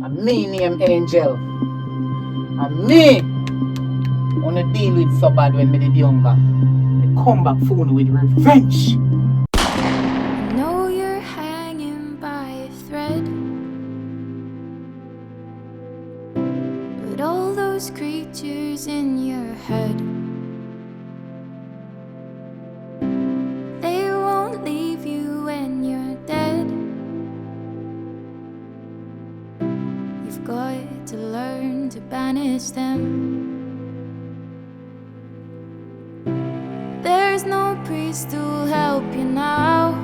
And me name Angel. And me wanna deal with so bad when me did younger. They come back phone with revenge. I know you're hanging by a thread, but all those creatures in your head, they won't leave you when you're dead. You've got to learn to banish them. There's no priest who'll help you now,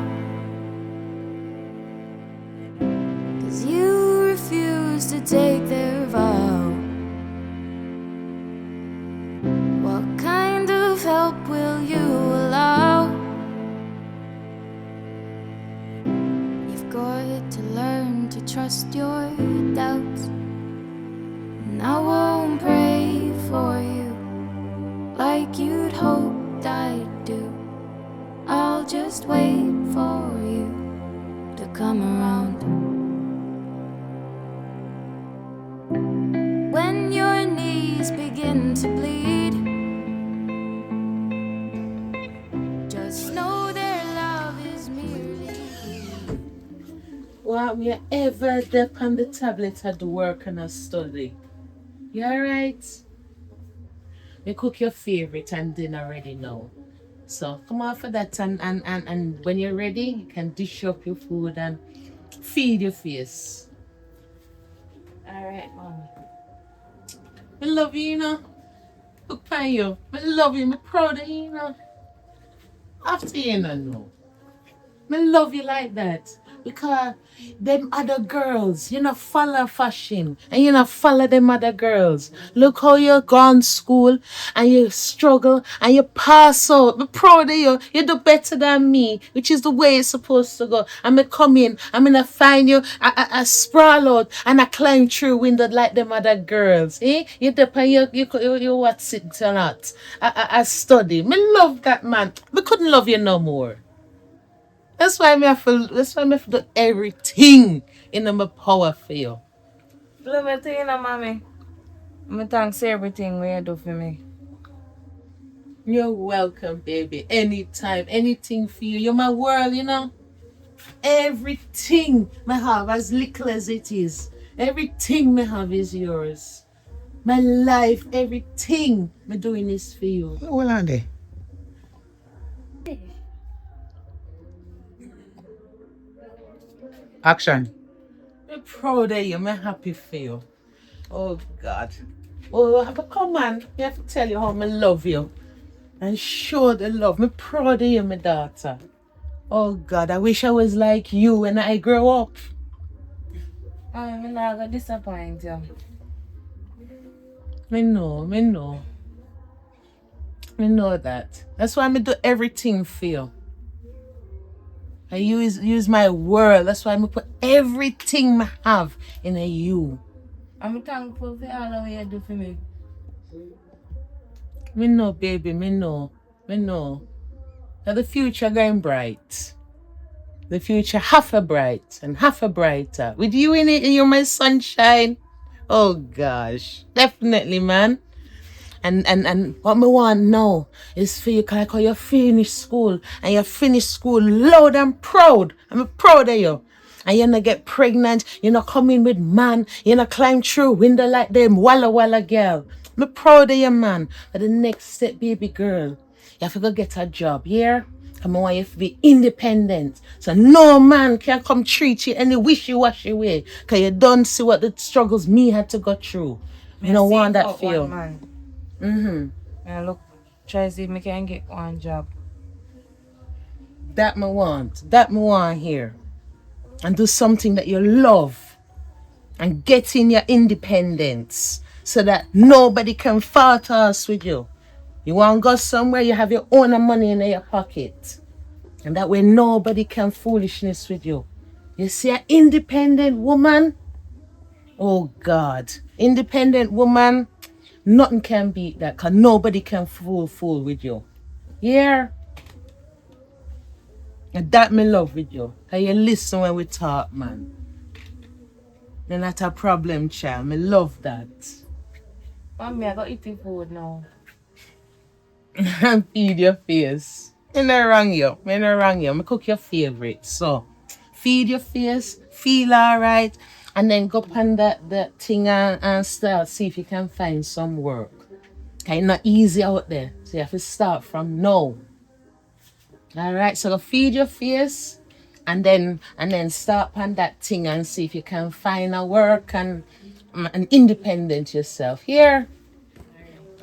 'cause you refuse to take their vow. What kind of help will you allow? You've got to learn to trust your doubts. And I won't pray for you like you'd hoped I'd do. I'll just wait for you to come around. When your knees begin to bleed, just know their love is merely. Well, me ever dip on the tablet at the work and I study. You alright? We cook your favorite and dinner ready now. So come on for that and when you're ready, you can dish up your food and feed your face. Alright, mommy. I love you, you know. Look for you. I love you. I'm proud of you, you know. After you know. I love you like that. Because them other girls, you know, follow fashion and you know, follow them other girls. Look how you gone school and you struggle and you pass out. I'm proud of you. You do better than me, which is the way it's supposed to go. I'm gonna come in, I'm gonna find you, I sprawl out and I climb through window like them other girls. Eh? You depend you what's it or not. I study. Me love that man. Me couldn't love you no more. That's why me have to do everything in my power for you. Love me too, you know, mommy. I'm thanks for everything you do for me. You're welcome, baby. Anytime, anything for you. You're my world, you know. Everything I have, as little as it is, everything I have is yours. My life, everything I'm doing is for you. Hold on there. Action. I'm proud of you. I'm happy for you. Oh, God. Oh, but come on. I have to tell you how I love you. And show the love. I'm proud of you, my daughter. Oh, God. I wish I was like you when I grow up. I'm not gonna disappoint you. Me know. Me know that. That's why I do everything for you. I use my world. That's why I put everything I have in a you. I'm thankful for all of you do for me. Me know, baby. Me know. Now the future going bright. The future half a bright and half a brighter. With you in it, you're my sunshine. Oh gosh. Definitely, man. And what me want now is for you, like how you finish school and you finish school loud and proud. I'm proud of you. And you not get pregnant, you not come in with man, you not climb through window like them walla girl. I'm proud of you, man. But the next step, baby girl, you have to go get a job, yeah? Come on, want you to be independent. So no man can come treat you any wishy-washy way. Because you don't see what the struggles me had to go through. You don't want that for you. Man. Mm-hmm. And look, try to see if I can get one job. That me want here. And do something that you love. And get in your independence. So that nobody can fault us with you. You want to go somewhere, you have your own money in your pocket. And that way nobody can foolishness with you. You see an independent woman? Oh God. Independent woman, nothing can beat that. Because nobody can fool with you. Yeah. And that me love with you. How you listen when we talk, man. No, not a problem, child. Me love that. Mommy, I got eat the food now. Feed your face. Me no wrong you. Me no wrong you. Me cook your favorite. So, feed your face, feel alright, and then go on that thing and start see if you can find some work. Okay, not easy out there. So you have to start from now. Alright, so go feed your face and then start on that thing and see if you can find a work and independent yourself. Here.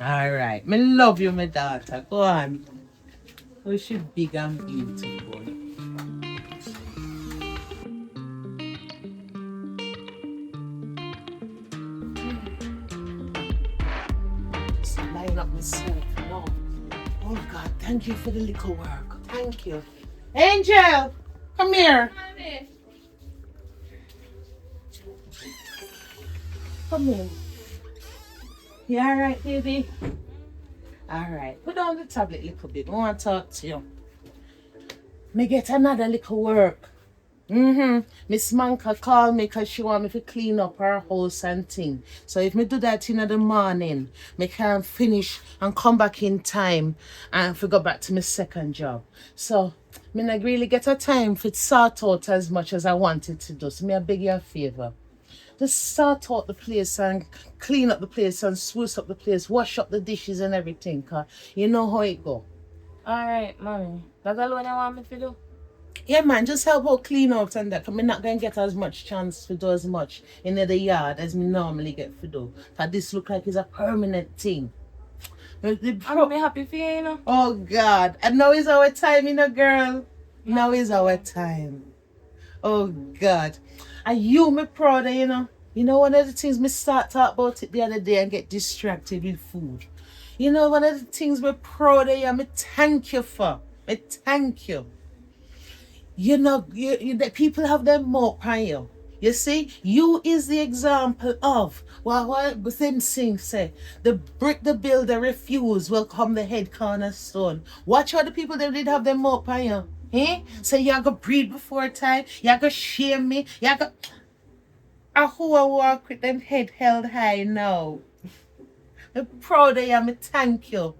Alright. Me love you, my daughter. Go on. Oh, she big and beautiful. Just line up myself now. Oh God, thank you for the little work. Thank you. Angel, come here. Come here. You alright, baby? Alright. Put down the tablet a little bit. I want to talk to you. Me get another little work. Miss Manka called me because she want me to clean up her house and thing. So if me do that in the morning, me can finish and come back in time and go back to my second job. So me not really get a time for sort out as much as I wanted to do. So me I beg you a favor. Just sort out the place and clean up the place and spruce up the place, wash up the dishes and everything, cause you know how it go. Alright, mommy. That's all what I want me to do. Yeah, man, just help out clean out and that. Cause me not gonna get as much chance to do as much in the yard as me normally get to do. Cause this look like it's a permanent thing. I'm happy for you, you know. Oh God, and now is our time, you know, girl. Now is our time. Oh God, and you, me proud of, you know. You know, one of the things me start talk about it the other day and get distracted with food. You know, one of the things me proud of you, me thank you for. Me thank you. You know, the people have their mouth on you. You see, you is the example of what the same thing say. The brick the builder refuse will come the head cornerstone. Watch how the people that did have their mouth on you. Eh? Say you gonna breathe before time, you gonna shame me, you gonna who I walk with them head held high now. I'm proud of you, me thank you.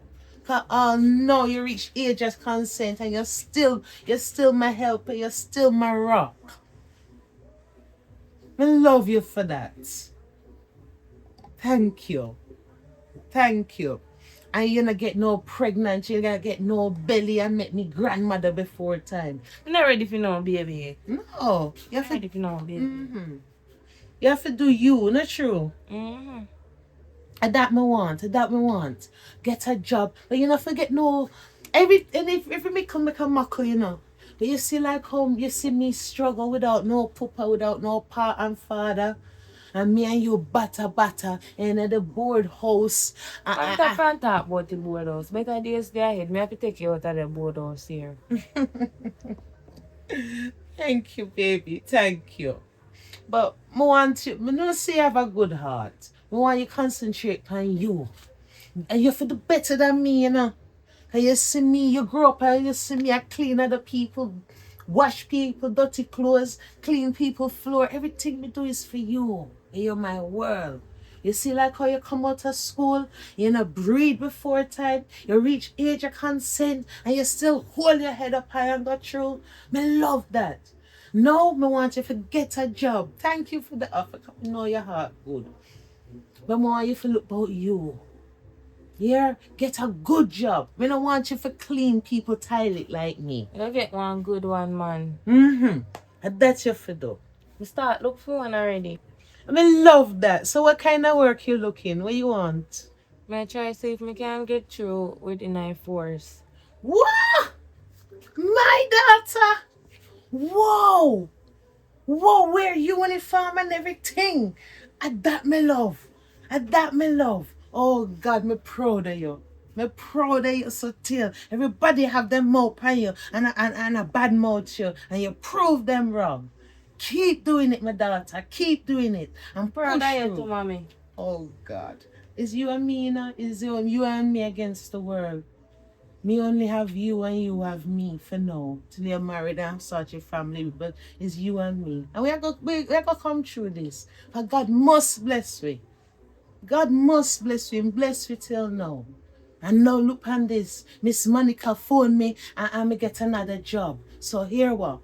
Cause oh no, you reach age of consent and you're still my helper, you're still my rock. I love you for that. Thank you. Thank you. And you're not get no pregnant, you're gonna get no belly and make me grandmother before time. I'm not ready for no baby. No. You have I'm ready to for no baby. you have to do you, not true. Mm-hmm. That me want. Get a job. But you know, forget no if me come make a muckle, you know. But you see like home, you see me struggle without no papa, without no pa and father. And me and you batter in the board house. I can't talk about the board house. Better days there ahead. Me have to take you out of the board house here. Thank you, baby. Thank you. But I want you, I know say you have a good heart. I want you concentrate on you. And you feel better than me, you know. And you see me, you grow up and you see me, I clean other people, wash people, dirty clothes, clean people floor. Everything we do is for you. You're my world. You see like how you come out of school, you know, breathe before time, you reach age of consent, and you still hold your head up high and go through. Me love that. Now, me want you to get a job. Thank you for the offer. I know your heart good. But I want you to look about you. Yeah, get a good job. Me don't want you to clean people toilet like me. You get one good one, man. And that's your for do. We start look for one already. I mean, love that. So what kind of work you looking? What you want? I try to see if I can get through with the knife force. What? My daughter? Whoa! Whoa, wear uniform and everything. And that me love. And that me love. Oh God, me proud of you. Me proud of you so tell. Everybody have them mouth on you and a bad mouth you. And you prove them wrong. Keep doing it, my daughter. Keep doing it. I'm Proud push of you through. too, mommy. Oh God. Is you and me, you know? Is you and me against the world? Me only have you and you have me for now. Till you're married and start your family, but it's you and me. And we are going to come through this. But God must bless we. God must bless you and bless you till now. And now look on this. Miss Monica phoned me and I me get another job. So here what?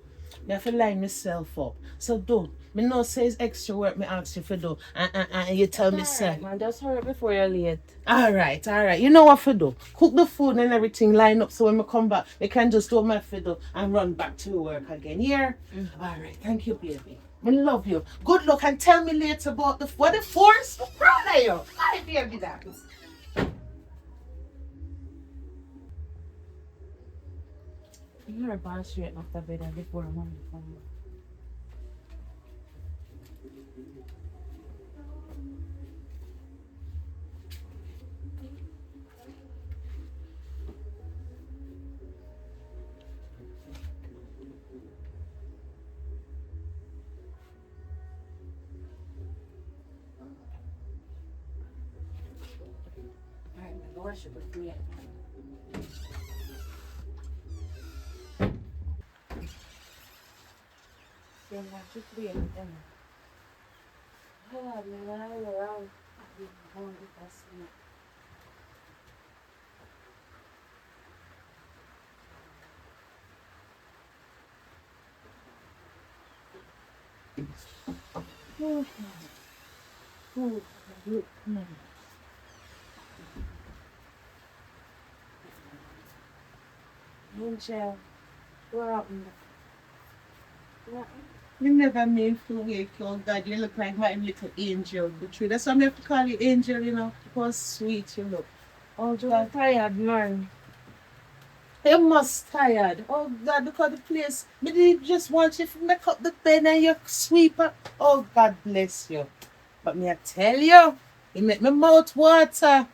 Me have to line myself up. So do. Me know say it's extra work me ask you for do. And you tell me say. Man, just hurry before you're late. Alright. You know what for do? Cook the food and everything line up so when we come back, we can just do my for do and run back to work again. Here? Alright, thank you, baby. I love you. Good luck and tell me later about the force. I'm proud of you. I baby that. You're about straight after bed and before mom come back. Alright, I'm going to wash it with me. Then wash it with me. Oh, man, when I go around, I'm going to get sleep. Angel, what happened? You never made feel wake, oh God. You look like my little angel. The truth. That's why I have to call you angel, you know. How sweet you look. Oh, you're tired, man. You must tired. Oh God, look at the place. Me did just want you to make up the bed and you sweep up. Oh God bless you. But me I tell you, you make my mouth water.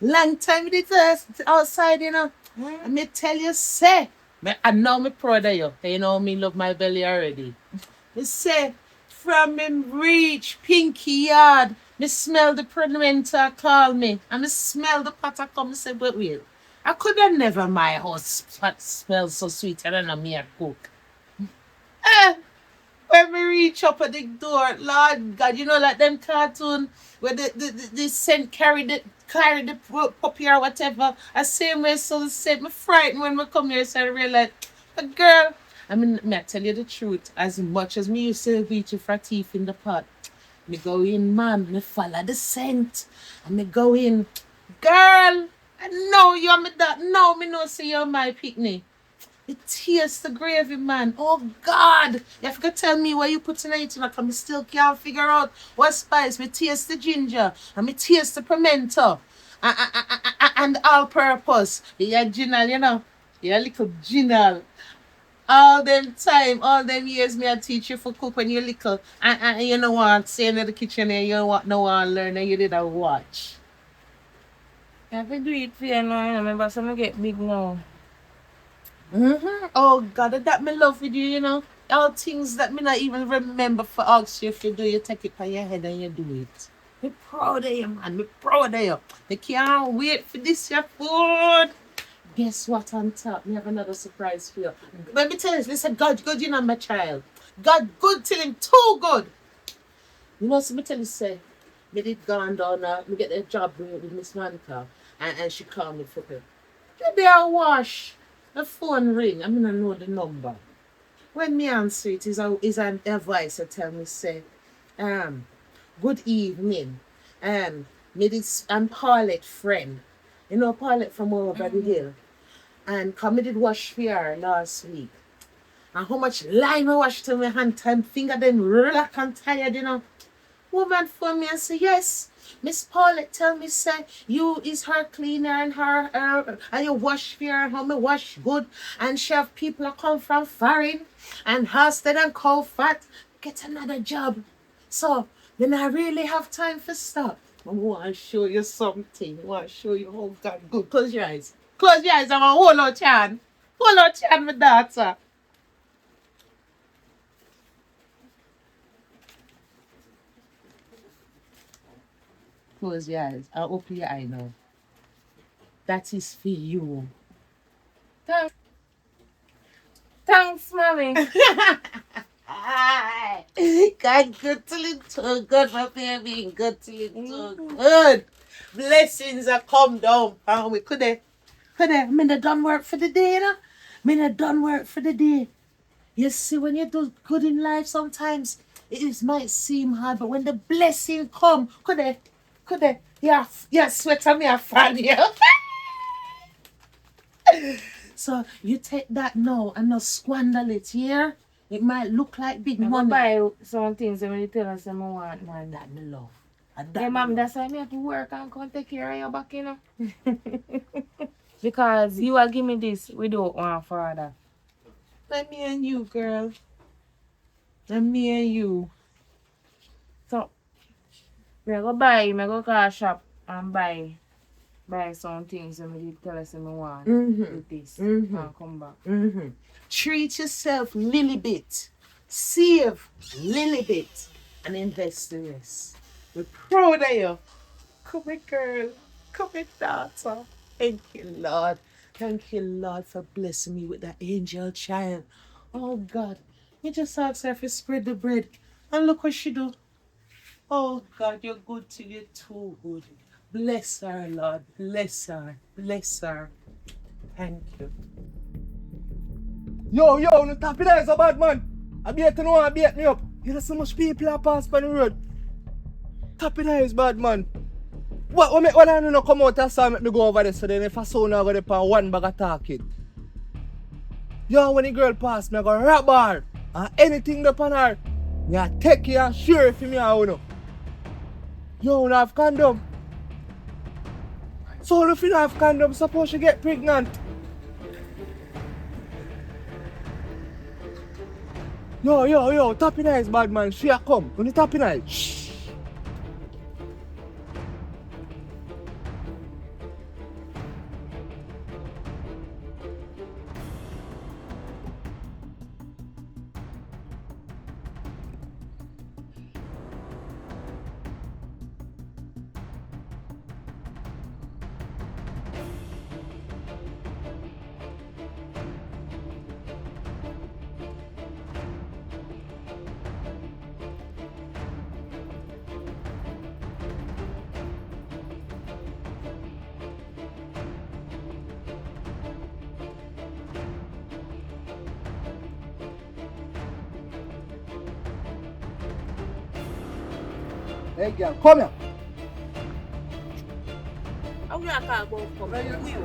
Long time you did this outside, you know. And me tell you, say, I know me proud of you. You know me love my belly already. Me say, from me reach Pinky Yard, me smell the pregnant call me. And me smell the pot come and say, but wait. I could have never my house pot smells so sweet and I know me a cook. When we reach up at the door, Lord God, you know like them cartoon where the scent carry the puppy or whatever. I same way so the same. Me frightened when we come here, so I realize, girl, I mean, me I tell you the truth, as much as me used to reach for teeth in the pot, me go in, man, me follow the scent. And me go in, girl, I know you're me that. No, me no say you're my picnic. It tastes the gravy, man. Oh, God. You have to tell me what you put in it. Because I still can't figure out what spice. Me taste the ginger. And me taste the pimento. And all-purpose. Yeah, ginal, you know. Yeah, little ginal. All them time, all them years me I teach you for cook when you're little. And you know what? Staying in the kitchen and you know what? No one learn and you did a watch. I have to do it for you now, you know, remember, so I get big now. Oh God, that me love with you, you know. All things that me not even remember for ask you if you do, you take it on your head and you do it. Me proud of you, man. Me proud of you. Me can't wait for this your food. Guess what on top? We have another surprise for you. Let me tell you, listen, God good, you know, my child. God good till him too good. You know, so me tell you, say, me did gone down, me get a job with Miss Monica, and she called me for her. You there wash. The phone ring. I mean, I know the number. When me answer it, is a voice that tell me say, good evening. Me this I'm Paulette friend. You know Paulette from over the hill. And come me did wash for her last week. And how much line I wash till my hand time finger them relax and tired, you know. Woman phone me and say, yes. Miss Paulette tell me say you is her cleaner and her and you wash for her, how me wash good, and she have people that come from foreign and Halstead and cow fat get another job. So then I really have time for stop. I want to show you something. I want to show you how God good. Close your eyes. Close your eyes. I'm a whole lot chan. Whole lot chan, my daughter. Close your eyes. I'll open your eye now. That is for you. Thanks, mommy. God, good till it too good, my baby. Good till it too good. Blessings are come down. And we could have. Me not done work for the day, you know? Me not done work for the day. You see, when you do good in life, sometimes might seem hard, but when the blessing come, yeah, sweat on me a fan, yeah. So you take that now and not squander it, yeah? It might look like big I'm money. buy some things when you tell us I want, man. That me love. And Yeah, me mom, love. that's why I have to work and come take care of your back, you know. Because you are give me this without one father. Let me and you, girl. Let me and you. So, I go car shop and buy some things and we tell us I want with this and come back. Treat yourself little bit. Save little bit. And invest the rest. We're proud of you. Come here, girl. Come here, daughter. Thank you, Lord. Thank you, Lord, for blessing me with that angel child. Oh, God. You just ask her to spread the bread. And look what she do. Oh, God, you're good till you're too good. Bless her, Lord. Bless her. Bless her. Thank you. Yo, no tap it is a bad man. I beat to know I beat me up. You know so much people are pass by the road. Tap it is bad man. What make one I no come out and say make me go over there so then if I saw now go there one bag of talking. Yo, when the girl pass me I go rap her. And anything upon her. Me I take you and sure if me I know. Yo, no have condom. So if you don't have condom, suppose you get pregnant. Yo, tapping eyes, bad man. She a come. When you tapping eyes. Shh. Hey girl, come here. I'm gonna call both from you.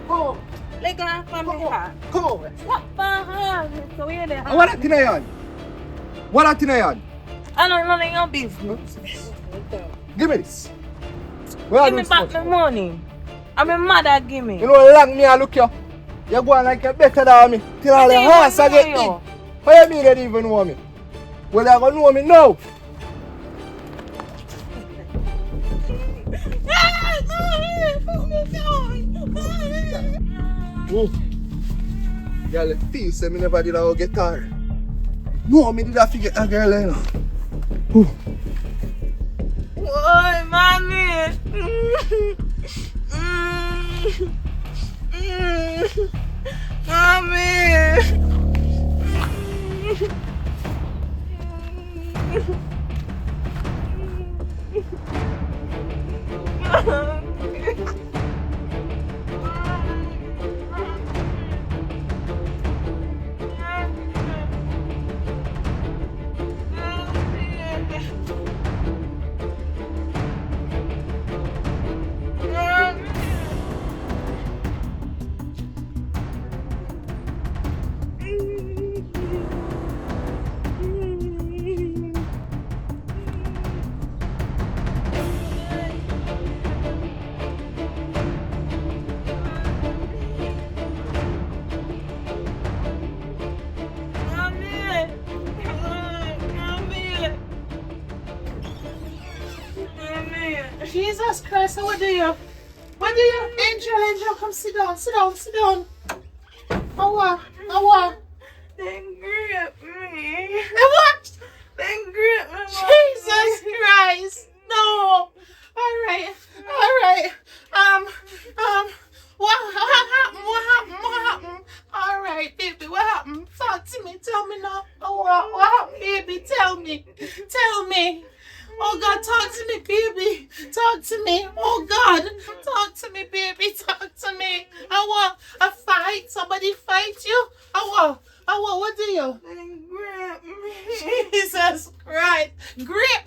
Come. Like from here. Come over. What the hell? So where the hell? What that in your hand? What that in your hand? I don't know your business. Give me this. Where Give me back my money. I'm a mother, give me. You know long me I look you. You go on like you better than me. Till all the don't horse I even get know in. you. How you mean they don't even know me? Well, they gonna know me now. Oh. Girl, it feels like me never did a get her. No, me did have to get a girl, you know. Oh. Oi, mommy. Jesus Christ, what do you? What do you? Angel, come sit down. How? They grip me. What? They grip me. Jesus Christ! No! Alright. What happened? to me, baby. Talk to me. Oh God. Talk to me, baby. Talk to me. I want a fight. Somebody fight you. What do you? They grip me. Jesus Christ. Grip.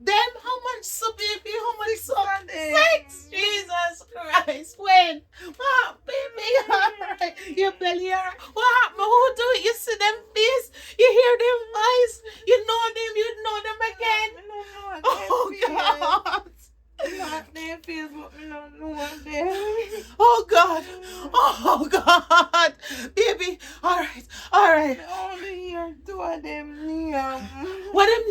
Them, how much so, baby? How much so? 6. Jesus Christ. When? What, baby? Alright. Your belly are. What happened? Who do it? You see them face? You hear them voice? You know them again? Oh God. Not their face, but me don't know what they. Oh God. Oh God. Baby. Alright. Only hear 2 of them name. What them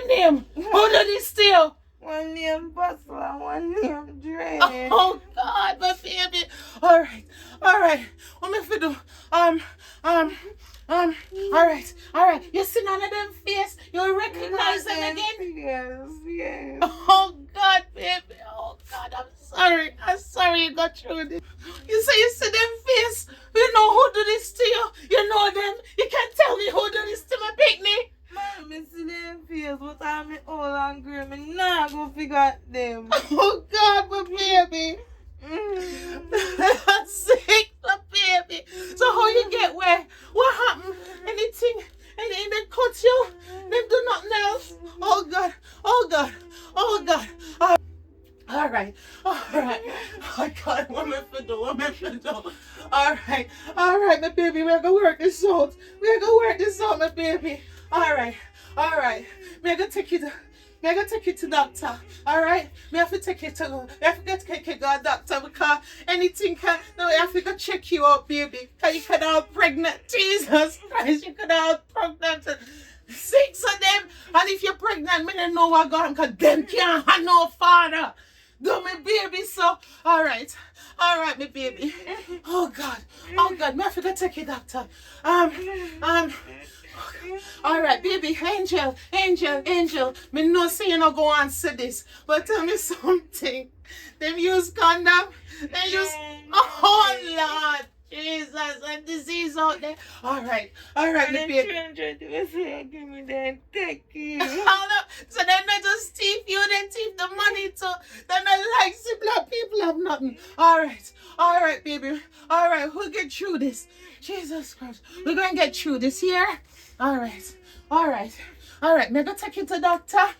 name? Who do this still? One name Bustler, one name Dre. Oh God, my baby. Alright. What me fi do? Alright. You see none of them face? You recognize them again? Yes. Oh God, baby. Oh God, I'm sorry you got through this. You see them face? You know who do this to you? You know them? You can't tell me who do this to my picnic? Man, me see them face, but I'm old and grey. Me nah go figure them. Oh God, my baby. Sick, my baby. So how you get where? What happened? Anything? And they cut you? They do nothing else? Oh God. All right. Oh God, what am I for do? All right, my baby, we're gonna work this out, my baby. All right. We're gonna take you to doctor. All right. We have to take you to doctor because anything can. No, we have to go check you out, baby. Cause you could have pregnant. Jesus Christ, you could have pregnant. 6 of them, and if you're pregnant, me don't know what going, cause them can't have no father. Do me baby, so all right, my baby. Oh God, me have to go take you doctor. All right, baby, angel. Me no say you no go answer this, but tell me something. Them use condom. They use. Oh Lord, Jesus, and disease out there. All right, my baby. Give me that take So then they just thief you, they thief the money too. They're not like see black people have nothing. All right, baby. All right, we'll get through this. Jesus Christ, we're gonna get through this here. All right. Me gonna take you to doctor.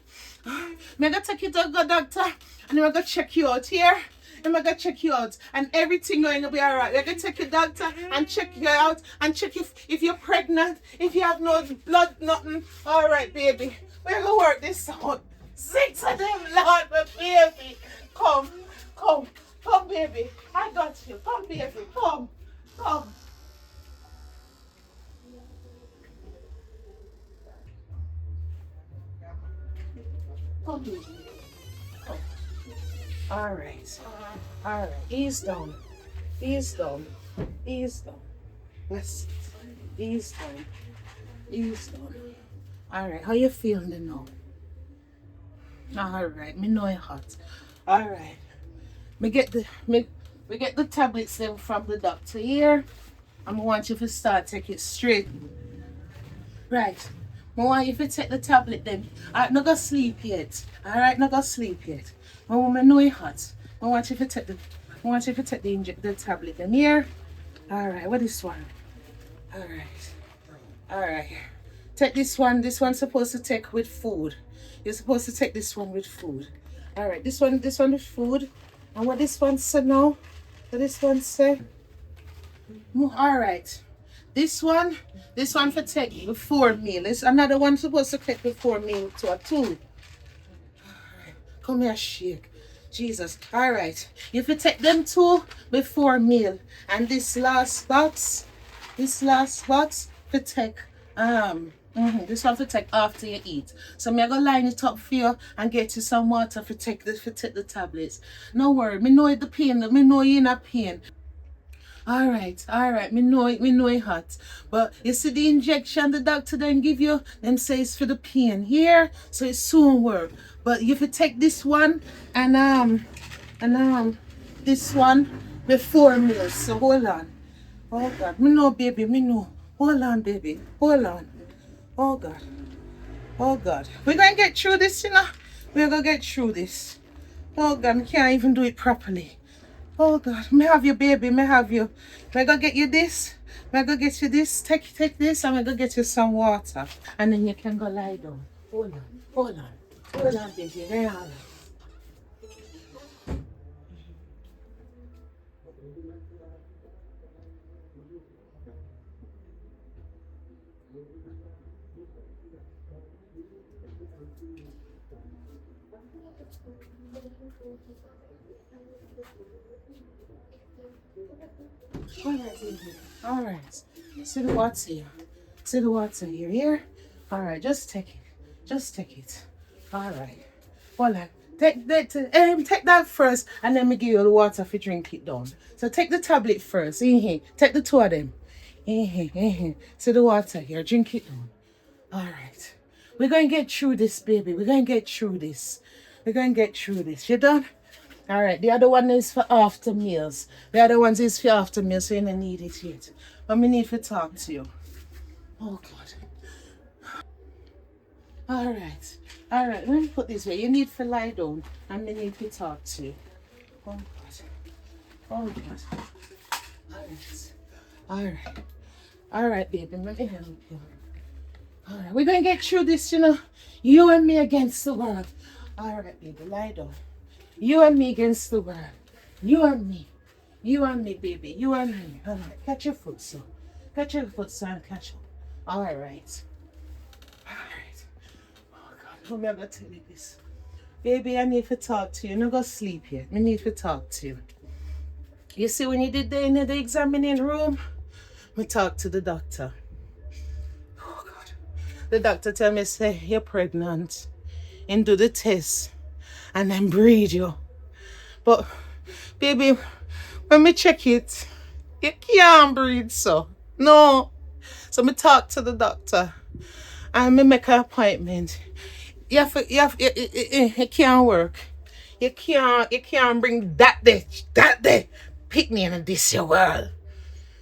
Me gonna take you to a doctor, and we're gonna check you out here. And we're gonna check you out, and everything going to be alright. We're gonna take your doctor and check you out, and check if you're pregnant, if you have no blood, nothing. All right, baby. We're gonna work this out. 6 of them, Lord, my baby. Come, baby. I got you. Come, baby. Come. Come, baby. All right. Ease down. Let's ease down. All right. How you feeling now? All right. Me know it hot. All right. We get the tablets then from the doctor here. I want you to start take it straight. Right. I want you to take the tablet then. I'm not gonna sleep yet. All right. Not gonna sleep yet. I know it hot. I want you to take the tablet then here. All right. What is one? All right. Take this one. This one's supposed to take with food. You're supposed to take this one with food. All right. This one with food. And what this one say now? What this one say? All right. This one for take before meal. It's another one supposed to take before meal to a 2. Come here, shake. Jesus. All right. You have to take them 2 before meal. And this last box to take this one to take after you eat. So I'm gonna line it up for you and get you some water to take the tablets. No worry, me know the pain, me know you're in a pain. All right, me know it hot. But you see the injection the doctor then give you, them say it's for the pain here, so it soon work. But you have to take this one and this one before meals. So hold on. Oh God, me know baby, me know. Hold on baby, hold on. Oh God. Oh God. We're going to get through this, you know. We're going to get through this. Oh God, I can't even do it properly. Oh God, may have you, baby, may have you. May I go get you this? May I go get you this? Take this, and I go get you some water. And then you can go lie down. Hold on, hold on. Hold on, baby. Very all right. All right, baby. All right. See the water here. See the water here. Here. All right. Just take it. Just take it. All right. Hold on. Take that first, and then me give you the water if you drink it down. So take the tablet first. Take the two of them. See the water here. Drink it down. All right. We're going to get through this, baby. We're going to get through this. We're going to get through this. You done? All right. The other one is for after meals. The other one is for after meals, so you don't need it yet. But me need to talk to you. Oh, God. All right. All right. Let me put this way. You need to lie down, and me need to talk to you. Oh, God. Oh, God. All right. All right. All right, baby. Let me help you. All right, we're going to get through this, you know. You and me against the world. All right, baby, lie down. You and me against the world. You and me. You and me, baby. You and me. All right, catch your foot, son. Catch your foot, son. Catch up. All right. All right. Oh, God, I'm going to tell you this. Baby, I need to talk to you. You're not going to sleep yet. I need to talk to you. You see, when you did the in the examining room, I talked to the doctor. The doctor tell me, say, you're pregnant. And do the test. And then breed you. But, baby, when me check it, you can't breed, so. No. So me talk to the doctor. And me make an appointment. It can't work. You can't bring that there. Picnic in this your world.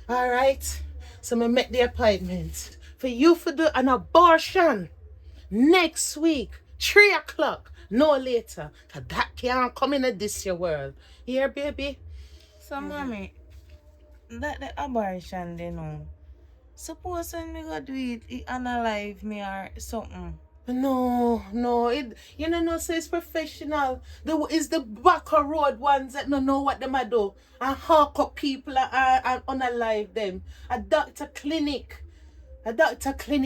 Alright? So me make the appointment. For you to do an abortion next week, 3 o'clock, no later. Cause that can't come in this your world. Here, baby? So, mommy, that the abortion, they know. Suppose when me go do it unalive me or something. No, you know, so it's professional. It's the back of road ones that don't know what them a do. And hawk up people and unalive them. A doctor clinic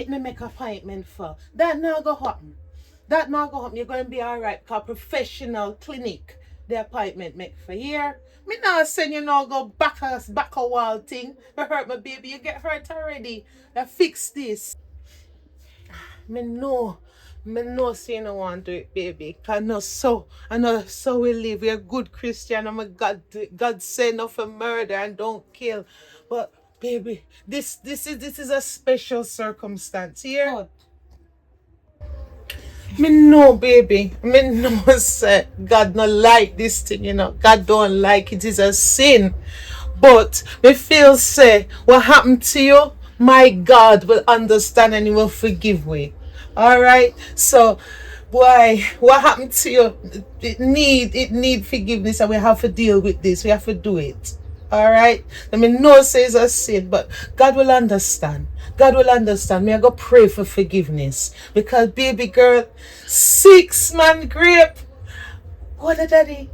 me make appointment for. That not go happen. You're going to be alright. Cause professional clinic, the appointment make for here. Me not saying you know go back a wall thing. You hurt my baby. You get hurt already. You fix this. Me know say you don't want to do it, baby. Cause I know so we live. We're a good Christian. I'm a God say no for murder and don't kill. But baby, this is a special circumstance here. What? Me know, baby. Me know say God not like this thing, you know. God don't like it. It's a sin. But me feel say what happened to you, my God will understand and he will forgive me. Alright? So boy, what happened to you? It need forgiveness and we have to deal with this. We have to do it. Alright? I mean no say it's a sin, but God will understand. God will understand. Me I go pray for forgiveness. Because baby girl, 6 man grape. What the daddy?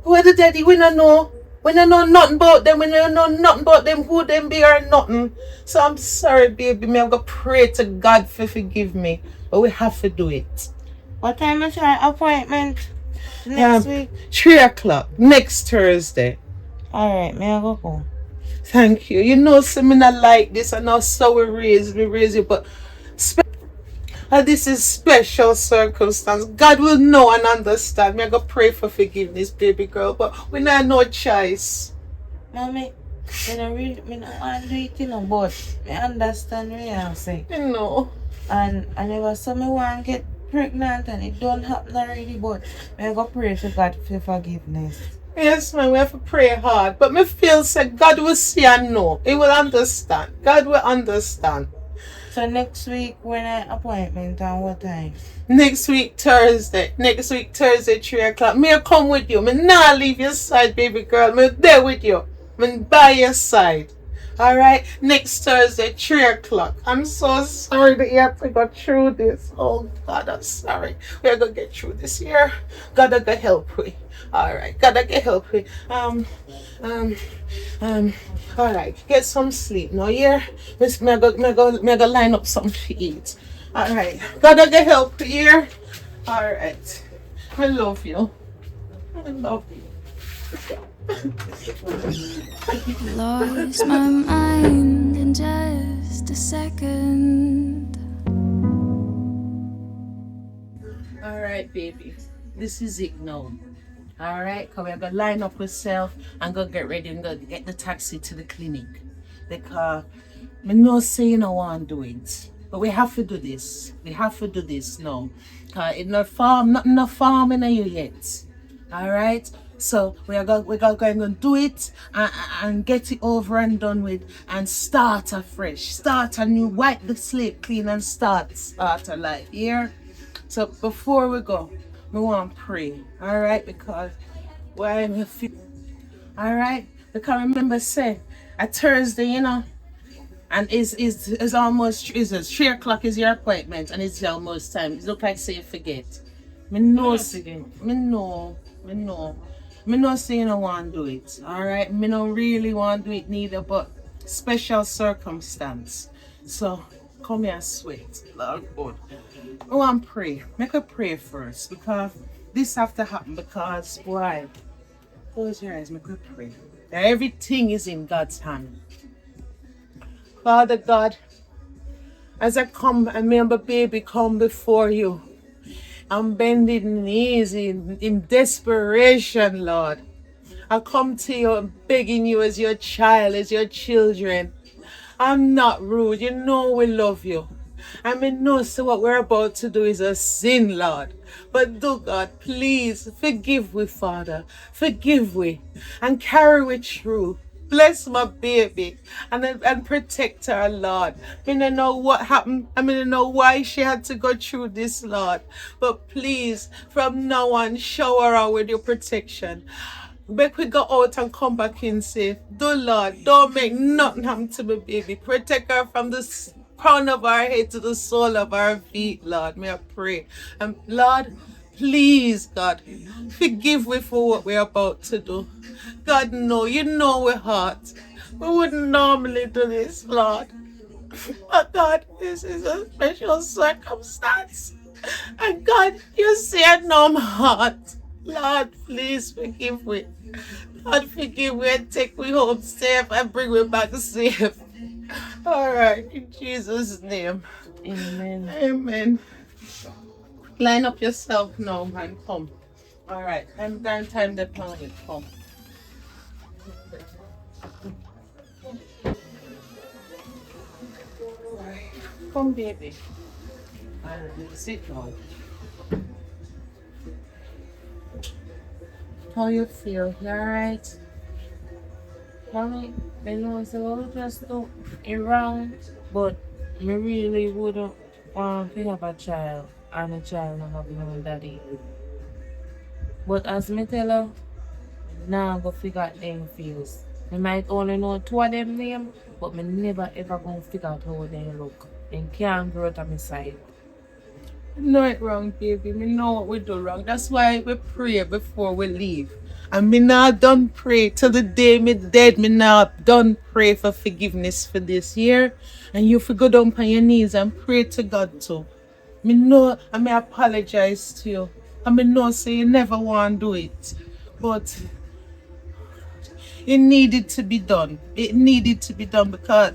We don't know. We don't know nothing about them. We don't know nothing about them, who them be or nothing. So I'm sorry, baby. Me I'm gonna pray to God for forgive me. But we have to do it. What time is your appointment? Next week? 3 o'clock. Next Thursday. Alright, may I go home? Thank you. You know, so me not like this. I know so we raise you, but this is special circumstance. God will know and understand. Me I go pray for forgiveness, baby girl, but we not no choice. Mommy, me not want to do it, you know, but I understand what you're saying. You know. And I never saw me want to get pregnant and it don't happen already, but I go pray for God for forgiveness. Yes, man, we have to pray hard. But me feel say God will see and know. He will understand. God will understand. So next week when I appointment and what time? Next week Thursday. 3 o'clock. Me come with you. Me not leave your side, baby girl. Me there with you. Me by your side. Alright? Next Thursday, 3 o'clock. I'm so sorry that you have to go through this. Oh God, I'm sorry. We're gonna get through this year. Gotta get help with. Alright, gotta get help with. Alright, get some sleep. No, yeah? Me go line up something to eat. Alright, gotta get help here. Alright, I love you. I love you. Lost my mind in just a second. Alright, baby. This is it now. Alright, come we're gonna line up yourself and go get ready and go get the taxi to the clinic. Because I know say you don't want to do it. But we have to do this. We have to do this now. It's not farm, nothing no farm in you yet. Alright? So we're going to do it and get it over and done with and start afresh. Start a new, wipe the slate clean and start a life here. So before we go, we want to pray. Alright? Because why we feel. Alright? Because remember say a Thursday, you know, and is almost 3 o'clock is your appointment and it's almost time. It look like say you forget. Me know say you don't want to do it. Alright? Me don't really want to do it neither, but special circumstance. So come here sweat. Lord God. I want to pray. Make a pray first because this have to happen because why? Close your eyes, make a pray. Everything is in God's hand. Father God, as I come and me and my baby come before you, I'm bending knees in desperation, Lord. I come to you and begging you as your child, as your children. I'm not rude. You know we love you. I mean, no, so what we're about to do is a sin, Lord. But do God, please forgive we, Father. Forgive we and carry we through. Bless my baby and protect her, Lord. I don't know what happened. I don't know why she had to go through this, Lord. But please, from now on, shower her with your protection. Make we go out and come back in safe. Do, Lord, don't make nothing happen to my baby. Protect her from the crown of our head to the sole of our feet, Lord. May I pray. And Lord, please, God, forgive me for what we're about to do. God, no, you know we're heart. We wouldn't normally do this, Lord. But God, this is a special circumstance. And God, you see I know my heart. Lord, please forgive me. Lord, forgive me and take me home safe and bring me back safe. All right, in Jesus' name. Amen. Amen. Line up yourself now, man. Come. All right, time the planet. Come. Come, baby. Sit down. How you feel? You alright? Mommy, I know so I would just do it wrong, but me really wouldn't want to have a child and a child not have no daddy. But as me tell her, now go figure out them feels. Me might only know 2 of them name, but me never ever gonna figure out how they look. They can't grow to my side. Know it wrong, baby. We know what we do wrong. That's why we pray before we leave. And me not done pray till the day me dead. Me not done pray for forgiveness for this year. And you for go down on your knees and pray to God too. Me know I may apologize to you. I me know say you never want to do it. But it needed to be done. It needed to be done because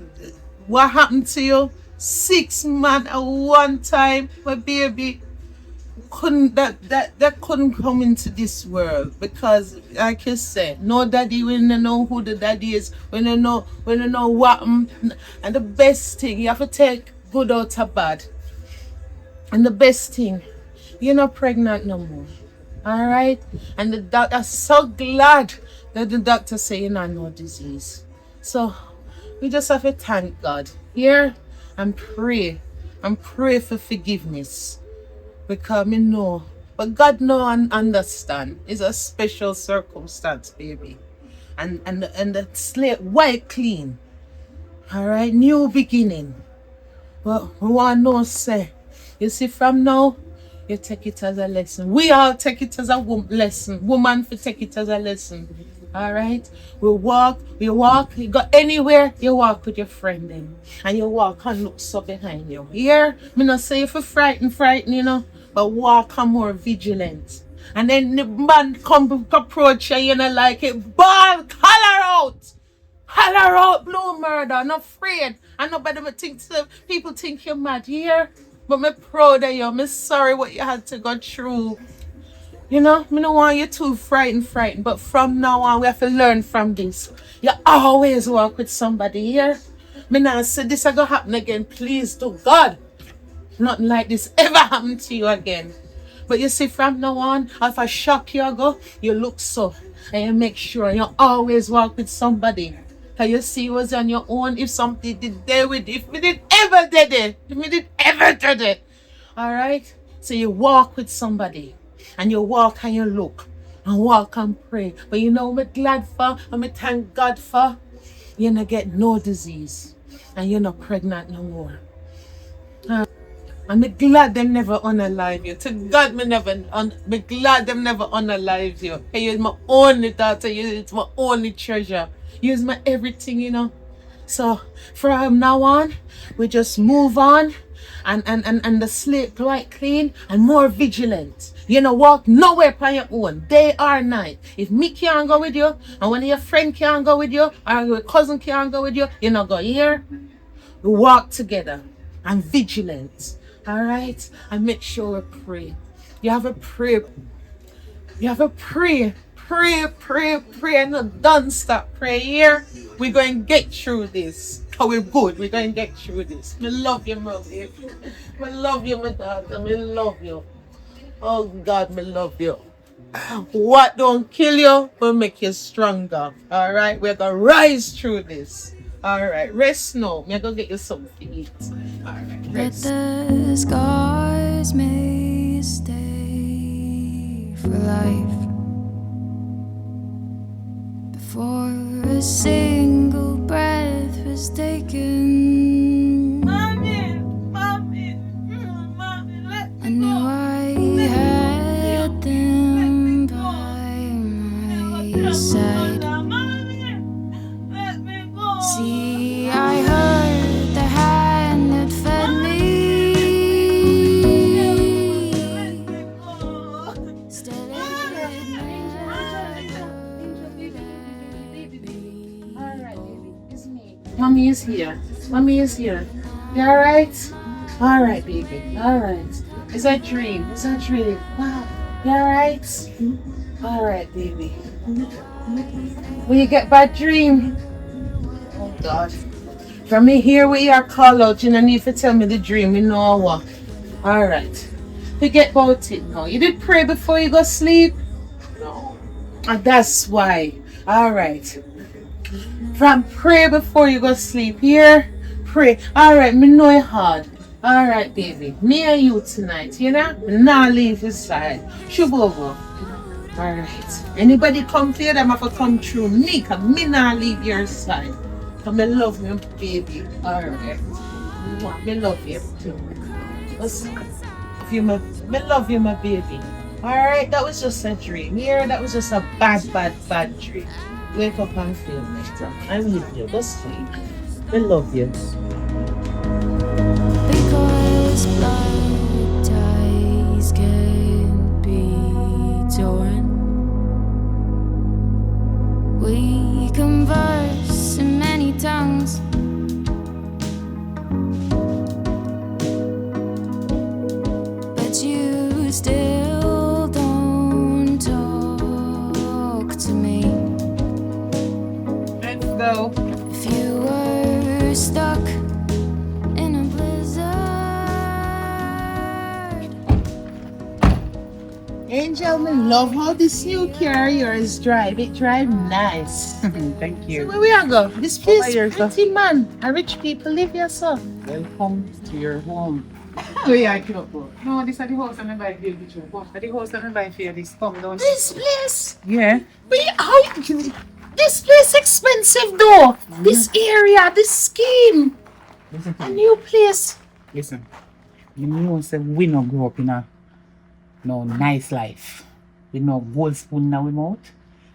what happened to you? 6 months at one time, my baby couldn't that couldn't come into this world because like you said, no daddy, we don't know who the daddy is, we don't know what and the best thing, you have to take good out of bad. And the best thing, you're not pregnant no more. Alright? And the doctor so glad that the doctor say you not no disease. So we just have to thank God. Here and pray. And pray for forgiveness. Because me know. But God know and understand. It's a special circumstance, baby. And the slate white clean. Alright, new beginning. But we want to know, say, you see, from now, you take it as a lesson. We all take it as a lesson. Woman, for take it as a lesson. Alright? We walk, you go anywhere, you walk with your friend then. And you walk and look so behind you. Here, me not say if you frightened, you know, but walk and more vigilant. And then the man come approach you, you know, like it, ball, holler out! Holler out, blue murder, not afraid. And nobody will think, people think you're mad here. But me proud of you. Me sorry what you had to go through. You know, me don't want you too frightened. But from now on, we have to learn from this. You always walk with somebody here. Me not say this is going to happen again. Please, to God. Nothing like this ever happen to you again. But you see, from now on, if I shock you go, you look so. And you make sure you always walk with somebody. Can you see what's on your own? If something did there with, if we did ever did it. Alright? So you walk with somebody. And you walk and you look. And walk and pray. But you know what I'm glad for? And I thank God for? You not get no disease. And you're not pregnant no more. I'm glad them never unalive you. To God, me glad them never unalive you. Hey, you're my only daughter. It's my only treasure. You're my everything, you know. So from now on, we just move on and the slate quite clean and more vigilant. You know, walk nowhere by your own, day or night. If me can't go with you, and one of your friend can't go with you, or your cousin can't go with you, you know, go here. We walk together and vigilant. Alright? And make sure we pray. You have a pray. Pray, and don't stop prayer here. We're going to get through this. Oh, we're good. We're going to get through this. I love you, my baby. I love you, my daughter. I love you. Oh, God, I love you. What don't kill you will make you stronger. Alright? We're going to rise through this. Alright, rest now. I'm going to get you something to eat. Alright, Let rest. the scars may stay for life. Before a single breath was taken, Mommy, I knew I had them by my side. See, I heard the hand that fed me. Still Mommy is here. You alright? Alright, baby. Alright. It's a dream. Wow. You alright? Alright, baby. Will you get bad dream? Oh God. From me here where you are call out, you don't need to tell me the dream, you know what. Alright. Forget about it now. You did pray before you go sleep? No. And that's why. Alright. From pray before you go sleep. Here, pray. Alright, me know it hard. Alright, baby. Me and you tonight, you know? Me not leave your side. Shubogo. Alright. Anybody come to you, them have to come through me, cause me not leave your side. Cause me love you, baby. Alright. Me love you too. Me love you, my baby. Alright, that was just a dream. Here, that was just a bad dream. Wake up and feel better. I'm with you. Go sleep. I love you. because blood ties can be torn. We converse in many tongues. But you still don't talk to me. Let's go. If you were stuck in a blizzard, Angel, me love how this new car of yours drive. It drive nice. Thank So you. where we are go? This Over place here, sir. pretty, man. And rich people live here, so. Welcome to your home. Oh yeah, I cannot go. No, this is the house and I buy for you. The house and I buy for you. This come down. This place? Yeah. But how? This place expensive though. This area, this scheme. Listen to A me. new place. Listen. You know, say we not grow up in a no nice life. We no gold spoon in our mouth.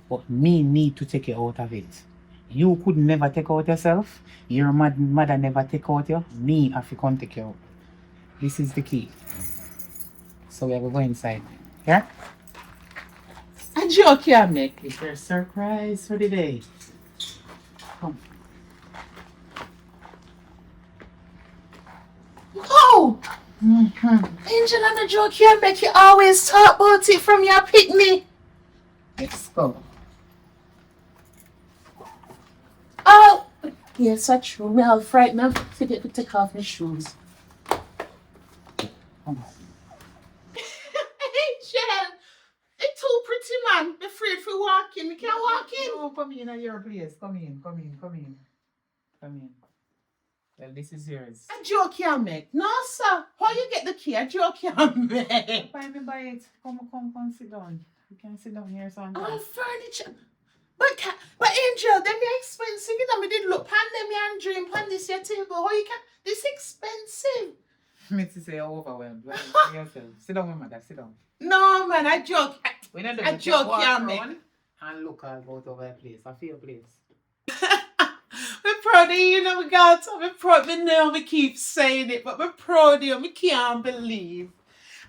But me need to take you out of it. You could never take out yourself. Your mother never take out you. Me have to come take you out. This is the key. So we have to go inside. Yeah? A joke you make. It's your surprise for the day. Come. Oh! Angel, and a joke you make. You always talk about it from your picnic. Let's go. Oh! Yes, that's true. Me all frightened. I forget to take off my shoes. Come. Angel! It's too pretty, man. I'm afraid for walking. We can't walk in. No, come in at your place. Come in. Come in. Well, this is yours. A joke you make. No, sir. How you get the key? A joke you make. Buy it. Come, sit down. You can sit down here, son. Oh, furniture. But Angel, them be expensive. You know, me did look pan them and dream pan this your table. How you can? This expensive. Me to say you're overwhelmed. Well, yourself. Sit down, my mother. Sit down. No, man. A joke. We not A joke you make. And look all about over a place. I feel place. I'm proud of you, know, God. I'm proud. Me know me keep saying it, but I'm proud of you. Me can't believe.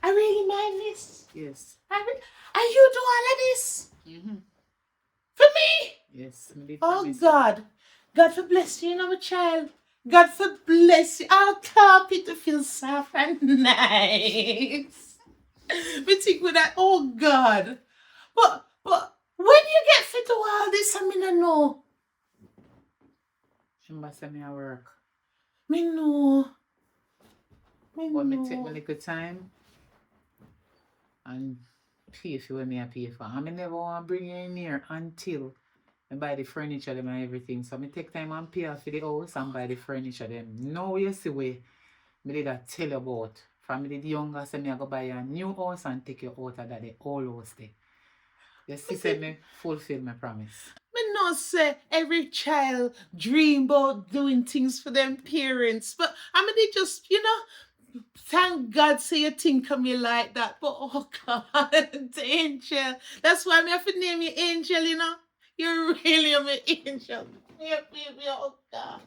I really mind this. Yes. And you do all of this Mm-hmm. for me. Yes. Me did Oh promise. God, God for bless you, you know, my child. God for bless you. I'll clap it to feel soft and nice. Me think with that. Oh God, but when you get fit to all this, I mean, I know. She must send me a work. Me know. But me take my little time and pay for what me I pay for. And I never want to bring you in here until I buy the furniture them and everything. So I take time and pay for the house and buy the furniture them. Now you see where me did I tell you about. From me the younger say me I go buy a new house and take you out of that the old house there. You see said me fulfill my promise. Me know say every child dream about doing things for them parents, but I mean they just, you know, thank God say you think of me like that. But oh God, Angel. That's why me have to name you Angel, you know. You're really my angel. You baby, oh God.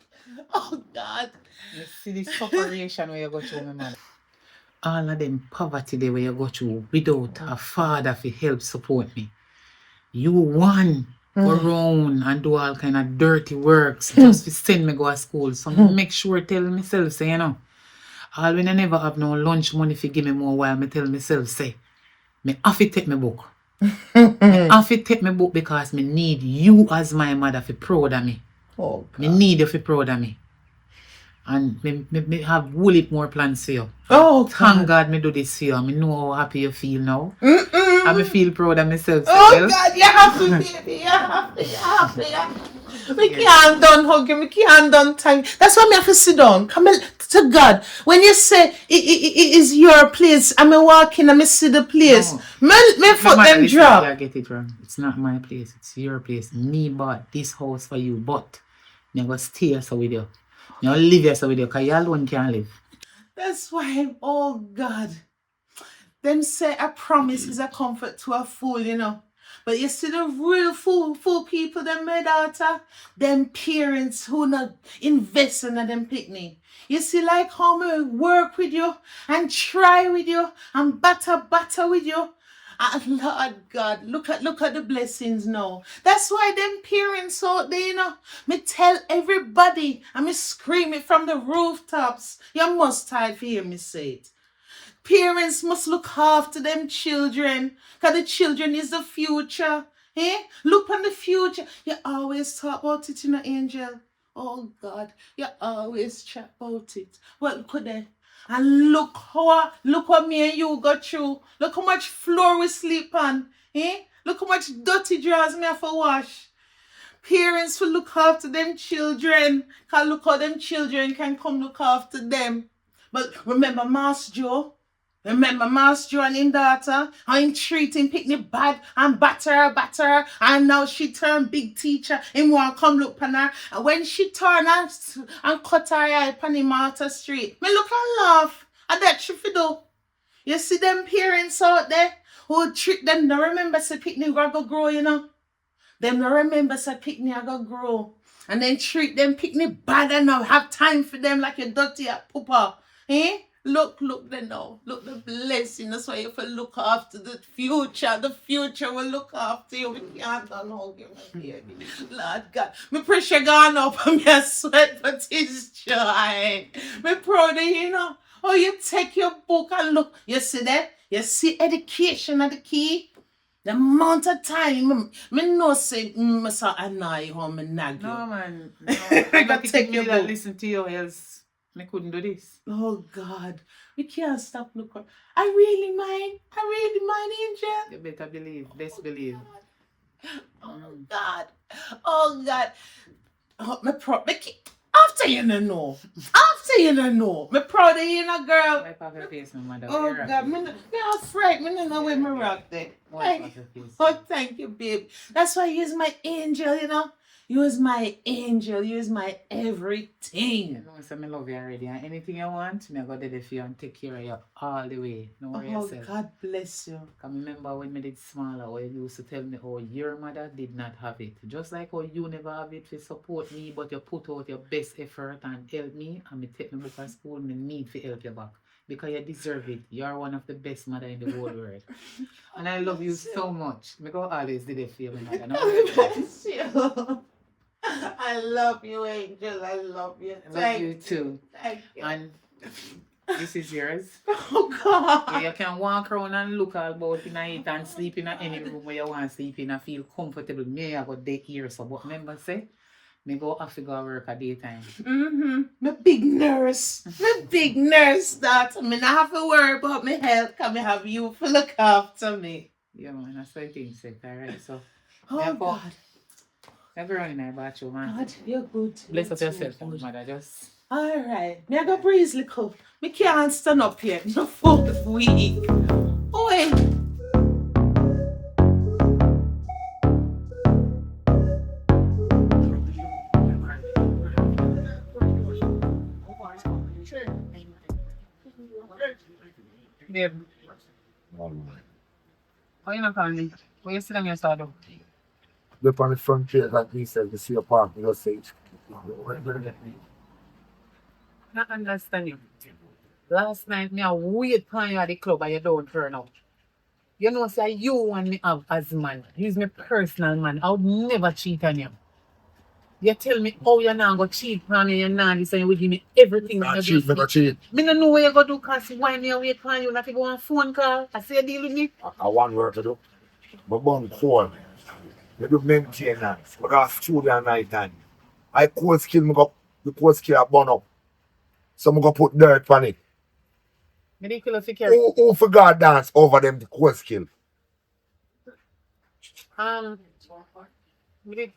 Oh God. You see the separation where you go through, my man. All of them poverty there where you go through without a father to help support me. You one go around and do all kind of dirty works just to send me go to school. So make sure tell myself say, you know, all when I never have no lunch money for give me more while me tell myself say, me have to take my book. Me have to take my book because me need you as my mother for proud of me. Oh God. Me need you for proud of me. And me have whole heap more plans for you. Oh Thank God me do this for you. I know how happy you feel now. Mm-mm. I me feel proud of myself. Oh God, you have to, baby. You have to. We can't done hugging, we can't done time. That's why me have to sit down. Come to God. When you say it is your place, I'm walking and I see the place. No. Me foot them drop. I get it wrong. It's not my place. It's your place. Me bought this house for you, but me go stay here so with you. Me go live here so with you, because you alone can't live. That's why, oh God. Them say a promise is a comfort to a fool, you know. But you see the real fool people, them my daughter, them parents who not invest in them picnic. You see like how me work with you and try with you and batter with you. And Lord God, look at the blessings now. That's why them parents out there, you know, me tell everybody and me scream it from the rooftops. You must tired for hear me say it. Parents must look after them children, because the children is the future. Eh? Look on the future. You always talk about it, you know, Angel. Oh God, you always chat about it. Well, could they? And look what me and you got through. Look how much floor we sleep on. Eh? Look how much dirty drawers me have to wash. Parents will look after them children. Can look how them children can come look after them. But remember Master Joe? Remember Master Joe and his daughter? How him treat him picnic bad and batter her. And now she turned big teacher. Him want come look pan her. And when she turn and cut her eye pan him out the street, me look and laugh. And that she fi do. You see them parents out there who treat them, don't remember say picnic go grow, you know. Them no remember say picnic I go grow. And then treat them picnic bad and now have time for them like a dirty at papa. Eh? Look them now. Look the blessing. That's why you have to look after the future. The future will look after you. We can't don't hold you, my baby. Lord God. My pressure gone up and me sweat, but it's joy. Me proud of you, you know. Oh, you take your book and look. You see that? You see education are the key. The amount of time, me know say, me say annoy you or me nag you. No, man. No. I I gotta got take take your you that book. listen to you, else I couldn't do this. Oh God, we can't stop looking. I really mind, Angel. You better believe, best believe. Oh God, oh God. Oh, after you no know, me proud of you, no girl. Wipe off your face, my mother. Oh You're God, me afraid, me no know where me rock there. Wipe off your face. Oh, thank you, babe. That's why you is my angel, you know. You is my angel. You is my You everything. know, so I love you already. And anything you want, me go there for you and take care of you all the way. No worry Oh, yourself. God bless you. Can remember when me did smaller, when you used to tell me, oh, your mother did not have it. Just like how you never have it to support me, but you put out your best effort and help me, and me take me book at school, me need to help you back. Because you deserve it. You are one of the best mother in the whole world. And I love you so much. Me go always did it for you, my mother. No worry God yourself. bless you. I love you, angel. I love you. I love you too. Thank you. And this is yours. Oh, God. Yeah, you can walk around and look all about in it and sleep in any room where you want to sleep in and feel comfortable. Me, I got day here, so but remember, say, me go have to go work at daytime. My big nurse. My big nurse, that. Me not have to worry about my health, because me have you to look after me. Yeah, man, that's what things said, alright? So, Oh, yeah, God. everyone in my bathroom, man. God, you're good. Bless You're up too yourself, good. mother. Just. All right. Me I go breeze little. Me can't stand up here. No fourth week. Oi. Babe, how you not calling me? Where you sit on your saddle? Look on the front page like we said, to see a park, you just say, Not understand you. Last night, me a wait for you at the club and you don't turn out. You know, say you want me have as man. He's my personal man. I would never cheat on you. You tell me, oh, you're not going to cheat on me, you're not this, and you will give me everything. not you cheat, give me. not cheat. Me don't know what you going to do because why me a wait for you, not to go on a phone call. I say deal with me. I want work to do. But born cold. You do maintenance. I got studio at night time. I cold skill, me go, the cold skill I burn up. So I go put dirt on it. Me did kill a security. Who forgot dance over them the cold skill? Me did,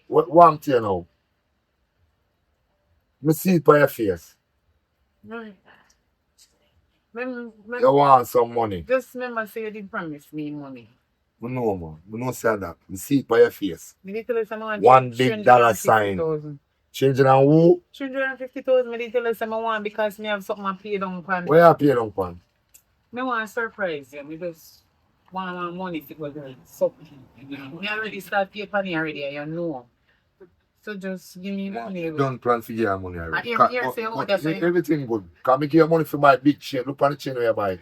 What I'm telling you now? Me see it by your face. You want some money. just remember say you did promise me money. I know, man. I know say that. Me see it by your face. Me did tell you someone One big dollar sign. Changing on who? 350,000. Me did tell you someone want because me have something I pay down pan. Where you pay down pan? Me want to surprise you. Me just want my money to go there. So, me already start pay money already, you know. So just give me money. Don't plan for your money already. I hear say, oh, that's it. Everything good. Can me give you money for buy big chain. Look on the chain where you buy.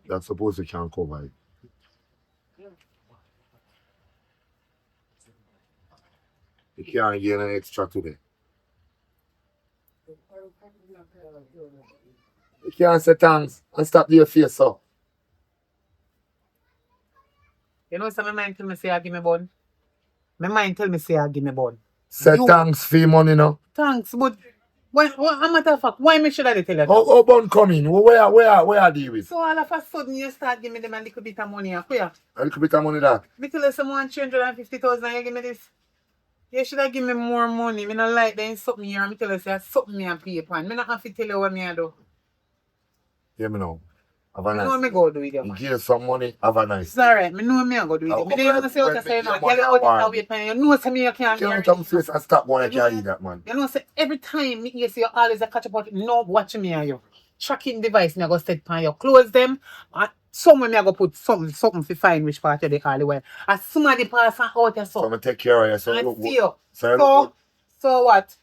That's supposed to can cover it. You can't get an extra today. You can't say thanks and stop your face up. You know, so my mind tell me say I give me bun. My mind tell me say I give me bun. Say You- thanks for your money now. Thanks, but why, a matter of fact, why me should I tell you that? How bun coming? Where I deal with? So all of a sudden you start giving me them a little bit of money. Where? A little bit of money that. Me tell you someone 350,000 you give me this. You should have given me more money. Me not like there is something here. Me tell you say something me and pay upon. Me not have to tell you what me I do. Hear me now. Have a I know nice. me go do with you. You give some money, have a nice. It's alright. Me know me I go do with you. Me don't say what I say now. Girl, you out there wait for you. You know say me you can't You hear can't it. face and stop going to carry that, man. You know say every time me hear say you always a catch up on no watching me and you. Tracking device me I go set pan you. Close them. Somewhere me I go put something to find which part of the all the way. As somebody pass and out and So so. I'm take care of you. So And look see you. So look So what?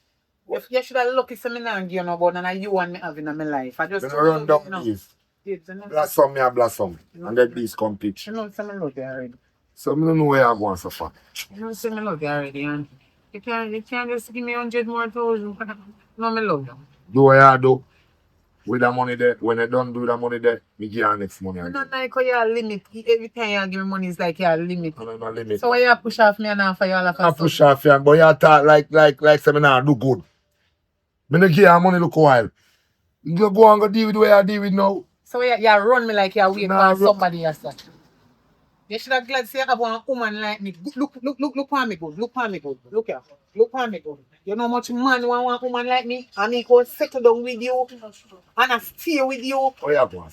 If you should have lucky some me now give you no but and you and me having in my life. I just you know, run down these. Kids, you know, Blossom me and blossom. And then these come pitch. you know some me love you already. So I don't know where I'm going so far. You know some me love you already and you can't just give me 100 more thousand. No me love you. Do what I do with the money there. When I don't do the money there, me give you next money You again. not like how you are limit. Every time you give me money it's like you are limit. I don't know limit. So why you push off me and now for you all of a I sudden? push off you, but you talk like say me nah do good. Me no give you money look a while. You go and go deal with where I deal with now. So you run me like you wait Nah, for somebody else. You should have glad say you have one woman like me. Look for me good. Look for me good. Look here. Look for me good. You know how much man want one woman like me? And he go settle down with you and I stay with you. Oh yeah, go on.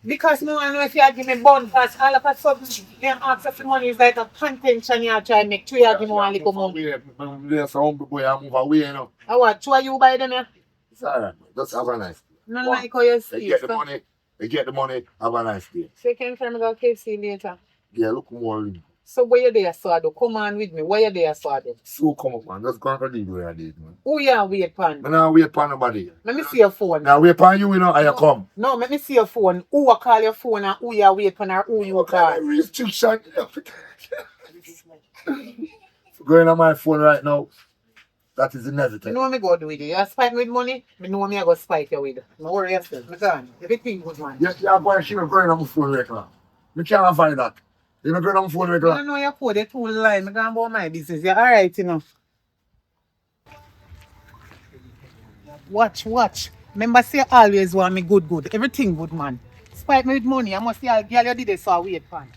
Because no one know if you give me bun because all of a sudden you ask for money is like a contention you try to make. Two you give me one little money. There's some boy I move away, you know. I want two of you buy them here. It's alright. Just have a nice. Not like how you They see. get the money. They get the money. Have a nice day. So you can try me go KFC later. Yeah, look more. So where you there, so I do? Come on with me. Where you there, so I do? So come up, man. Just go and do where I did, man. Who you wait pan? Man, I wait for nobody. Let me see your phone. Now wait for you, you know, and you come. No, let me see your phone. Who will call your phone and who you wait pan or who you call? Restriction. Going on my phone right now. That is You inevitable. know me go do with you. You spite me with money, me know me I go spite you with. No worry yourself. Me gone. Everything good man. You're going to going on my phone right now. You can't find that. You're not going on my phone right I now. don't know you code the two line. Me gone about my business. You're alright, you know. Watch. Remember say you always want me good. Everything good man. Spite me with money. I must say, girl, you did it so I wait pan.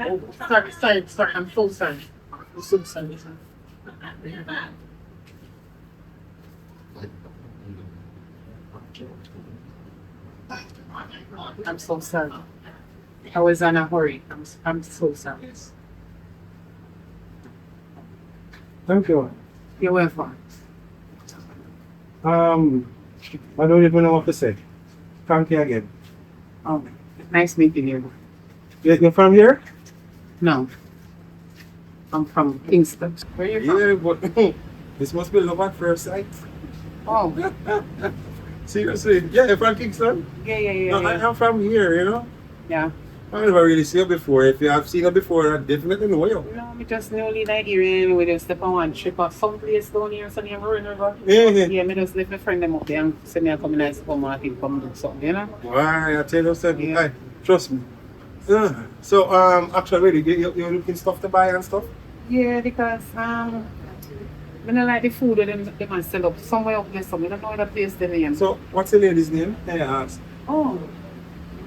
Oh, sorry. I'm so sorry. I'm so sorry. I'm so sorry. I was in a hurry. I'm so sorry. Thank you. You're welcome. I don't even know what to say. Thank you again. Oh, nice meeting you. You're from here? No. I'm from Kingston. Where are you from? Yeah, but this must be love at first sight. Oh, Seriously. Yeah, you're from Kingston? yeah. No, I'm from here, you know? Yeah. I never really seen you before. If you have seen her before, I definitely know you. No, we just newly like here and we just step on one trip or someplace down here, so near Marine River. Yeah. Yeah, me just leave my friend them up there and send me a come in and come and I think come do something, you know? Why? I tell you something. Yeah. Aye, trust me. So, actually, you're looking stuff to buy and stuff? Yeah, because I don't like the food that they can sell up somewhere up there, so I don't know the place the name. So, what's the lady's name? Can I ask? Oh,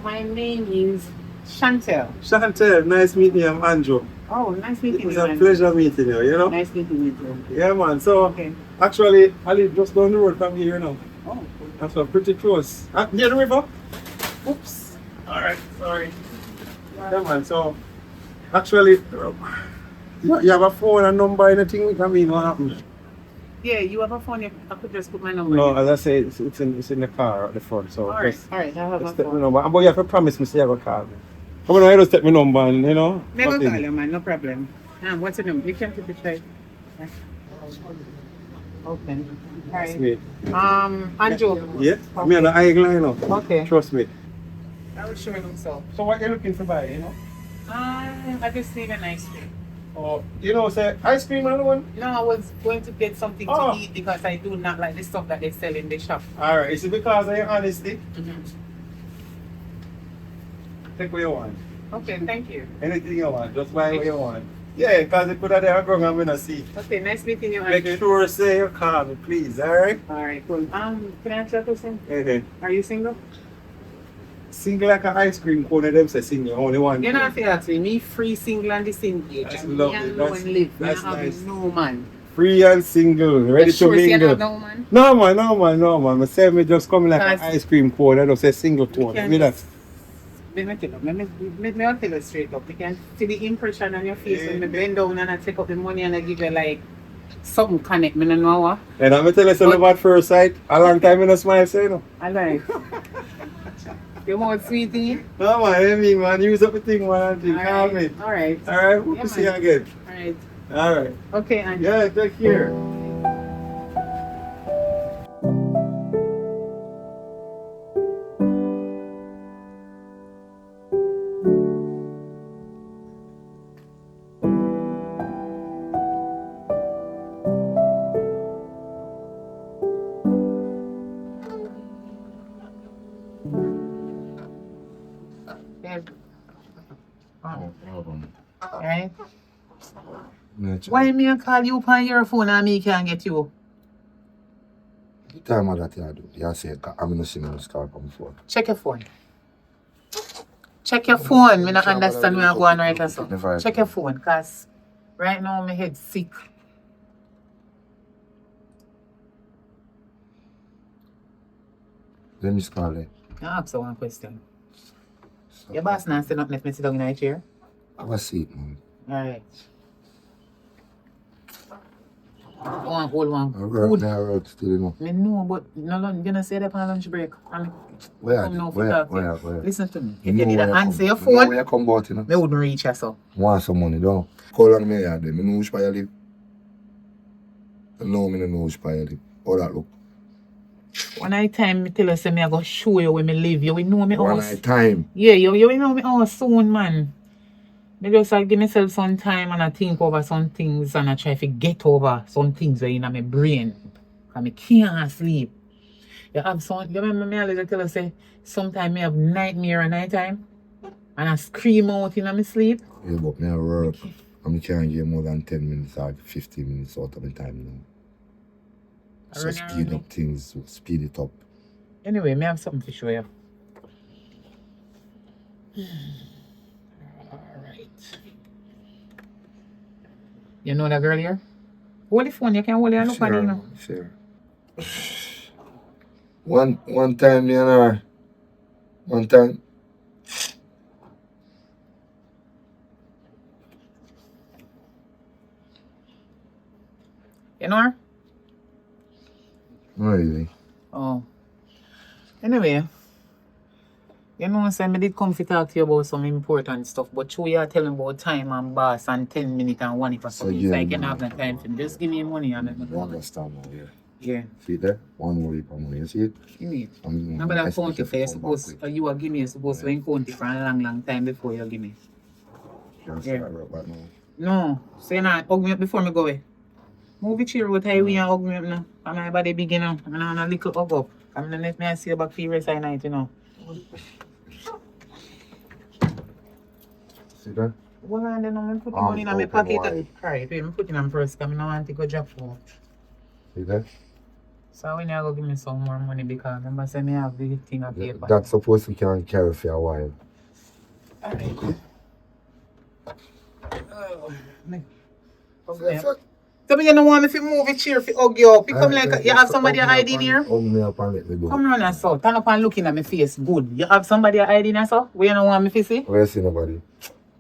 my name is Chantel. Chantel, nice meeting you. I'm Andrew. Oh, nice It meeting was you. a man. pleasure meeting you, you know? Nice meeting you. Yeah, man. So, Okay. actually, I live just down the road from here now. Oh, That's so pretty close. Near the river? oops. Alright, sorry. Yeah, man. So, actually, you have a phone and number, anything? I mean, what happened? Yeah, you have a phone. I could just put my number. No, in. as I say, it's in the car at the front. So, All right. just I have a take my phone. number. But you have to promise me, say you have a call. Come on, I just take my number and, you know. Never nothing. call you, man. No problem. What's your name? You can keep it straight. Okay. Alright. Sweet. Andrew. Yeah? Me and the eye line up. Okay. Trust me. I will show him so. So what you looking to buy, you know? I just need an ice cream. Oh, you know, say ice cream and one? No, I was going to get something Oh. to eat because I do not like the stuff that they sell in the shop. Alright, is it because of your honesty? Mm-hmm. Take what you want. Okay, thank you. Anything you want, just buy what you want. Yeah, because they put it there and I'm gonna see. Okay, nice meeting you, Make Andrew. sure say you call me, please, alright? Alright, cool. Can I ask you a question? Okay. Are you single? Single like an ice cream cone, them say single, only one. You know what I say? Me free, single and disengaged. That's And lovely. me alone live. Me That's have nice. no man. Free and single, ready You to sure say you mingle. have no man? No man. I say me just come like an Cause ice cream cone, I don't say single cone. can- Me that. Let me tell you, I'll tell you straight up. You can see the impression on your face when I bend down and I take up the money and I give you like something connect. Me no know what. And I'm tell you something at first sight. A long time in a smile, say no. I like. You want sweetie? No man, I mean man, use up the thing man and think, call me. Alright. Alright, we'll Yeah, see you man. again. Alright. Alright. Okay, and Yeah, take care. yeah. No problem. Right? Nature. Why me call you on your phone and me can't get you? The time of that you do, you say, I'm not seeing this car come forward. Check your phone. Check your phone. Me not understand where I go on right now. So. Check your phone, cause right now my head sick. Let me call it. I ask you one question. Your boss now say nothing if me sit down in a chair. Have a seat, man. Alright. Hold one. I work Food. now, I work still, you know. Me know, but no lunch. You know say that on lunch break. And Where? come now for talk to you. Where? Listen to me. You If you know need where to you answer come. your You know phone, where you come about, you know. me wouldn't reach you so. Want some money, don't. Call on me, yeah, then. I know which part you live. I know me know which part you live. How that look? One night time, me tell you, say me I go show you where me live. You will know me One house. night time. Yeah, you will know me house soon, man. Me just give myself some time and I think over some things and I try to get over some things where in my brain. Because I can't sleep. You have some, you remember me always tell you, say, sometimes me have nightmare at night time and I scream out in my sleep. Yeah, but me I work. And I can't get more than 10 minutes or 15 minutes out of my time, you know. So Running speed around up things, speed it up. Anyway, me have something to show you. Alright. You know that girl here? Hold the phone, you can hold it and look at it, you know. Sure. One time, me and her. One time. You know her? Not really. Oh. Anyway, you know, say me did come to talk to you about some important stuff, but you are telling about time and boss and 10 minutes and 1 if or So, something. yeah, It's like you don't man. have no time for me. Just give me money and let me You go. understand now, yeah. Yeah, See there? One more heap of money, you see it? give me it. I'm No, but I expect count you it for you to come back supposed, quick. or you are giving me, you're supposed to count it for a long time before you give me. You Yeah. understand right back now? No, so you not hug me up before me go away. Move it chair with how we and hug me up now. And my body big, you know. I'm on a little hug up. I'm gonna let me see you back for the rest of the night, you know. See that? Well, and then I'm putting Arms money in my open pocket. wide. Alright, wait, I'm putting them first because I don't want to go drop out. See that? So when you go give me some more money because remember say me have the thing of paper. That's supposed to can carry for a while. Alright. So me you don't want me to move a chair to hug you up. You come like you have somebody hiding here? Hug me up and let me go. Come run and so. Turn up and looking at my face. Good. You have somebody hiding here so? Where you don't want me to see? Where see nobody?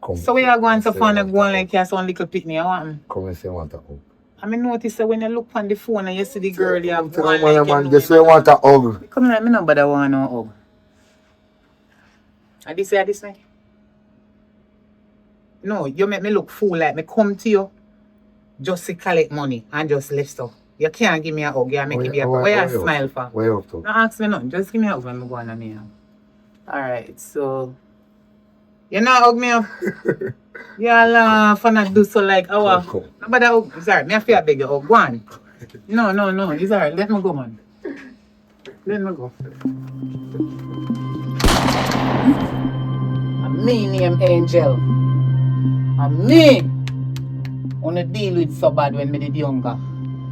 Come. So where you going to Say find you a want going to like you some little picnic you want me? Come and say you want to hug. I mean notice that when you look on the phone and you see the girl you have Tell going man, like you man, know just him say you and want to hug. come like me nobody want no hug. And this way? No, you make me look fool like me come to you just to collect money and just left stuff. You can't give me a hug. You make me a Where where you smile up for. to? Where you up to? No, ask me nothing. Just give me a hug when I go on a meal. Alright, so you not hug me up. Yeah, laugh and not do so like our. Come. Nobody hug. It's alright. Me I feel beg you hug. Go on. No. It's alright. Let me go, man. Let me go. And me name Angel. And me wanna deal with so bad when me did younger.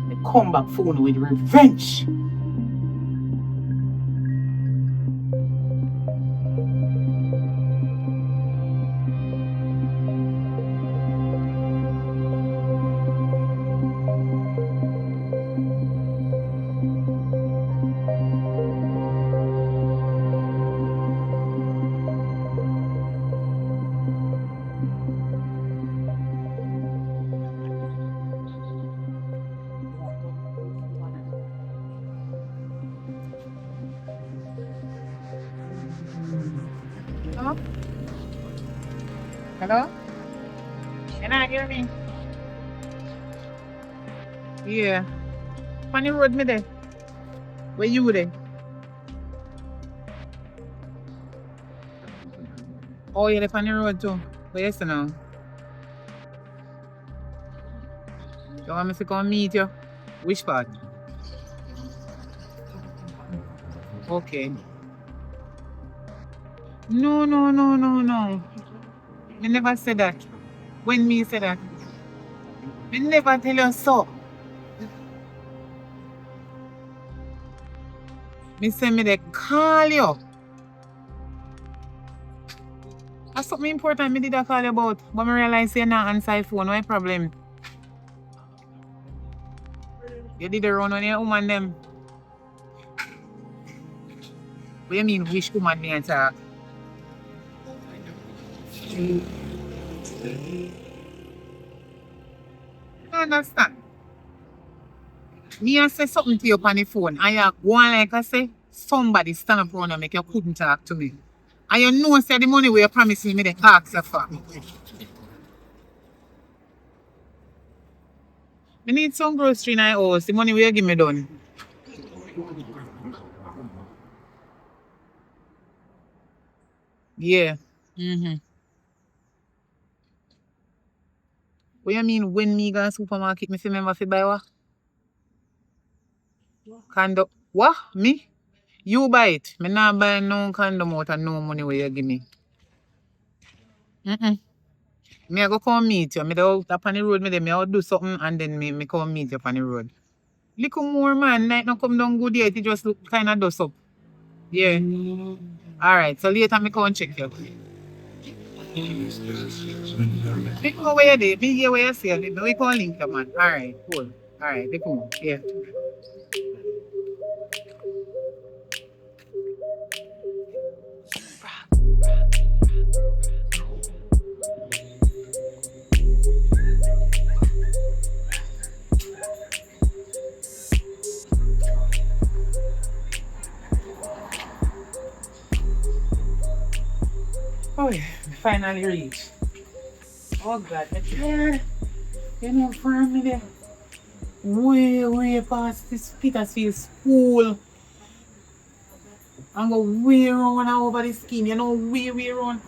They come back phone with revenge. Hello? Hello? Can I hear me? Yeah. Funny road me there. Where you there? Oh, you're the funny road too. But yes, now. You want me to come meet you? Which part? Okay. No. Me never said that. When me say that? Me never tell you so. Me say me they call you. That's something important me did I call you about. But me realize you're not answer phone. Why problem? You did the run on your woman them. What you mean which woman me answer? I understand. Me I say something to you on the phone and you go on like I say, somebody stand up around and make you couldn't talk to me. And you know say the money where you promised me they ask you for. I need some grocery in my house. The money where you give me done. Yeah. What you mean when me go to supermarket me say remember fi buy what? Condom. What? Me? You buy it. Me not buy no condom out of no money where you give me. Me I go come meet you. Me dey out up on the road me dey me out do something and then me come meet you up on the road. Little more man, night no come down good yet. It just look kinda dust up. Yeah. Alright, so later me come check you. Me go where you dey. Me hear where you say. We come link you, man. Alright, cool. Alright, they come. Yeah. Oh yeah, we finally reached. Oh God, I'm tired. You know, for me there. Way past this Petersfield school. And go way around and over the skin, you know, way around.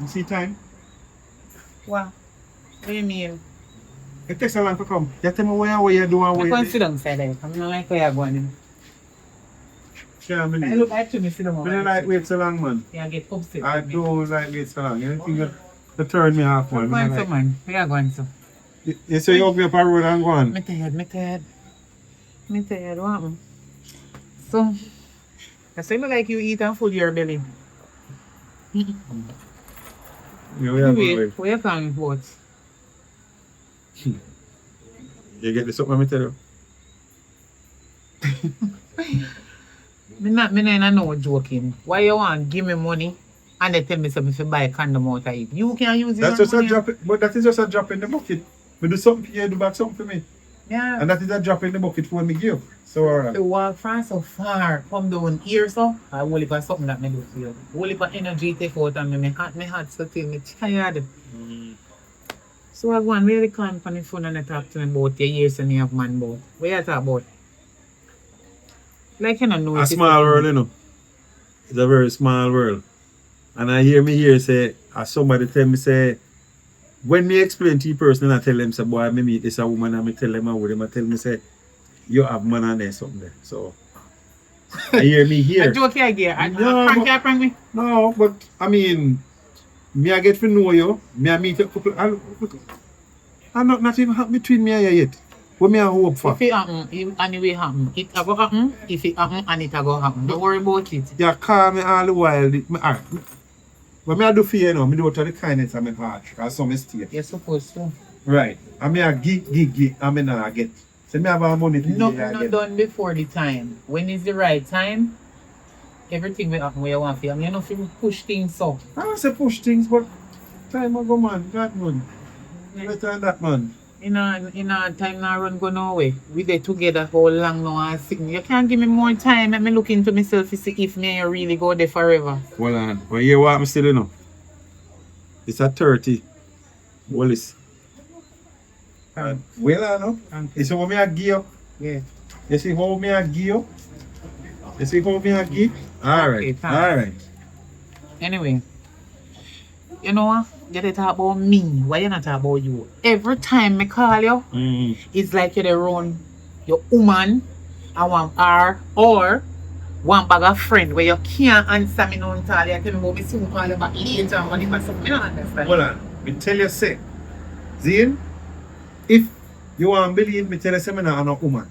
You see time? What? What do you mean? It takes a long to come. You tell me where you do and I where can't you sit down side there. I'm not like where you're going. can't I believe. look like to me sit down. I don't like wait so long, man. Yeah, get upset. I with me. don't like wait so long. You think that turn me off, Where man. you going to, man? Where you going to? You say you open up a road and go on. Me tired. What happened? So, I say me like you eat and full your belly. Yeah, we are Anyway, going. where you coming for? You get this up, let me tell you. Me not no joking. Why you want give me money and they tell me something to buy a condom out of it? You can use That's your just a money. drop, but that is just a drop in the bucket. We do something for you, do back something for me. Yeah. And that is a drop in the bucket for me give. So, alright. To walk from so far, come down here so, I will leave something that me do for you. Will leave energy take out and me heart so till me tired. So I go and really climb on the phone and I talk to me about your years and you have man about. What you talk about? Like you don't know. A small world, you know. It's a very small world. And I hear me here say, as somebody tell me say, when me explain to the person and I tell them say, boy, me meet this a woman and me tell them about them, I tell me say, you have man and there something there. So I hear me here. A joke you get. No, Prank me. No, but I mean, me I get to know you, me I meet a couple, and not even happen between me and you yet. What me I hope for? If it happen, it anyway happen. It a go happen. If it happen, and it a go happen. Don't worry about it. You call me all the while. What me I do for you now, me do it out of the kindness of my heart. Because some mistake. You're supposed to. Right. And me I give, and me not get. So me have our money to Nothing not done before the time. When is the right time, everything will happen where you want to. You know if you push things so. I don't say push things, but time ago, man. That man. Better than that, man. In a time now run go nowhere. We there together for long now and sitting. You can't give me more time. Let me look into myself to see if me and really go there forever. Hold on. Well, you what I'm still you know. It's at 30. Wallace. Well, I know. You see how me I give you? Yeah. You see how me I give you? You see how me I give? Alright. Okay, Alright. Anyway. You know what? You dey talk about me. Why you not talk about you? Every time me call you, it's like you're around your woman, I want her, or one bag of friend where you can't answer me no entirely. I tell me about me soon call you back later and whatever something. I don't understand. Hold on. Me tell you say. Zane, if you want to believe me tell you say me not a woman.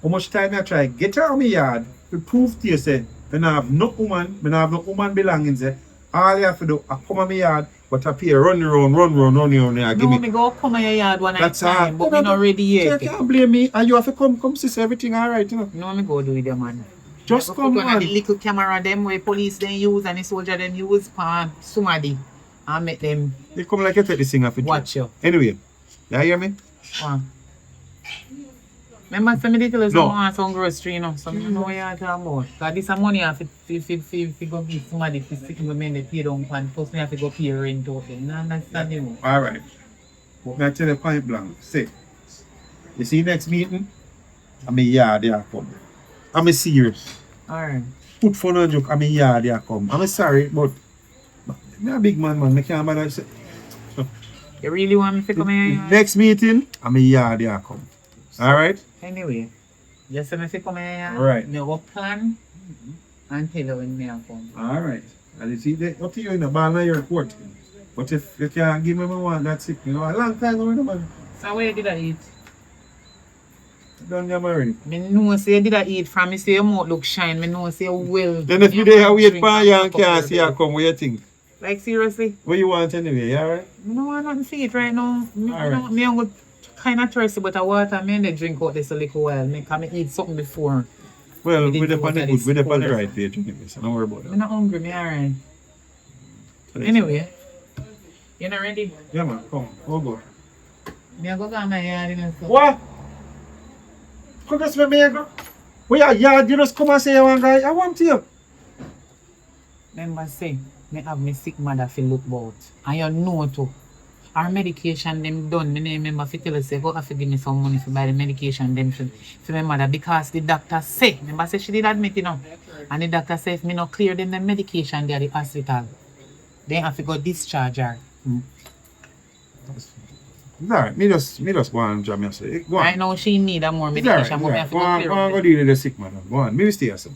How much time I try get her out of my yard to prove to you say me not have no woman, me not have no woman belongings there. All you have to do, I come on my yard, but I pay run around, and give No, me. me go come on your yard one night That's time, but me not ready You yet. can't blame me, and you have to come see everything alright, you know. No, me go do with them, man. Just I go come put on on. the little camera them where police then use and the soldier them use for somebody and make them You come like you take this thing off it. watch you. Anyway, you hear me? Remember some of the tell us No. on some grocery, you know, so you know what you're talking about. Because this is money I have to go give somebody to stick with me and they pay down plan. Plus me have to go pay rent out. You know, understand you? Alright. But me I tell you point blank, say, you see next meeting, I'm a yard there come. I'm a serious. Alright. Put fun on joke, I'm a yard there come. I'm sorry, but me a big man, me can't bother say. You really want me to come here? Next meeting, I'm a yard there come. Alright? Anyway, just say me to come here. Right. Me go plan and tell you when me a come. Alright. And you see that up to you in the ball of your report. But if you can't give me my one, that's it. You know, a long time ago, man. So where did I eat? Done them already. Me know say did I eat from me say your mouth look shine. Me know say well. Then if you there wait for you and can't see her come, what you think? Like seriously? What you want anyway, you alright? Me no want nothing see it right now. Alright. Me go kind of thirsty but I water me and drink out this a little while. Me come eat something before. Well, We we're didn't up on know the that good, it's we're up on the cold. right page anyway, so don't worry about Me that. not hungry, me alright. Anyway, you not ready? Yeah man, come, we'll go. Me I go to my yard and stuff. What? Come just with me, go. Where your yard, you just come and say you want guy, I want you. Remember say, me have me sick mother fi look about. And you know too. Our medication them done. Me no remember fi tell her say, go have to give me some money for buy the medication them for my mother because the doctor say, remember say she did admit you know. And the doctor say if me no clear them the medication there at the hospital, then have to go discharge her. Alright, me just go and jam yourself. Go on. Right now she need a more It's medication, alright, but me have to go go on, clear go on, up go it. deal with the sick man. Go on, maybe stay here, son.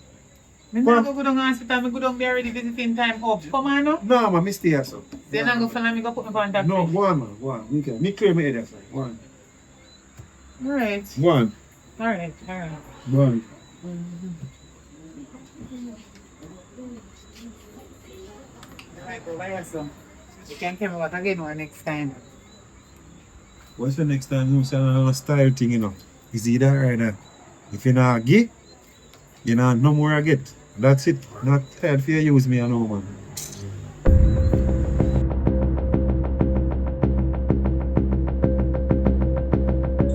Me Go not on. go down to hospital, me go down there already visiting time up. Come on no. No man, me stay here, son. Then I go follow me go put me on that. No, go on man, go on. Me clear my head there, son. Go on. Alright. Go on. Alright. Go on. Alright, go buy some. You can tell me what again one next time. What's the next time you say another style thing, you know? Is either right there. If you not give, you know, no more I get. That's it. Not tired for you use me, I know, man.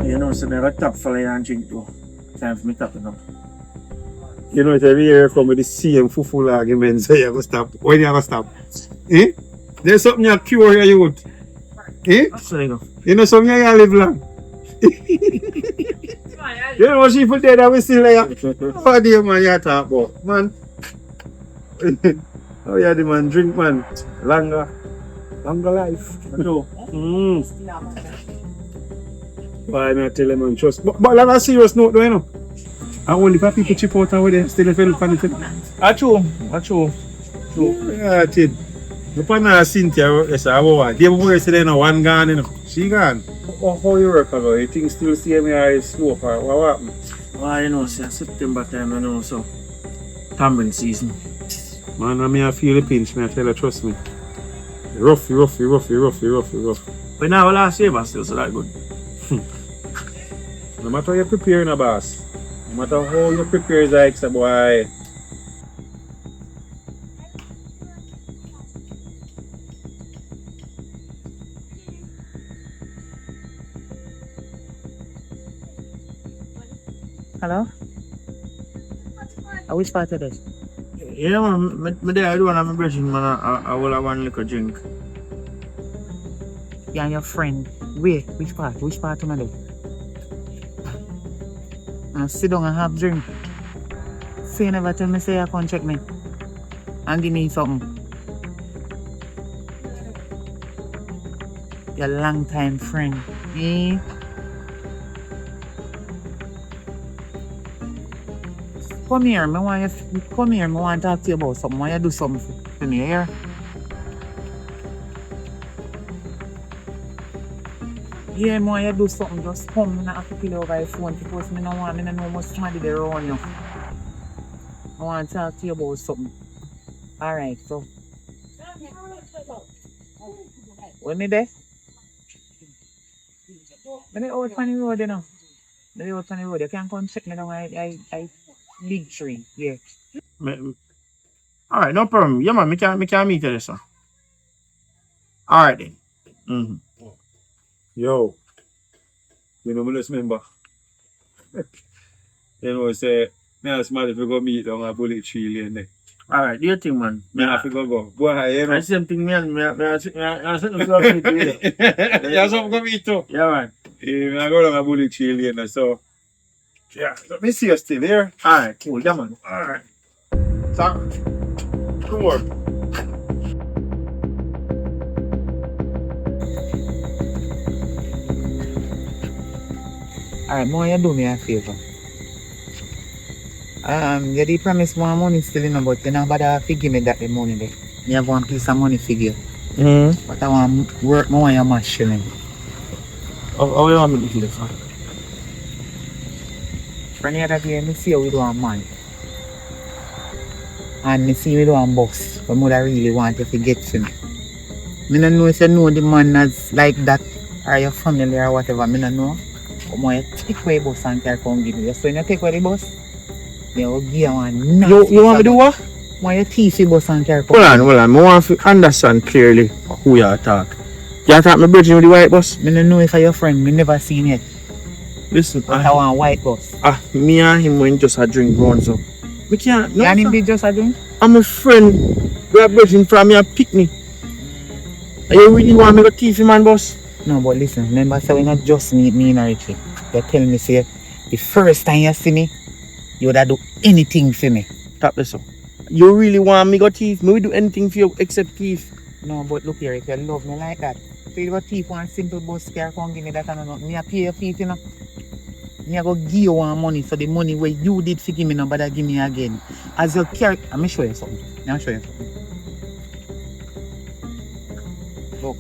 You know, so never tap for and drink too. Time for me tapping up. You know, every year come with the same full argument, so you have to stop. When you have to stop? Eh? There's something you cure your youth. Eh? That's like You know some guy live long. You know what she put there that we still there? What do you man you talk about? Man. Oh yeah, the man drink man. Longer life. Why not tell them man trust? But on a serious note though, you know. I only for people chip out and with them still feel funny thing. true. Yeah, it is. The partner Cynthia, yes, I was. They were saying one gone, you know. She gone. How you work about? You think still see me or is slow or what happened? Well, you know, see, September time, you know, so tambling season. Man, I feel the pinch, man. I tell you, trust me. Rough. But now last year, but still so that good. No matter how you prepare, no boss. No matter how you prepare, like, say, boy. Hello? Which part of this? Yeah, man, my day I do want to bridging, man. I will have one liquor drink. You and your friend. Wait, which part? Which part of my day? Sit down and have drink. So you never tell me say you come check me. And give me something. Your long time friend. Eh? Come here, I want to talk to you about something. I want you to do something for me here. Yeah, I want you to do something. Just come and I have to kill over your phone because I don't want to know much somebody there around you. I want to talk to you about something. Alright, so. When me there? I'm out on the road, you know. I'm out on the road. You can come check me down. I big tree, yeah. Alright, no problem. Yeah, man, me can meet you there, sir. Alright then. Mm-hmm. Yo. You know, I just remember. You know, say, me and somebody if you go meet down a bullet tree lane there. Alright, do your thing, man. Me have to go. Boy, you know. The same thing, man. I sit down to meet you. You have something to meet too. Yeah, man. I go down a bullet tree lane, so. Yeah, let me see you still here. Alright, cool. Yeah, man. Alright. So, good work. Alright, more you do me a favor. You did promise more money still in, but you know, but to give me that the money there. You have one piece of money figure. But I want work more on your machine. How you want me to do this, sir? From the other day, I see you with one man. And I see you with one boss. But I really want you to get to me. I don't know if you know the man as like that, or your family or whatever, I don't know. But I take away the bus and come give you. So when you take away the bus, you will give you one. You want me to do what? When you teeth the bus and come. Hold on. I want to understand clearly who you talk. You talk me bridging with the white bus? I don't know if you're your friend, I never seen it. Listen, But I want white bus. Me and him went just a drink round, so we can't. No, You and him sir. be just a drink? I'm a friend. We are bridging from me and pick me. And you really want me to thief him and boss? No, but listen, remember, so we not just meet me in a retreat. You tell me, say, the first time you see me, you would do anything for me. Tap this up. You really want me to thief? Me will do anything for you except thief. No, but look here, if you love me like that, so you go thief one simple bus car, come give me that and nothing. Me a pay your fees, you know. Me a go give you one money, so the money where you did for give me, no, but give me again. As you carry, let me show you something. Let me show you something. Look.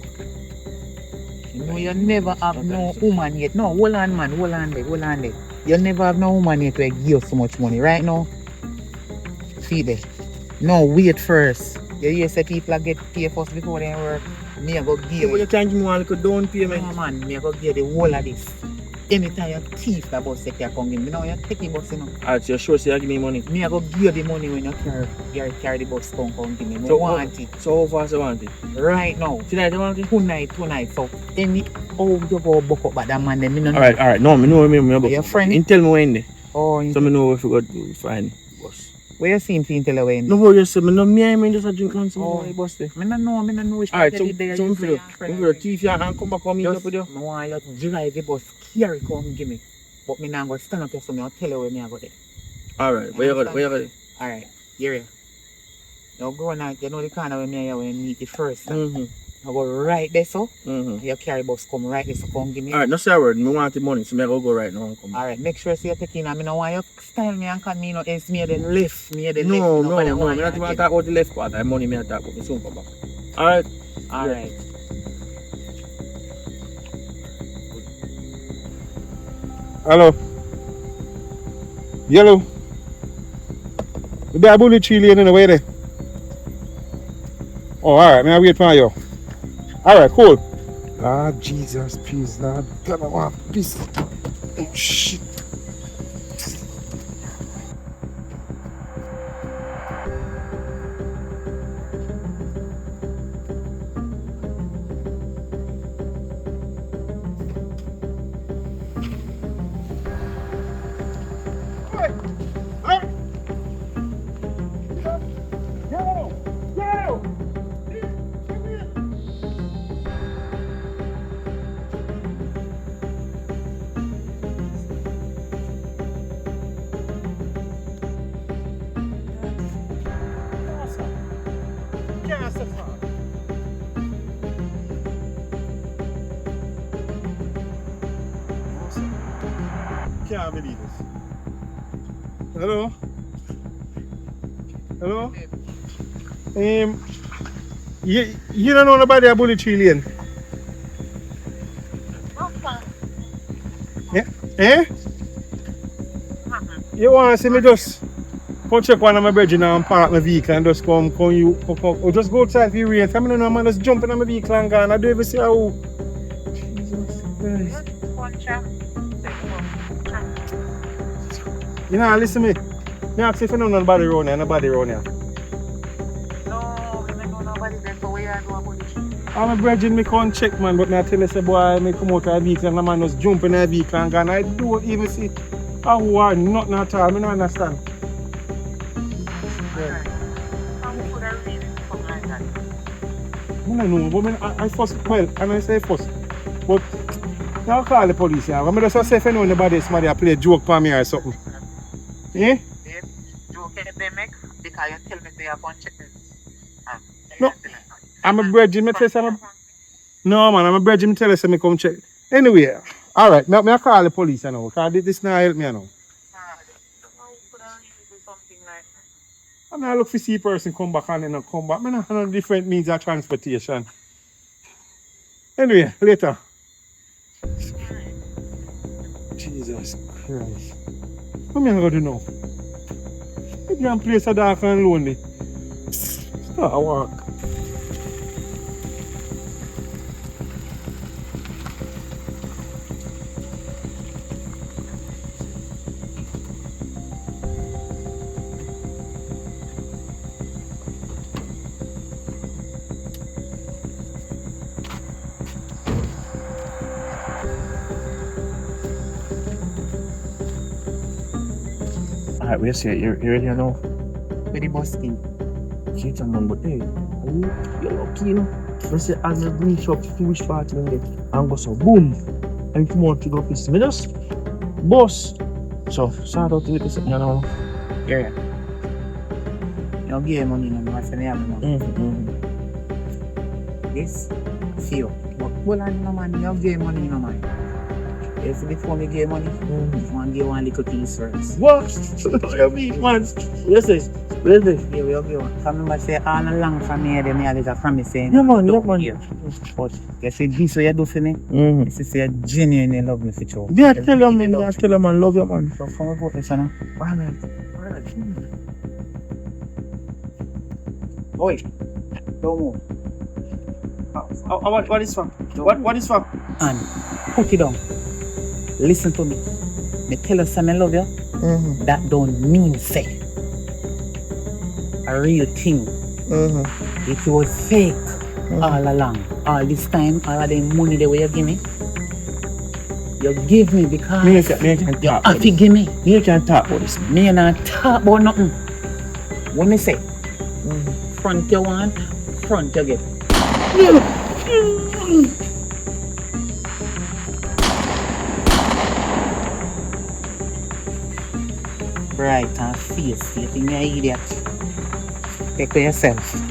You know, you never have no woman yet. No, hold on, man, hold on there. You never have no woman yet to give you so much money, right now? See there. No, wait first. You hear say people get paid first before they work. Me a go give Yeah, but you. you can't give me one little down payment. No man, me a go give you the whole of this. Anytime you thief that bus take you come give me. Now you take the bus, you know. Alright, so you're sure you give me money? Me a go give you the money when you carry the bus come give me. Me So want it. So how fast you want it? Right now. Tonight you want it? Tonight. So any how you go buck up but that man then me no know. Alright. No, me know me about. Your friend? You tell me when there. Oh, So me know if you go to find bus. Where you seem to tell away? No worry, say me no me and me just a drink and some more bus there. Me no know which Alright, part so you there. some for you thief ya and come back and meet up with you. I want you to drive the bus, carry come give me. But me not go stand up here so me I'll tell you where me I go there. Alright, where you got it? Alright, here. Now go on out, you know the corner where me and you meet the first. Mm-hmm. I go right there so. Mm-hmm. Your carry bus come right there so come give me. Alright, no say a word. Me want the money, so me go right now and come. Alright, make sure you take in. I mean, I want you style me and cut me, it's me the left. Me the left. No, me not want to talk about the left part. I money me I talk about. Me soon come back. Alright. Alright. Hello. Yellow. The bullet tree lane in the way there. Oh, alright, may I wait for you? Alright, cool. Lord Jesus, please, Lord. God, I want peace. Oh, shit. Can't believe this. Hello? Hello? You don't know nobody at Bullet Tree Lane? Yeah? Eh? You want to see me just come check one of my brethren and park my vehicle and just come or just go outside for rain. I mean, no man just jump in my vehicle and gone. I don't even see how. Jesus Christ. You know, listen to me. Me ask if you know nobody around here, nobody around here. No, I don't know nobody there, so where you go about it? I'm a brethren, me can't check, man, but I tell you, say, boy, me come out of the vehicle and the man just jump in the vehicle and gone. I don't even see how hard, nothing at all. I don't understand. Alright. How could I really come like that? I don't know, but I first, well, and I say first, but I'll call the police, yeah. I'm just say if you know anybody, somebody play a joke for me or something. Yeah? Joke they make because you tell me they are going to check this. No, I'm a brethren, me tell you, no, man, I'm a brethren, me tell you, say me come check. Anyway, alright, me I call the police, you know, because this not help me, you know. I mean, I look for see a person come back and then not come back. I mean, I have different means of transportation. Anyway, later. Jesus Christ. What am I going to do now? The damn place is dark and lonely. Start work. Alright, we see it. You ready now? Where the bus in? Shit, man, but hey, you're lucky, you know. Let's say, I'm going to reach up to which part in there and go so boom. And come on to go piece me just boss. So, start out to look at you know. Yeah. You give money, no matter if you have money. This, feel. But well, I no man, you give money, no man. If before me give money, you want to give one little piece first. What? What do you mean, man? Yes, yes. Where's this? Yeah, we give one. I remember say all along from here, they had a promise saying, Yeah, man, don't give. But you see this way you do for me, this is say you genuinely love me for sure. Yeah, tell you, man. Yeah, tell you, man. Love you, man. So come on, this now. Oi, don't move. What is from? What is from? And put it down. Listen to me. Me tell you something I love you. That don't mean say a real thing. It was fake all along. All this time, all of the money the way you give me. You give me because Me can you talk have to give me. Me can talk about this. Me not talk about nothing. What me say? Front you want, front you get. Bright and face, you think you're an idiot. Take care of yourself.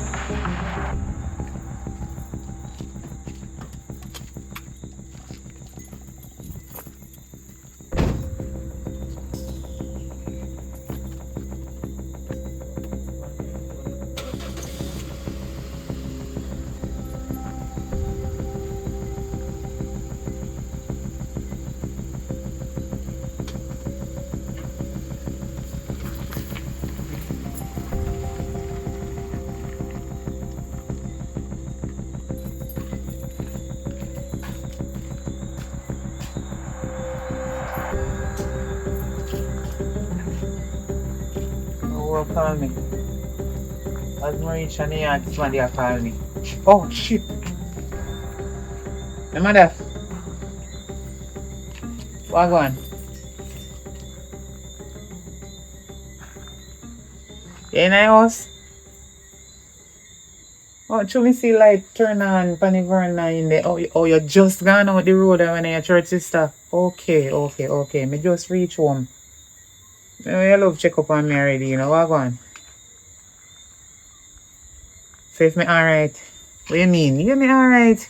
No one call me. As Marie and the yard, somebody a call me. Oh shit. My mother. What going? You in the house? Oh, should me see light turn on panic veranda in there? Oh, you just gone out the road when your church sister. Okay. Me just reach home. You love check up on me already, you know what going? So if me alright. What you mean? You me alright.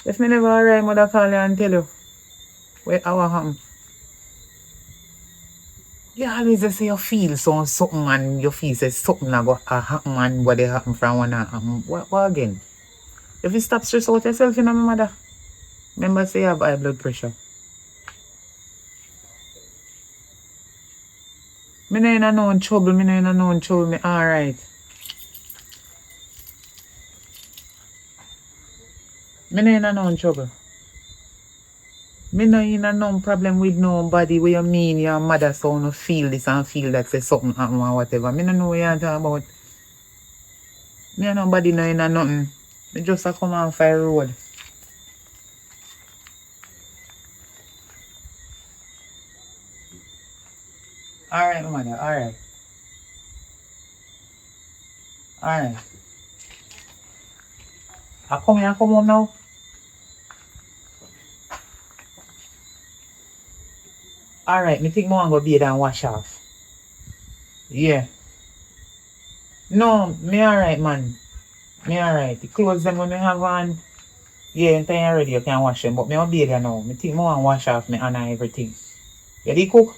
If me never alright, mother call you and tell you. What happen? You always just say you feel something and you feel say something a go happen and what they happen from one happen. What again? If you stop stress out yourself, you know, my mother. Remember say you have high blood pressure. Me no in a known trouble, me alright. Me no in a known trouble. Me no in a known problem with nobody. What you mean your mother so no feel this and feel that say something happen or whatever. Me no know what you're talking about. Me and nobody no in a nothing. Me just a come on fire road. Alright, my mother, alright. Alright. I come home now. Alright, me think more go bathe and wash off. Yeah. No, me alright, man. Me alright. The clothes them when me have on, yeah, anytime you're ready, you can wash them. But me will bathe now. Me think more and wash off me and everything. You did cook?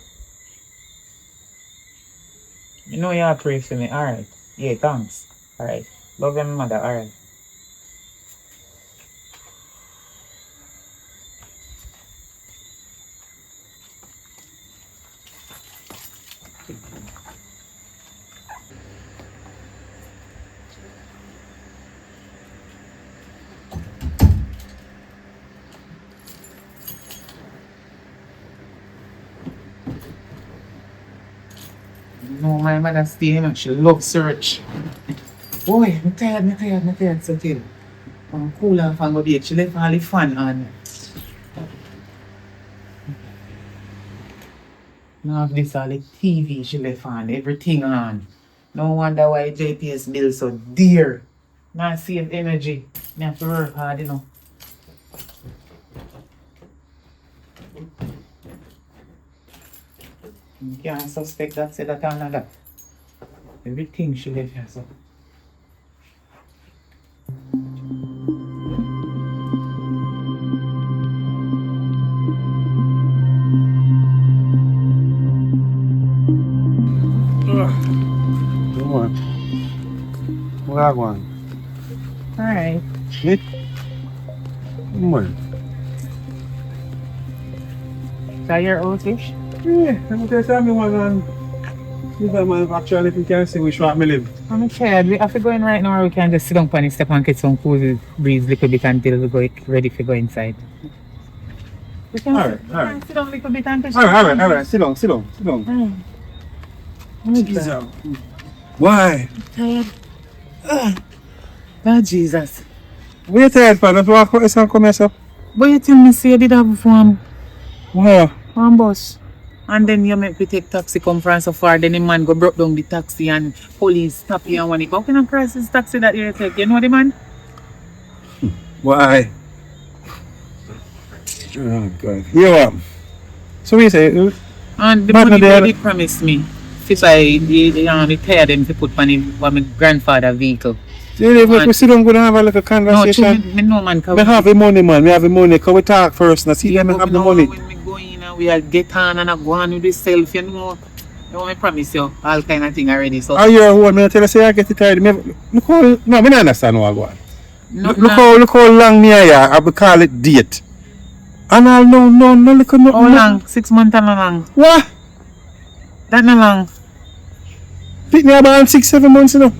You know you pray for me. Alright. Yeah, thanks. Alright. Love you, my mother. Alright. No, my mother stay, you know, she loves search. Boy, I'm tired, so tell. I'm cool off and go bed. She left all the fan on. Now have this all the TV she left on, everything on. No wonder why JPS bill so dear. Now save energy. I have to work hard, you know. You can't suspect that, say that and that. Everything she left here, so. Come on. What I want? Alright. Shit. Come on. Is that your old fish? Yeah, I'm just having one on. If I'm actually, if you can see which one I live. I'm tired. We have to go in right now or we can just sit down on the step and get some cool breeze a little bit until we go ready to go inside. We can Alright. sit down a little bit and touch. Alright. Sit down. Jesus. Why? I'm tired. Oh, Jesus. Where you tired for? That's why I come here, sir. But you tell me say you did have one Where? bus. And then you make me take taxi come from so far, then the man go broke down the taxi and police stop you and want it. How can a crisis taxi that you take? You know the man? Why? Oh, God. Yeah. So what you say? And the But money no, they- they did promise me. If I tire them to put on my grandfather vehicle. We sit down, go and have a little No, conversation. me no man. We have the money, man. We have the money. Can we talk first? Now see them but have me the know money. when me go in and we all get on and I go on with the self, you know. You want me promise you all kind of thing already. So Are you a whole man? Tell us say I get it tired. Look how no, me not understand what I go on. no, Look how long me here. I will call it date. And I'll no look at no. how long? 6 months and how long? What? That not long. Pick me about 6-7 months, you know.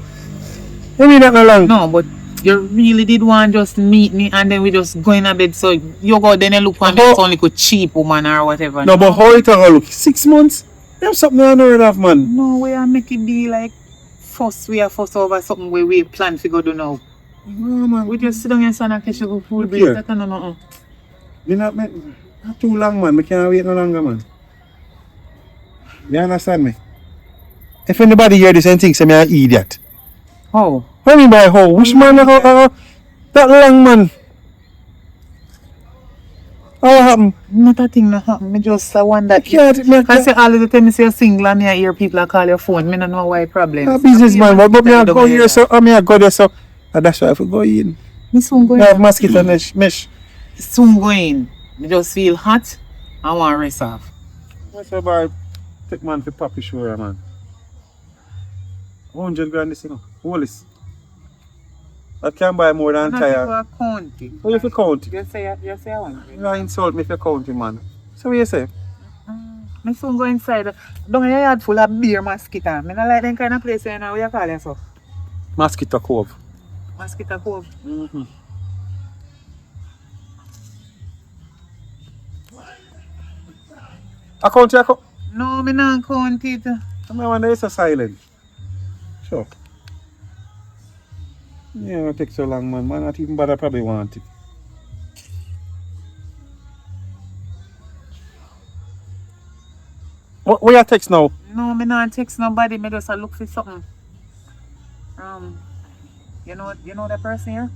You mean that not long? No, but you really did want just meet me and then we just go in a bed. So you go then you look on me Oh. it's only like a cheap woman or whatever. No, but how it all look? 6 months? There's something I know of, man. No, we are make it be like we are fuss over something where we plan to go do now. No, man. We just sit down and stand and catch a good food Look break. here. That no nothing. Me not too long, man. Me can't wait no longer, man. You understand me? If anybody hear this and thinks I'm an idiot. How? What do you mean by how? Which man that long, man? How happened? Not a thing no happen. Me just wonder. I I say all of the time me say you're single and me I hear people call your phone. Me don't know why problem. a businessman, but me I go here so I go there so and that's why I go in. Me soon I have going. mosquito mesh. Soon going. Me just feel hot. I want to rest off. What's about take man for puppy show, man? 100 grand this, you know. Hold this. I can't buy more than tire. Counting. What if you count? You say I want. You don't insult me if you count, man. So what you say? Me soon go inside. Down in your yard full of beer mosquito. Me not like them kind of place you know. What you call it so? Mosquito Cove. Mosquito Cove. Mm-hmm. I count. No, me not count it. I wonder it's so silent. Sure. Yeah, it takes so long, man. Man, not even bother probably want it. What you text now? No, me not text nobody. Me just a look for something. You know that person here?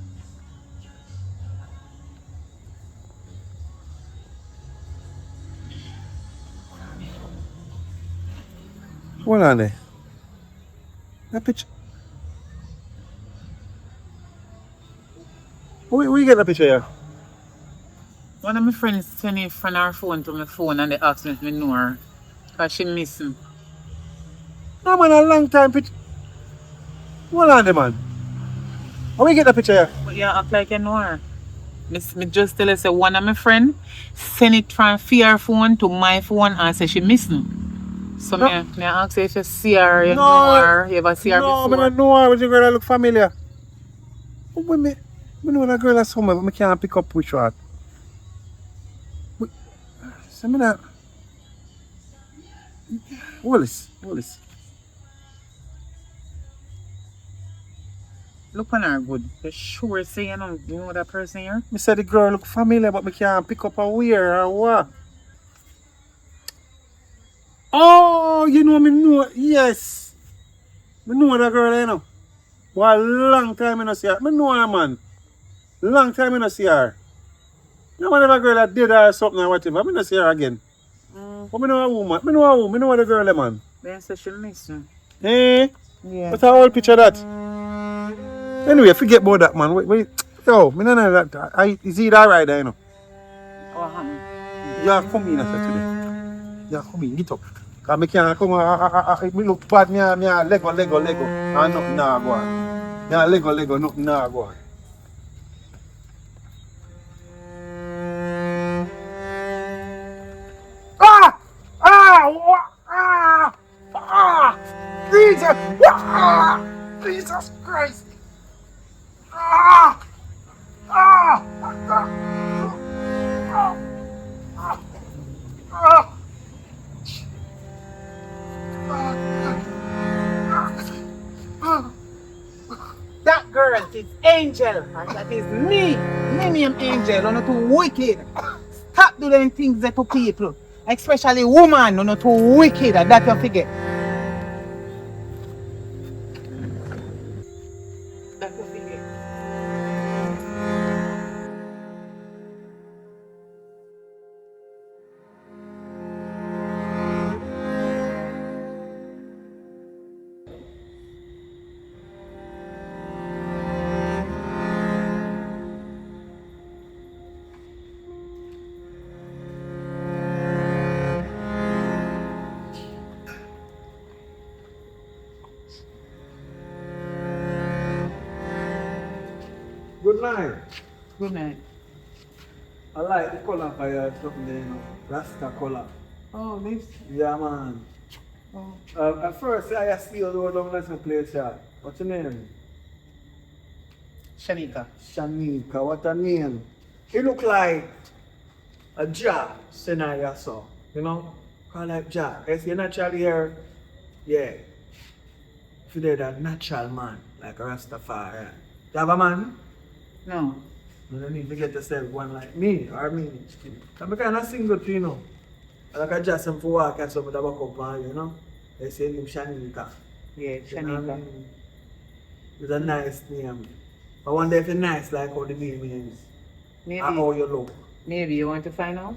Hold on there. That picture. Where you get that picture here? One of my friends sent it from her phone to my phone and they asked me if I know her. Because she missing. No, man, a long time picture. Hold on there, man. How you get that picture here? But you act like you know her. Me just tell her say one of my friends send it from her phone to my phone and say she missing. So No. me ask her if you see her, you No. know her, you ever see her No, before. I don't know her. But the girl that look familiar. But when me know that girl that's somewhere, but I can't pick up which one. So me not. Wallace. Look on her good. You sure say you know that person here? Me said the girl look familiar, but I can't pick up her where or what. Oh, you know me know. Yes. Me know that girl, you know. What a long time I no see her. Me know her, man. Long time I no see her. You know whatever girl that did or something or whatever, I no see her again. But me know a woman. Me know the girl, man. Then say she missing. Eh? Yeah. What's her old picture that? Anyway, forget about that, man. Wait. Yo, me no know that. Is it alright there, you know? What happened? You come in after today. You come in, get up. Cause me can't come, me look bad, me a Lego. And nothing nah go on. Me a Lego, nothing nah go on. Jesus Christ! That girl is Angel, and that is me. Me name Angel, I'm not too wicked. Stop doing things that to people. Especially woman, no too wicked, and that you forget. That you forget. Good night. Good night. I like the color for your something there, you know. Rasta color. Oh, this. Yeah, man. Oh. At first, I see you go down lesson place, yeah. What's your name? Shanika. Shanika. What her name? It look like a job scenario, so. You know? Call like job. If you're natural here, yeah. If you're that natural man, like a Rastafari. You have a man? No. You don't need to get yourself one like me or me. I'm kind of single too, you know. Like I just am for walk and some of the walk up on, you know. They say him Shanika. Yeah, You know what I Shanika. mean? It's a nice name. I wonder if it's nice like how the name is. Maybe. And how you look. Maybe you want to find out?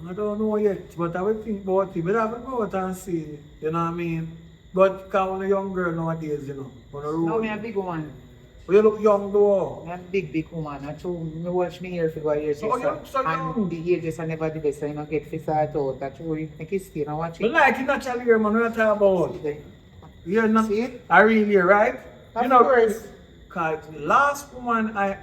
I don't know yet, but I will think about it. But I will go out and see, you know what I mean? But because I'm a young girl nowadays, you know. On the road. No, me a big woman. But you look young though. I'm a big woman. I told me watch me here for go years. So you look so young. And the ages I never did this, so you don't get to sort out. That's why you make it stay and watch But it. like, it's natural here, man. What you talking about? You're not, See it? I really, right? Of you know, course. cause the last woman I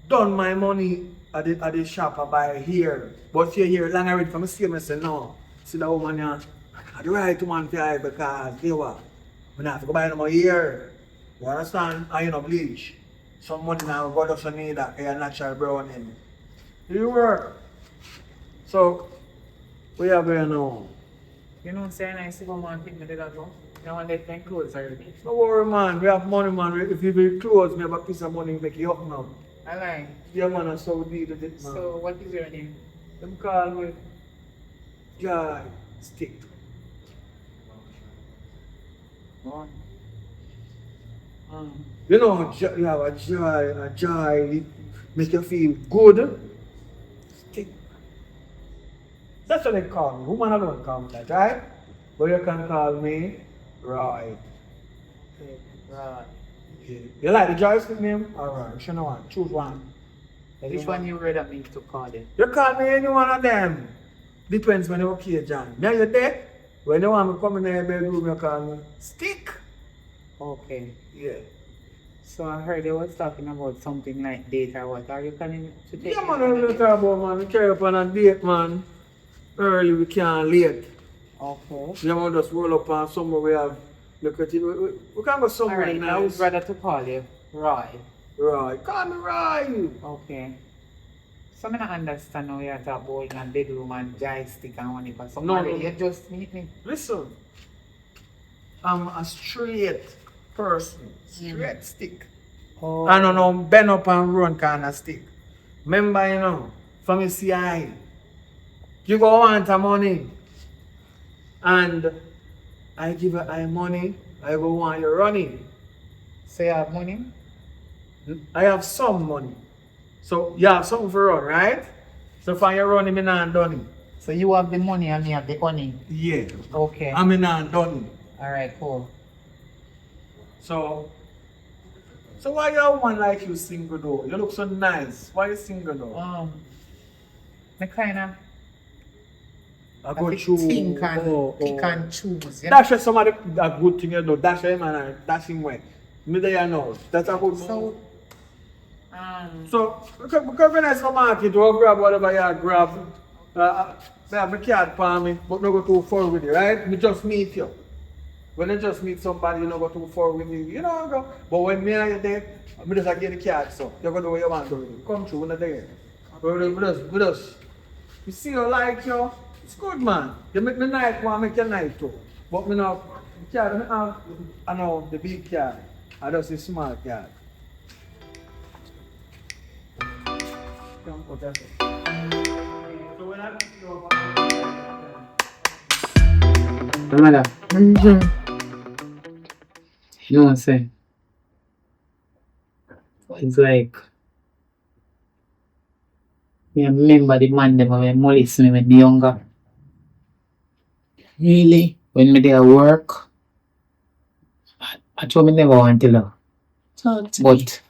done my money at the shop I buy here. But you here long already from the same, I say no. See that woman here, I the right woman for her because you what? I have to go buy no more here. You understand? I you know bleach. Some money now God doesn't need that a natural brown in. Do you work? So we have here now. You know, saying I see woman pick me that go. You want to let clothes already. Don't worry, man. We have money, man. If you be close, we have a piece of money make you up now. I like. Yeah, man. And so we deal with it, man. So what is your name? Them call me Joy Stick. One. You know, you have a joy, make you feel good. Stick. That's what they call me. Woman alone call me that, right? But you can call me Roy. Right. Yeah. You like the joystick name? Alright, you know one. Choose one. Which one you rather me to call it? You call me any one of them. Depends when you're okay, John. Now you're there. When you want me come in your bedroom, you call me Stick. Okay. Yeah. So I heard they was talking about something like date or what. Are you planning to take Yeah, me man, on a we're date? talking about, man. We carry up on a date, man. Early, we can't late. Okay. You want just roll up on somewhere we have. Look at it. We can go somewhere Alright, I would nice. rather to call you Roy. Right. Call me Roy. Okay. So I don't understand how you're talking about a bedroom and joystick and one because some No, already no. you just meet me. Listen. I'm a straight person. Straight stick. Oh. I don't know, bend up and run kind of stick. Remember, you know, from your CI, you go want a money. And I give her I money, I go want you running. So you have money? I have some money. So you have something for run, right? So for your running, me not done it. So you have the money and me have the money. Yeah. Okay. I me not done it. Alright, cool. So why you one like you single though? You look so nice. Why you single though? I kinda I go through. think and pick and choose. You know? That's just some of the good thing you do. That's him and that's him way. Me there you know. That's a good So because when I come market, we'll grab whatever you grab. I have a card for me, but not go too far with you, right? Me just meet you. When I just meet somebody, you don't go too far with me, you know, go. But when me and you there, I just get the card, so you're going to do what you want to do. Come through when you're there. We just, you see you like you, it's good, man. You make me night one, make your night too. But me now, the card I have, I know the big card, I just the small card. So Mother, you know what I'm saying? It's like, I remember the man them when molest me when they younger. Really? When me there work, I told me never want to love. Talk to me. But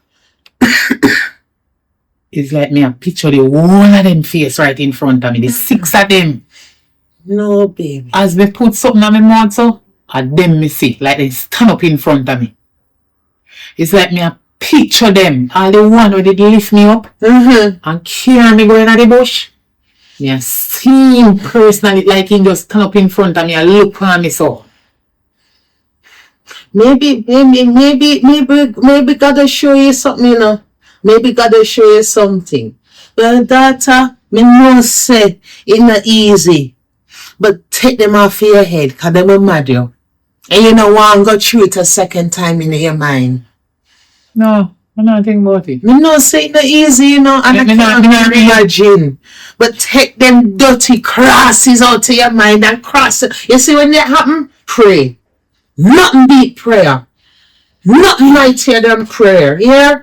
it's like me I picture the whole of them face right in front of me, the 6 of them. No, baby. As me put something on my mouth so, and them me see, like they stand up in front of me. It's like me I picture them, all the one where they lift me up and carry me going at the bush. Me I see him personally, like he just stand up in front of me and look at me so. Maybe God will show you something, you know. Maybe God will show you something. Well, daughter, me know say it's not easy. But take them off your head, because they will mad you. And you know want to go through it a second time in your mind. No, I'm not thinking about it. Me know say it's not easy, you know, and I can't imagine. But take them dirty crosses out of your mind and cross it. You see when that happen? Pray. Nothing beat prayer. Nothing mightier than prayer. Yeah?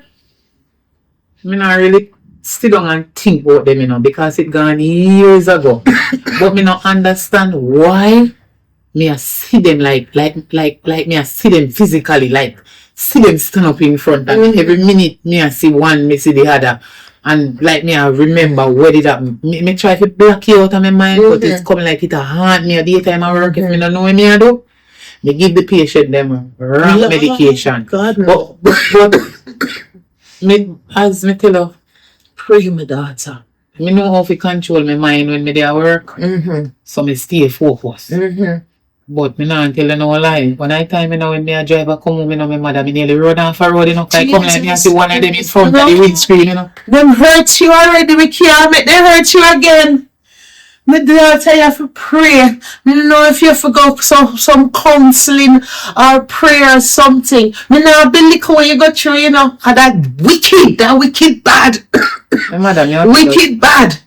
I not really sit down and think about them, you know, because it gone years ago. But me not understand why me I see them like me I see them physically, like see them stand up in front of me. Every minute me I see one, me see the other. And like me I remember what did happen. Me try to block it out of my mind, but it's coming like it a haunt me a daytime I work if me don't know what me I do. Me give the patient them wrong medication. God, but me, as me tell her, pray, my daughter. me know how to control my mind when me there at work. So me stay focused. But me not tell you no lie. When I time when me a driver come home, me know my mother, me nearly run off a road, you know, I come like me and see one of them in front of the windscreen, you know. Them hurt you already, we can't make them hurt you again. My daughter, you have to pray. I don't know if you have to go some counseling or prayer or something. I know be little when you go through, you know, that wicked bad. Wicked bad.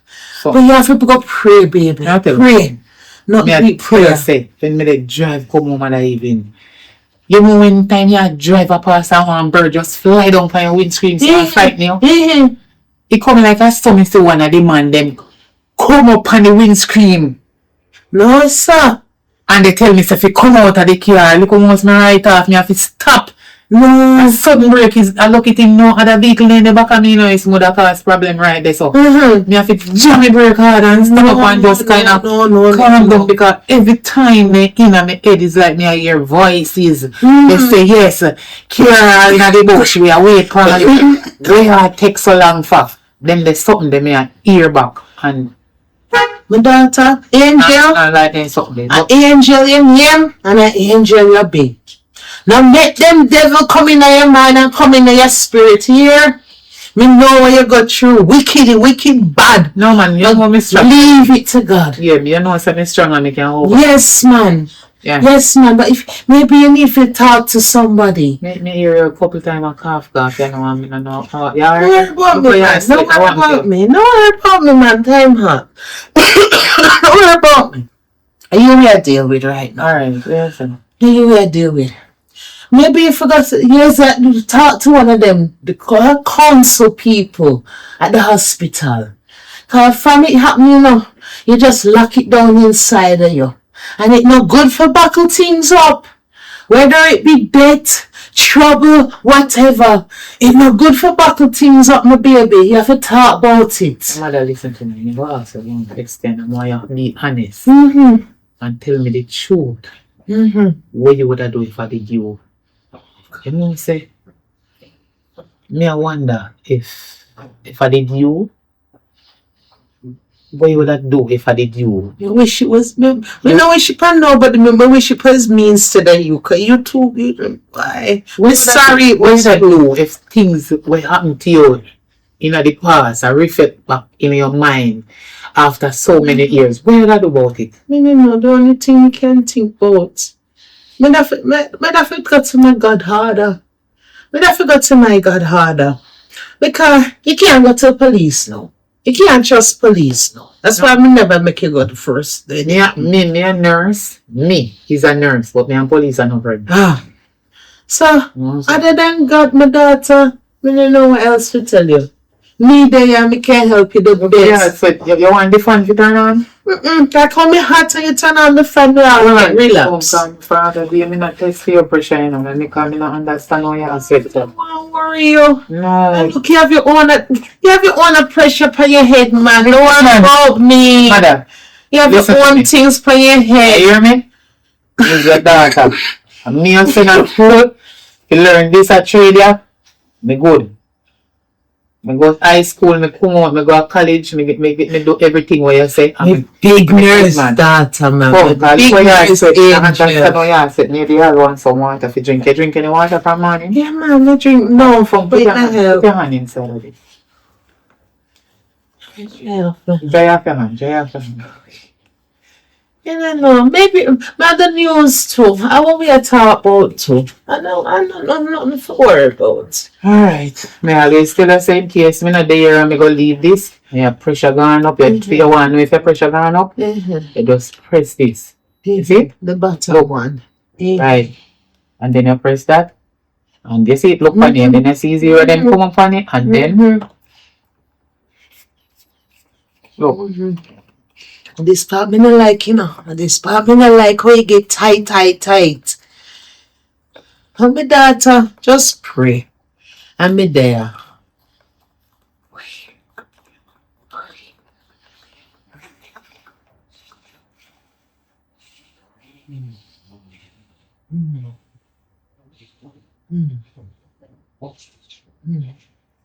So, but you have to go pray, baby. Pray. Not be prayer. Say, when me they drive come home in the evening. You know when time you drive past and one bird just fly down from your windscreen so frighten you? It come like a storm to one of the man them come up on the windscreen. No, sir. And they tell me, if you come out of the car, look almost me right off, me have to stop. No. A sudden break is, I look at him, no other vehicle in the back of me, you know, it's more cause problem right there, so. Me have to jam my brake hard and stop up and just kind of calm down, because every time me in my head is like me I hear voices. They say, yes, Kira in the bush, we are wait for you. Where I take so long for? Then there's something they may hear back and my daughter, angel, I like something. An angel in him and an angel in your bed. Now make them devil come in your mind and come in your spirit here. Me know what you go through. Wicked, bad. No man, you know me strong. Leave it to God. Yeah, you know so me strong and me can over. Yes, man. Yeah. Yes, man. But if maybe you need to talk to somebody. Me hear you a couple times a cough, you know, I mean, I know. Yeah, don't worry about me, man. Don't worry about me. Don't worry about me, man. Time hot. Don't worry about me. Are you here to deal with right now? Alright, yes. Are you here to deal with? Maybe you forgot to talk to one of them, the council people at the hospital. Because from it happening, you know, you just lock it down inside of you. And it's not good for buckle things up. Whether it be death, trouble, whatever. It's not good for buckle things up, my baby. You have to talk about it. Mother, listen to me. You go ask her one extent and why you be honest. And tell me the truth. What you would have done if I did you? You know what I'm saying? Me I wonder if I did you, what you would have do if I did you? You wish it was me. We don't wish it for nobody. We wish it was means to the you. Cause you too. Why? We're sorry. What would I do if things were happen to you in the past? I reflect back in your mind after so many years. What would I do about it? No. The only thing you can think about. I forgot to my God harder. I forgot to my God harder. Because you can't go to the police now. You can't trust police now. That's why I never make you go to first. Me a nurse. Me, he's a nurse, but me and police are not friends. So, other than God, my daughter, I don't know what else to tell you. Me there, me can't help you the best. Yeah, so you want the fan to turn on? That how me hot and you turn on the fan now. Relax. Come, Father, do you mean not test for your pressure, you know? And because me not understand how you are set up. Don't worry you. No. Look, you have your own pressure on your head, man. Don't worry about me. Mother, You have your own things on your head. you hear me? This is your daughter. And me and son at school, you learn this at Australia, me good. I go to high school, me come out, me go to college, me do everything what you say. I'm a big nurse daughter, man. Big nurse angel. Maybe I want some water for drink. You drink any water from morning? Yeah, man, I drink no from Put your hand inside of it. Dry off your hand. You know, maybe the news too. I want me to talk about too. I know nothing to worry about. Alright. Me always tell us in case me not there and me go leave this. Your pressure gone up. You want to know if your pressure gone up? You just press this. You see? The bottom one. Right. And then you press that. And you see it look funny. And then you see zero then come up on it. And then look. This part me not like, you know. This part me not like how you get tight. And my daughter, just pray. And me there.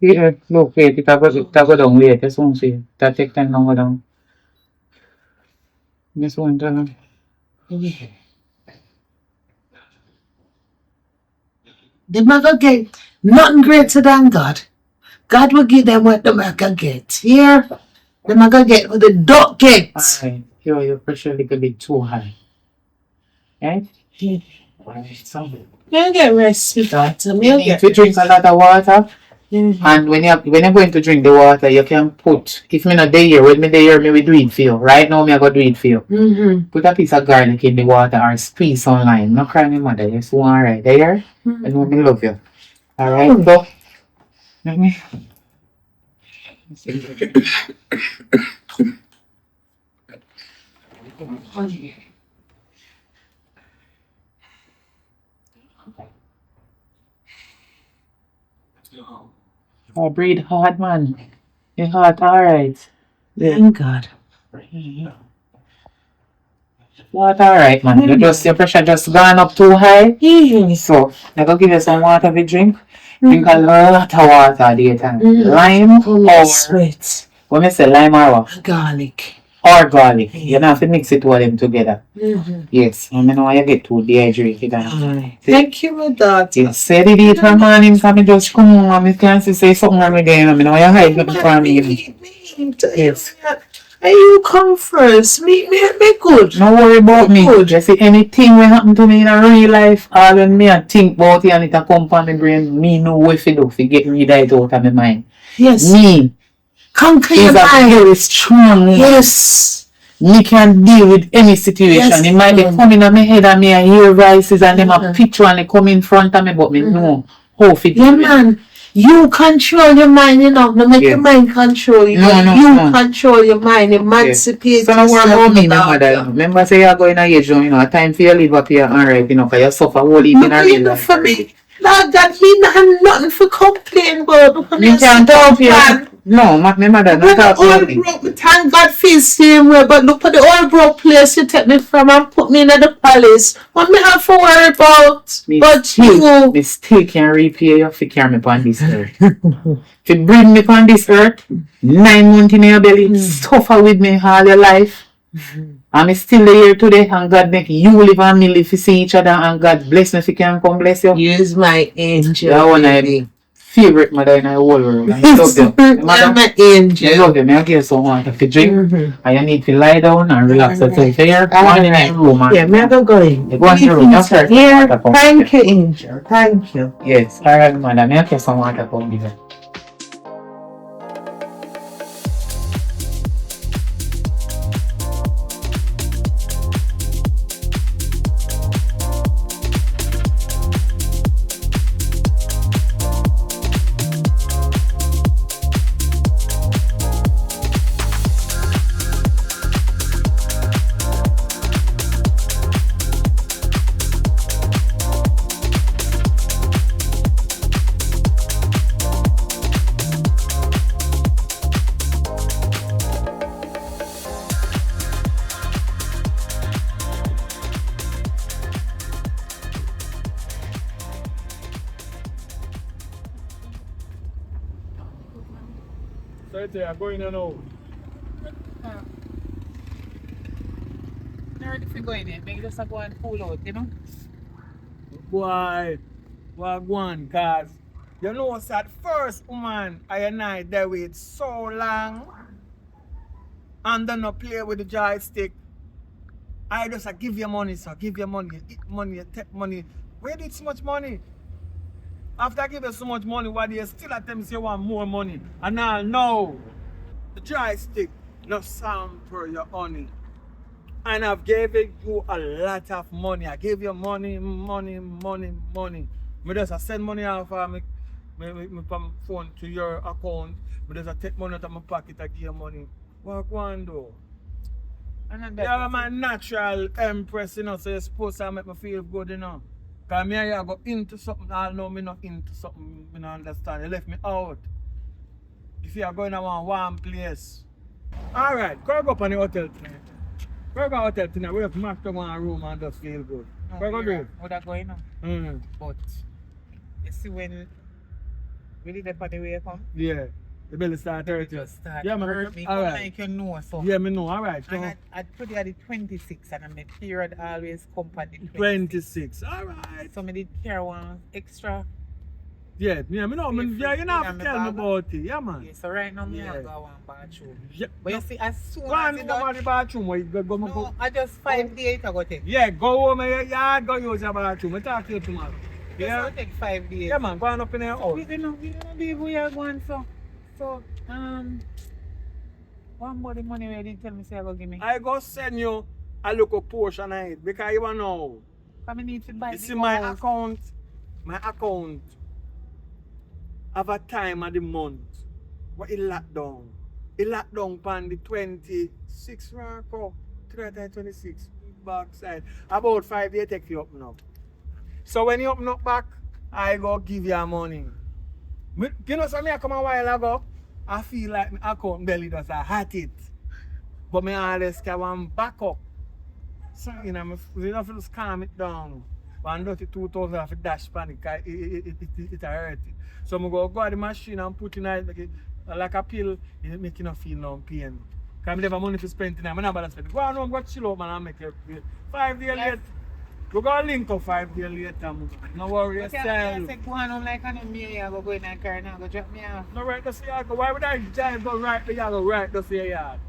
Yeah, look, wait, it go down, wait, just one see. That take time long go down. Just one time. They might go get nothing greater than God. God will give them what they might go get. Here, they might go get what the dog gets. Alright, your pressure a little bit too high. Right? Alright, so. You get rest, daughter. You need to drink a lot of water. And when you're going to drink the water, you can put, if me not there, when me there, me will do it for you. Right now, me I go do it for you. Put a piece of garlic in the water or squeeze some lime. Not cry me mother, you're so alright. There? I know me love you. Alright, so, let me. Oh, breathe hard, man. Your heart, alright. Thank God. Water, alright, man. Your pressure just gone up too high. So, I'm going to give you some water to drink. Drink a lot of water daytime. Lime or sweat. When I say lime or what? Garlic. Or garlic. You don't have to mix it all them together. Yes. I know you get too dehydrated. Thank you, my daughter. Yes. Say the day for morning, so I just come home and I can't say something wrong again. I know you hide nothing from me. Yes. And you come first. Me good. Don't worry about me. Good. You see, anything will happen to me in a real life, all when me I think about it and it come from my brain, me know what to do to get rid of it out of my mind. Yes. Me conquer is your a mind. very strong woman. Yes. Me can deal with any situation. Yes, It might be coming on my head and me I hear voices and them a picture and they come in front of me, but me know how to deal with it. Man. You control your mind, you know. No make your mind control you. You control your mind, emancipate So don't worry about me, my mother. yourself. Remember say you're going to age, you know, a time for you live up here alright, you know, because you suffer whole heap in a real life. For me. That me not have nothing for complain about. You can't talk here. No, my mother don't talk to me. Thank God for the same way, but look at the old broke place you take me from and put me in the palace. What me have to worry about? Me still can repay you if you carry me upon this earth. If you bring me upon this earth, 9 months in your belly, suffer with me all your life. I'm still here today and God make you live and me live to see each other and God bless me if you can come bless you. You is my angel. That one I favorite mother in the whole world. I love you. You're my angel. I love you. I give you some water to drink. And you need to lie down and relax yourself here. Go in the room. Yeah, me go going. You go in the room. Yeah, thank you, angel. Thank you. Yes. Alright, mother. I give you some water for me. So it's going in now. I'm ready for going in. Maybe just go and pull out, you know? Boy, what go on, cause you know what's that first woman I there with so long and then no play with the joystick. I just give you money, so give you money, you eat money, you take money. Where did so much money? After I give you so much money, why do you still at them say you want more money? And now no. The joystick no sample your honey. And I've given you a lot of money. I gave you money. Me just send money off of me phone to your account. Me just take money out of my pocket and give you money. What go on do? You're my natural empress, you know, so you're supposed to make me feel good, you know. Because me and you go into something, I know me not into something, me not understand. You left me out. If you are going to one place. Alright, go up on the hotel tonight. Go to the hotel tonight, we have to match to one room and just feel good. Where go do it? What I going on? But you see when really the party way come? Yeah. The belly start hurt you. Just start Yeah, man. hurt me. Alright. Like you know so. Yeah, me know. Alright. So And I put it at the 26 and my period always come at the 26. 26. Alright. So I did care one extra. Yeah, me know. Yeah, you know have to tell me about it. Yeah, man. Yeah, so right now Yeah. I go one bathroom. Yeah. But you see as soon Go as and it go done, to the bathroom. Where you go, no, I just 5 days I go take. Yeah, go home in your yard, go use your bathroom. I talk to you tomorrow. Yeah. Yeah? So take 5 days. Yeah, man. Go on up in your house. We don't leave where you're going so one more the money where you didn't tell me say I go give me. I go send you a little portion of it because you want to know. I need to buy You the see my house. account have a time of the month where it locked down. It locked down on the 26th, Marco. 26 backside. About 5 days take you up now. So when you open up back, I go give you money. You know something I come a while ago, I feel like my account belly does I had it. But me always get one backup. So you know, you have to calm it down. 132,000 off a dash panic, it hurt it. So I go to the machine and put in it like a pill, it make you not feel no pain. Because I never money to spend tonight, I'm not about to spend. Go on home, go chill out, man, and make it 5 days later. We're going to link up 5 days later, man. No worry yourself. I say go on home like I know me, I go in that car and I go drop me off. No right to see you. Why would I drive go right to you go right to see you yard?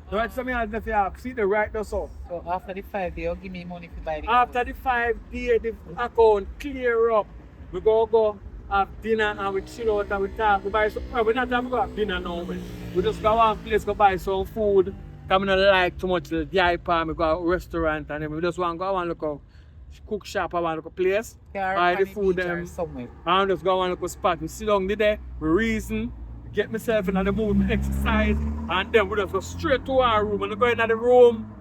The right to me I just say see the right to so. So after the 5 days, you give me money to buy the After house. the 5 days, the account clear up. We go have dinner and we chill out and we talk. We buy some. Well, we not have to go have dinner now. We just go one place go buy some food. Because I don't like too much the diaper. We go to a restaurant and then we just want to go and look a cook shop or one look a place. Buy the food them. Somewhere. And just go and look a spot. We sit down there, we reason, get myself in the mood, we exercise, and then we just go straight to our room. And we go in the room,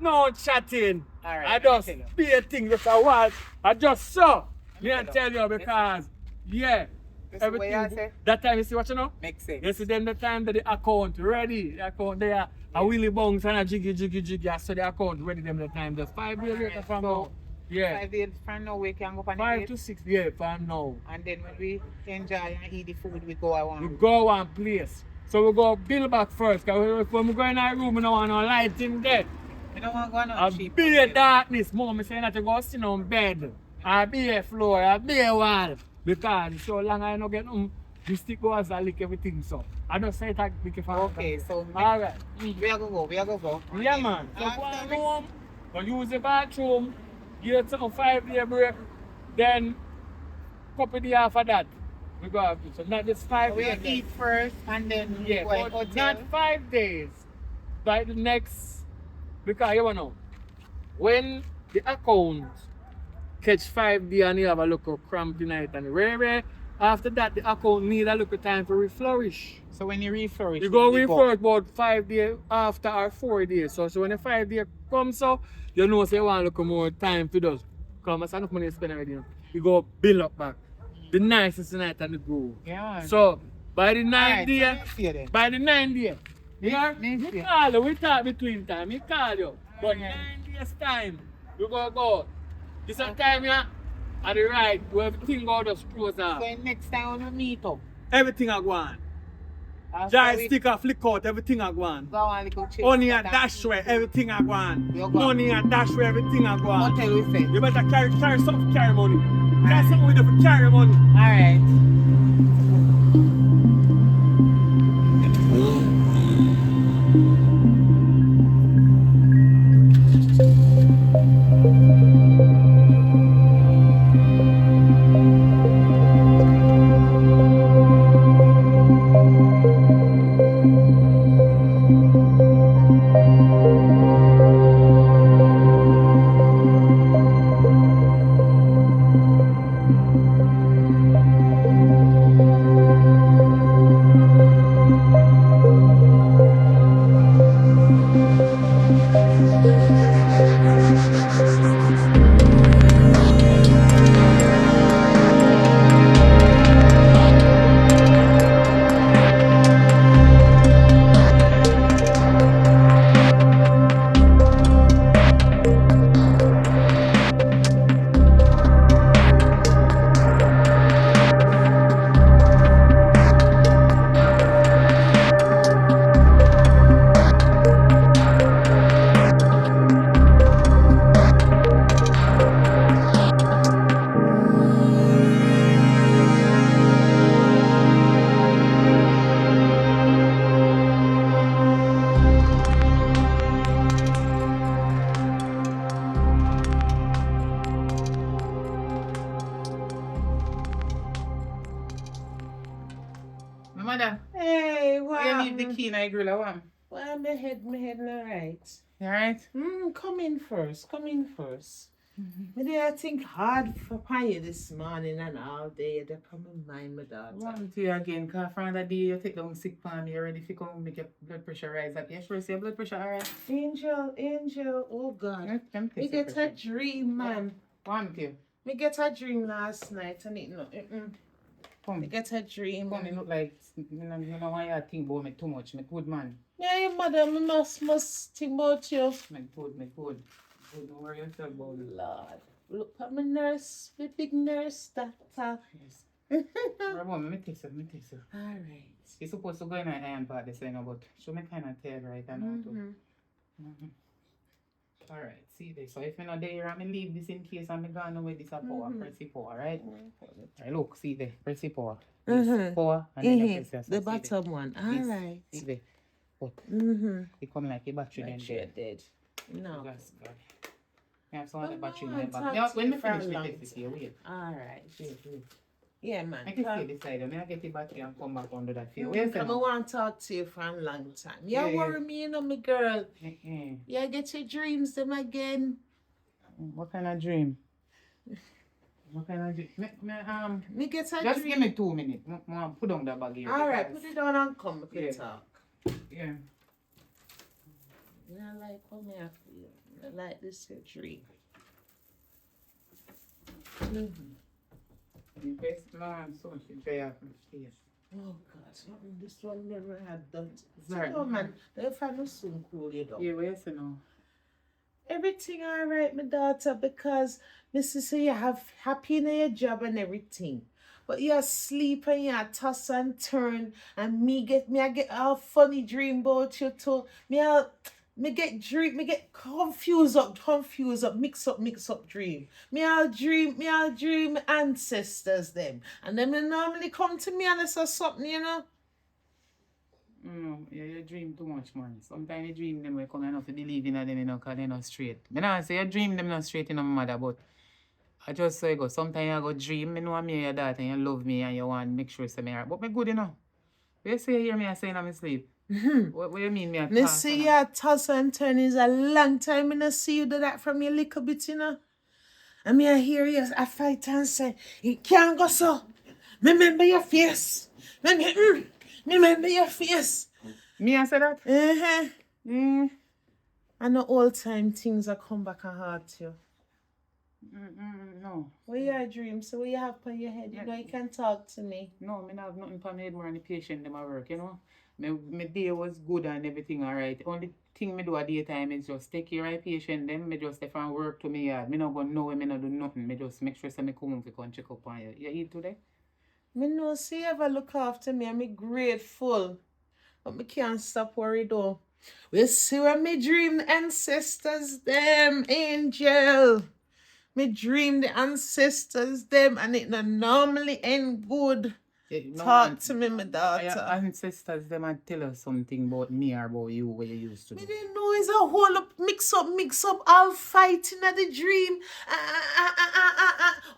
no chatting. Alright, I just let me tell you. be a thing just a while. I just saw. Me and tell you because, yeah, You see what you everything. say? That time you see what you know? Makes sense. You see them the time that the account ready. The account there, a willy bounce and a jiggy. I saw the account ready them the time. Just 5 days later from now. Yeah. 5 days from now we can go on the 5 date. to 6 days from now. And then when we enjoy and eat the food, we go around. We go one place. So we go build back first. Because when we go in our room, we don't want no lighting there. We don't want to go on A cheap. bare darkness. Mom is saying that you go sit on bed. A bare floor, a bare wall. Because so long I don't get the stick goes and lick everything so. I don't say that lick for Okay, so alright. we are going to go. Yeah man. So go on home, go use the bathroom, get some 5 day break, then couple days after that. We go have it. So not just 5 We days. eat first and then Yeah, we go to but hotel. not 5 days. By the next, because you know, when the account catch 5 days and you have a look of cramp tonight and rare, after that the account need a little time to reflourish. So when you reflourish, You go reflourish about 5 days after or 4 days. So when the 5 days comes up, you know say you want a little more time to do. Come, I enough money to spend already. You go build up back. The nicest night and the groove. Yeah. So by the 9th Alright, so day, next year then. by the 9th day, yeah, Next we year. call you, we talk between time, we call you. But Alright. 9 days time, we go. This is time, yeah, at the right, where everything go just close off. So next time when we meet up, Everything I go on. Joystick a flick out, everything a go on. Go on, little chips. Money a dash where everything a go on. You go on. Money a dash where everything a go on. Motel we say. You better carry something, carry money. Carry something with you for carry money. Alright. My mother, Hey, where you wow. leave the key in the grill or what? Well, my head alright. You alright? Come in first. Maybe I think hard for you this morning and all day. They come in mind, my daughter. Want to you again, because from the day you take down sick palm, you're ready to come make your blood pressure rise up. You sure your blood pressure alright? Angel, oh God. Me get a dream, man. Want you? Me get a dream last night and it no. Come. Me get a dream. Come, you look like, you know why you think about me too much. Me good man. Yeah, your mother, me must think about you. Me good. Don't worry yourself about it. Lord, look at my nurse, my big nurse, doctor. Yes. Remember, me taste you. Alright. You're supposed to go in an iron part this thing, but show me kind of tired right now too. Alright, see this. So if you're not there, I'm going to leave this in case I'm going to with this power. Press the power, alright? Alright, look, see there. Press the power. This power, and then you press this. The bottom one. Alright. See there. But it come like a battery then there. Dead. No. That's good. You have some other But battery no, in the I'm back. talking Yeah, to when you we for a finish long with this here, wait. Alright. Wait. Yeah, man. I can stay this side and I get the battery and come back under that field. I want to talk to you for a long time. You Yeah, worry me, you know, my girl. Mm-hmm. You get your dreams them again. What kind of dream? What kind of dream? Me get a Just dream. give me 2 minutes. Put down the bag here. Alright, because- put it down and come. We Yeah. can talk. Yeah. I like how me I feel. I like this your dream. The best man, so she try out my face. Oh God, something this one never had done. Sorry. No man, if I know soon cool you down. Yeah, where you know? Everything alright, my daughter, because Mrs. say you have happy in your job and everything. But you sleep and you toss and turn and I get a funny dream about you too. Me get confused up, mix up dream. Me dream ancestors them. And then they normally come to me and they say something, you know. Yeah, you dream too much, man. Sometimes you dream them, we come enough to believe in them, you know, because they're not straight. I don't say you dream them not straight, you know, my mother, but I just say go. Sometimes you go dream, you know, me and your daughter, and you love me, and you want to make sure it's me right. But me good, you know. What you say you hear me I say in my sleep? What you mean me I Me toss see and- you toss and turn is a long time and I see you do that from your little bit, you know. And me I hear you I fight and say, it can't go so. Remember your face. Remember your face. Me I say that? And the old time things are come back and haunt you. No. What your dreams? So what you have on your head? You know you can talk to me. No, me not have nothing for me more than the patient them at work, you know. My day was good and everything alright. Only thing me do at daytime is just take care of my patient them. Me just stay from work to me yard. Me not go nowhere, me not do nothing. Me just make sure say me come home to come check up on you. You eat today? Me know see you ever look after me and me grateful. But me can't stop worry though. We see when me dream the ancestors them, angel. Me dream the ancestors them and it not normally end good. Talk to me, my Your daughter. ancestors, them might tell us something about me or about you, what you used to Me do. didn't know it's a whole up, mix up, all fighting at the dream.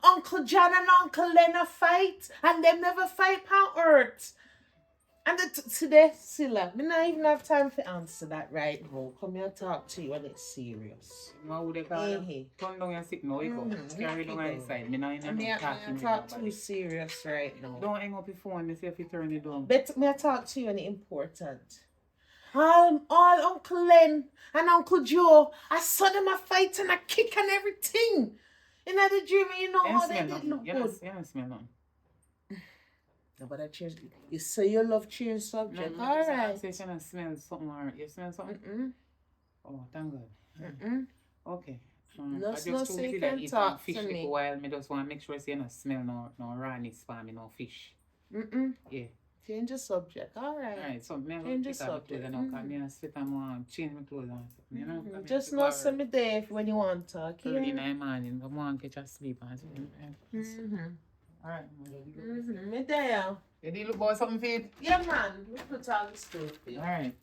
Uncle John and Uncle Lena fight, and them never fight on earth. And today, Silla, me not even have time to answer that right now. Come here talk to you when it's serious. You know who they call them? Turn down your sick now, you go. Carry down on inside. Me not I even mean, talking I with talk nobody. too serious right now. Don't hang up your phone, me say if you turn it down. But me I talk to you when it's important. All Uncle Len and Uncle Joe, I saw them a fight and a kick and everything. In the dream, you know how they did look good. You don't smell nothing. No, but I change. You say you love change subject. All right. You don't smell something or you smell something? Mm-mm. Oh, thank God. Mm-mm. Okay. No, I just no, too so you busy can eat talk fish to for me. a while. Me just want to make sure you don't smell no rawness for me, no fish. Mm-mm. Yeah. Change the subject. All right. Alright, so me Change pick the up my subject. clothes and now me sweat and want change my clothes and something, you know? Come Just here, know go send me there when you want to talk. early in Yeah. the morning, I want to catch a sleep and something. Mm-hmm. Alright, Mm-hmm. Me there. you did look about something for it? Yeah, man. We put all the stuff for you. Alright.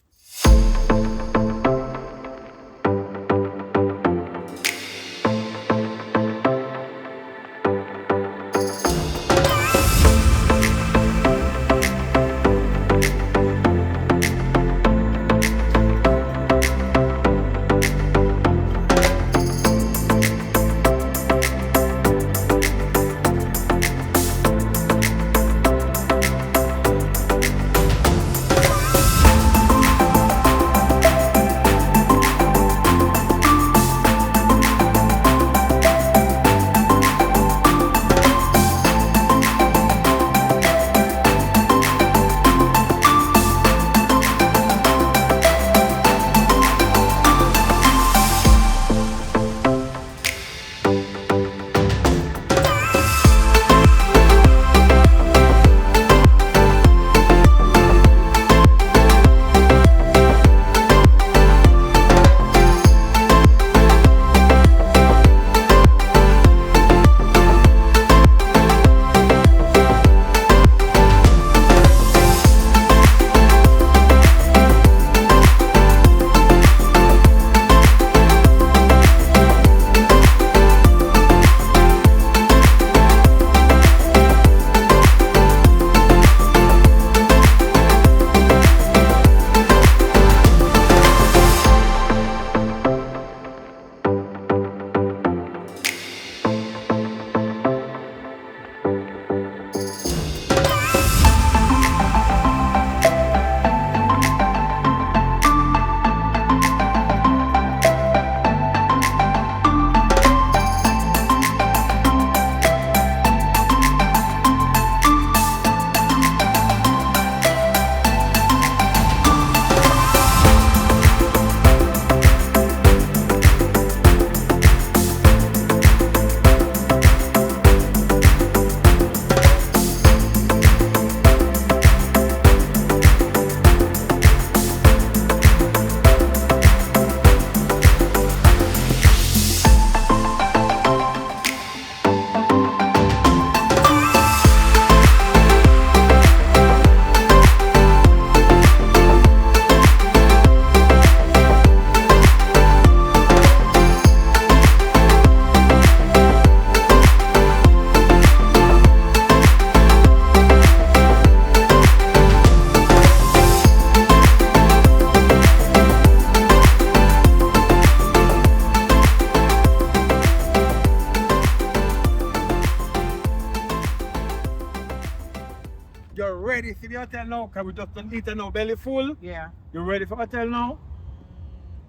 You're ready for the hotel now? Can we just don't eat now belly full? Yeah. You ready for hotel now?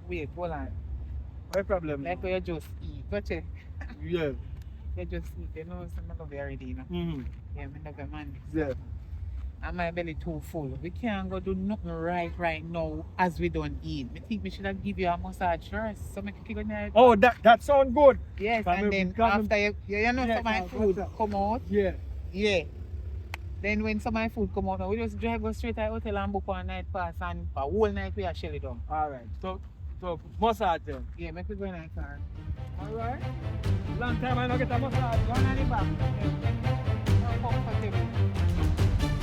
Wait, hold on. No problem. Like you just eat. Watch it. Yeah. You just eat. You know, so I love you already, you know? Mm-hmm. Yeah, I love you, man. Yeah. And my belly too full. We can't go do nothing right now as we don't eat. I think we should have give you a massage first. So make you keep on Oh, that sounds good. Yes, Can and we then become- after you know Yeah, for my what's food up? come out. Yeah. Yeah. Then when some of my food come out now, we just drive go straight to the hotel and book one night pass and a whole night we are shell it down. Alright. So massage then. Yeah, make we go in the car. Alright. Long time I not get a massage. Go on the back. Yeah. More comfortable.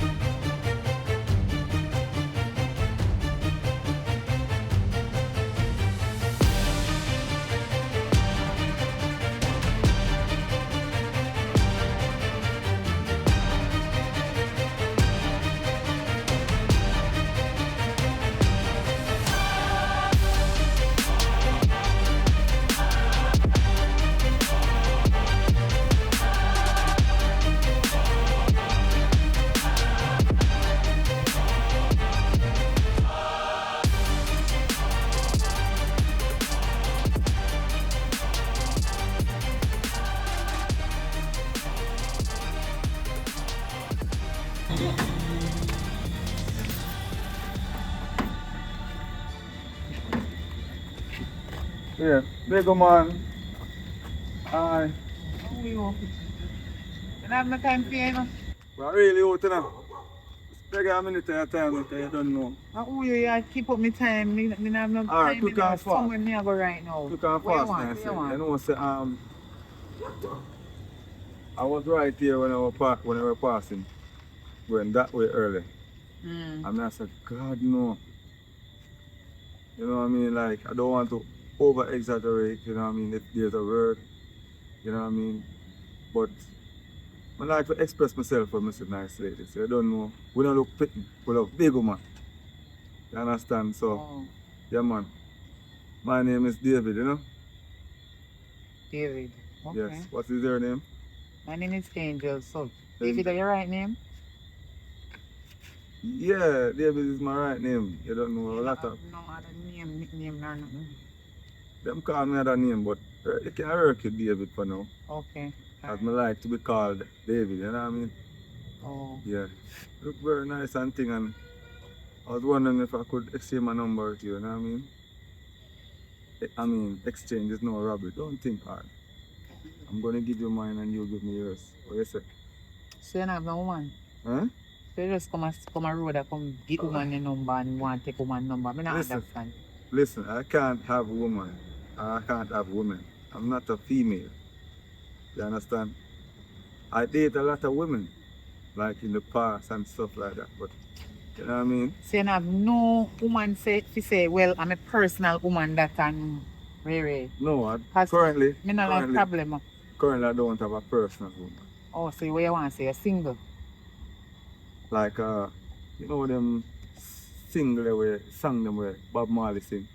Yeah, big man. Aye. How are you? You have no time for you, you know? But really out now. Take a minute of your time if you don't know. How are you? You keep up my time. Me don't have no Alright, time. quick and fast. Somewhere me I go right now. You can Where you fast want? now, Where say. you want? You know, say, I was right here when I was passing, going that way early. Mm. And I said, God no. You know what I mean? Like I don't want to over exaggerate, you know what I mean, if there's a word, you know what I mean? But I like to express myself when I say nice lady. So you don't know. We don't look pretty, we look big woman. You understand? So Oh, yeah man. My name is David, you know? David. Okay. Yes. What is your name? My name is Angel. So, Angel. David, are your right name? Yeah, David is my right name. You don't know a lot of No other name, nickname, or nothing. them call me other name, but you can work with David for now. Okay. As me like to be called David, you know what I mean? Oh. Yeah. Look very nice and thing, and I was wondering if I could exchange my number with you know what I mean? I mean, exchange is no robbery. Don't think hard. I'm gonna give you mine and you give me yours. What you say? So you don't have no woman? Huh? So you just come a road and come get woman your number and want to take woman number. I don't Listen. understand. Listen, I can't have woman. I can't have women. I'm not a female. You understand? I date a lot of women, like in the past and stuff like that. But you know what I mean? So you don't have no woman say, well, I'm a personal woman that can really. No, I, 'Cause currently, me not like problem. currently I don't have a personal woman. Oh, so what you want to say? You're single? Like you know them single way, song them way Bob Marley sing.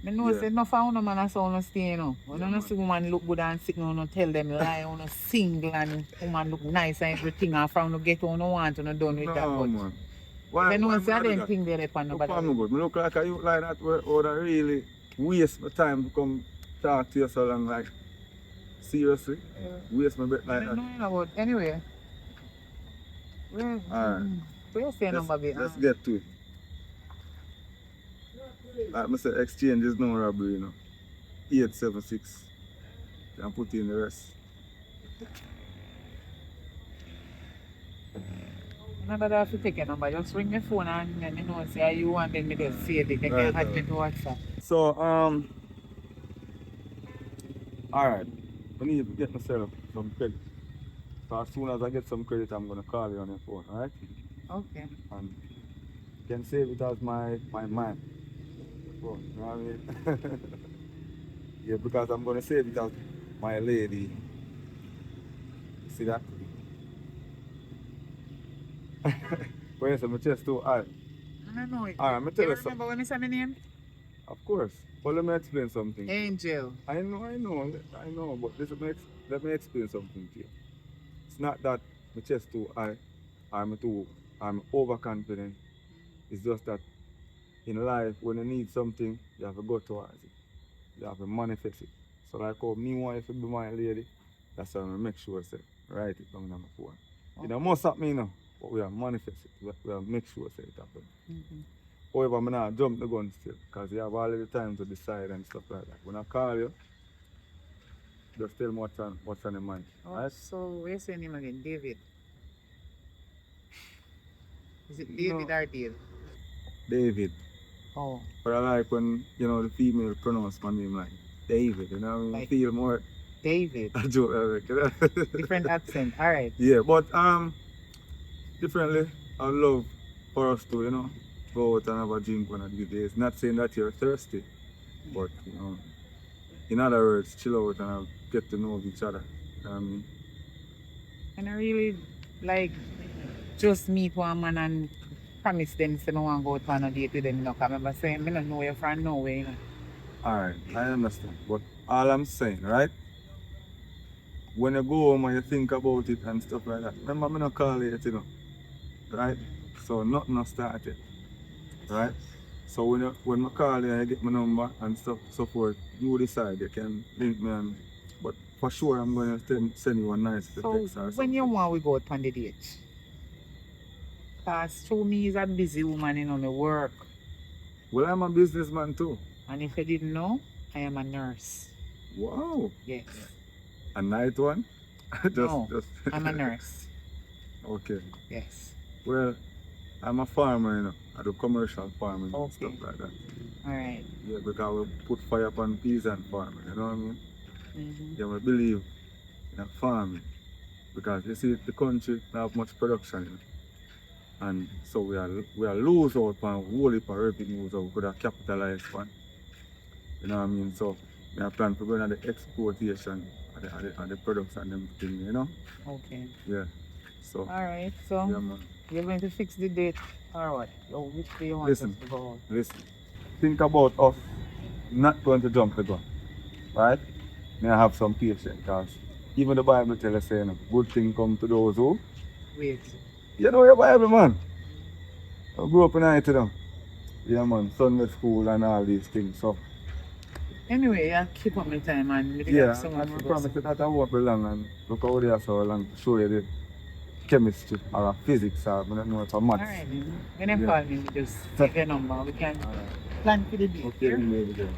I know Yeah. say no for no man I saw no stay, you know. When Yeah, you man. see woman look good and sick, you tell them lie, you single and woman look nice and everything, and from no get on no want to no done with that. No But man. if you know say I me do didn't that? think they're upon Look for me nobody. good. Me look like a youth like that where would I really waste my time to come talk to you so long like seriously? Waste my breath like I that. don't know, but anyway. Well, Alright. where you say number be? Let's get to it. Like I said, exchange is no robbery, you know. 876. Can put in the rest. Nobody have to take a number. Just ring my phone and let me know say you and then me just save it. They Right, can add me to WhatsApp. So alright. I need to get myself some credit. So as soon as I get some credit I'm gonna call you on your phone, alright? Okay. And you can save it as my man. Oh, you know what I mean? Yeah, because I'm gonna save it as my lady. See that? Wait a second, my chest too high. I don't know. Alright, I'm gonna tell You you remember something. when I said my name? Of course. But let me explain something. Angel. I know, but let me explain something to you. It's not that my chest too high, I'm overconfident. It's just that in life, when you need something, you have to go towards it. You have to manifest it. So like how me want to be my lady, that's why I make sure I say, write it down on my phone. Okay. You know, most of me know, but we have manifest it. We have make sure I say it happen. Mm-hmm. However, I'm not jump the gun still, because you have all the time to decide and stuff like that. When I call you, just tell me what's on your mind. Oh, Right? so where's your name again? David. Is it David or Dave? David. Oh, But I like when, you know, the female pronounce my name like David, you know what I mean? I Like- feel more David. a joke, like, you know? Different accent. All right. Yeah, but differently, I love for us to, you know, go out and have a drink one of these days. Not saying that you're thirsty, but you know, in other words, chill out and get to know each other. You know what I mean? And I really like just meet one man and promise them say no want go out on a date with them, you know, 'cause I remember saying me don't know you from nowhere, you know. Alright, I understand. But all I'm saying, right? When you go home and you think about it and stuff like that, remember me not call you yet, you know. Right? So nothing has started. Right? So when I call you and you get my number and stuff so forth, you decide you can link me and but for sure I'm gonna send you a nice text So or something. when you want we go out on the date? Cause to me is a busy woman, you know, me work. Well, I'm a businessman too. And if you didn't know, I am a nurse. Wow. Yes. A night one? No, I'm a nurse. Okay. Yes. Well, I'm a farmer, you know. I do commercial farming and Okay. stuff like that. Alright. Yeah, because we put fire upon peasant farming, you know what I mean? Mm-hmm. Yeah, we believe in farming. Because you see the country don't have much production, you know? And so we are lose out on whole heap of revenues that we could have capitalized on. You know what I mean? So we are planning to go into the exportation of the products and them things, you know? Okay. Yeah. So Alright, so yeah, man. you're going to fix the date or what? Or which day you want Listen. us to go? Listen, think about us not going to jump the gun, right? May I have some patience, because even the Bible tells us, you know, good thing come to those who. Wait. You know your Bible, man. I grew up in it, you know. Yeah, man, Sunday school and all these things, so. Anyway, I'll keep up my time and maybe Yeah, have someone I to go promise you that I won't be long and look how they are so long to show you the chemistry or physics or I don't know if maths. Alright then. When you Yeah. call me, just take your number. We can plan for the date. Okay, yeah? maybe then.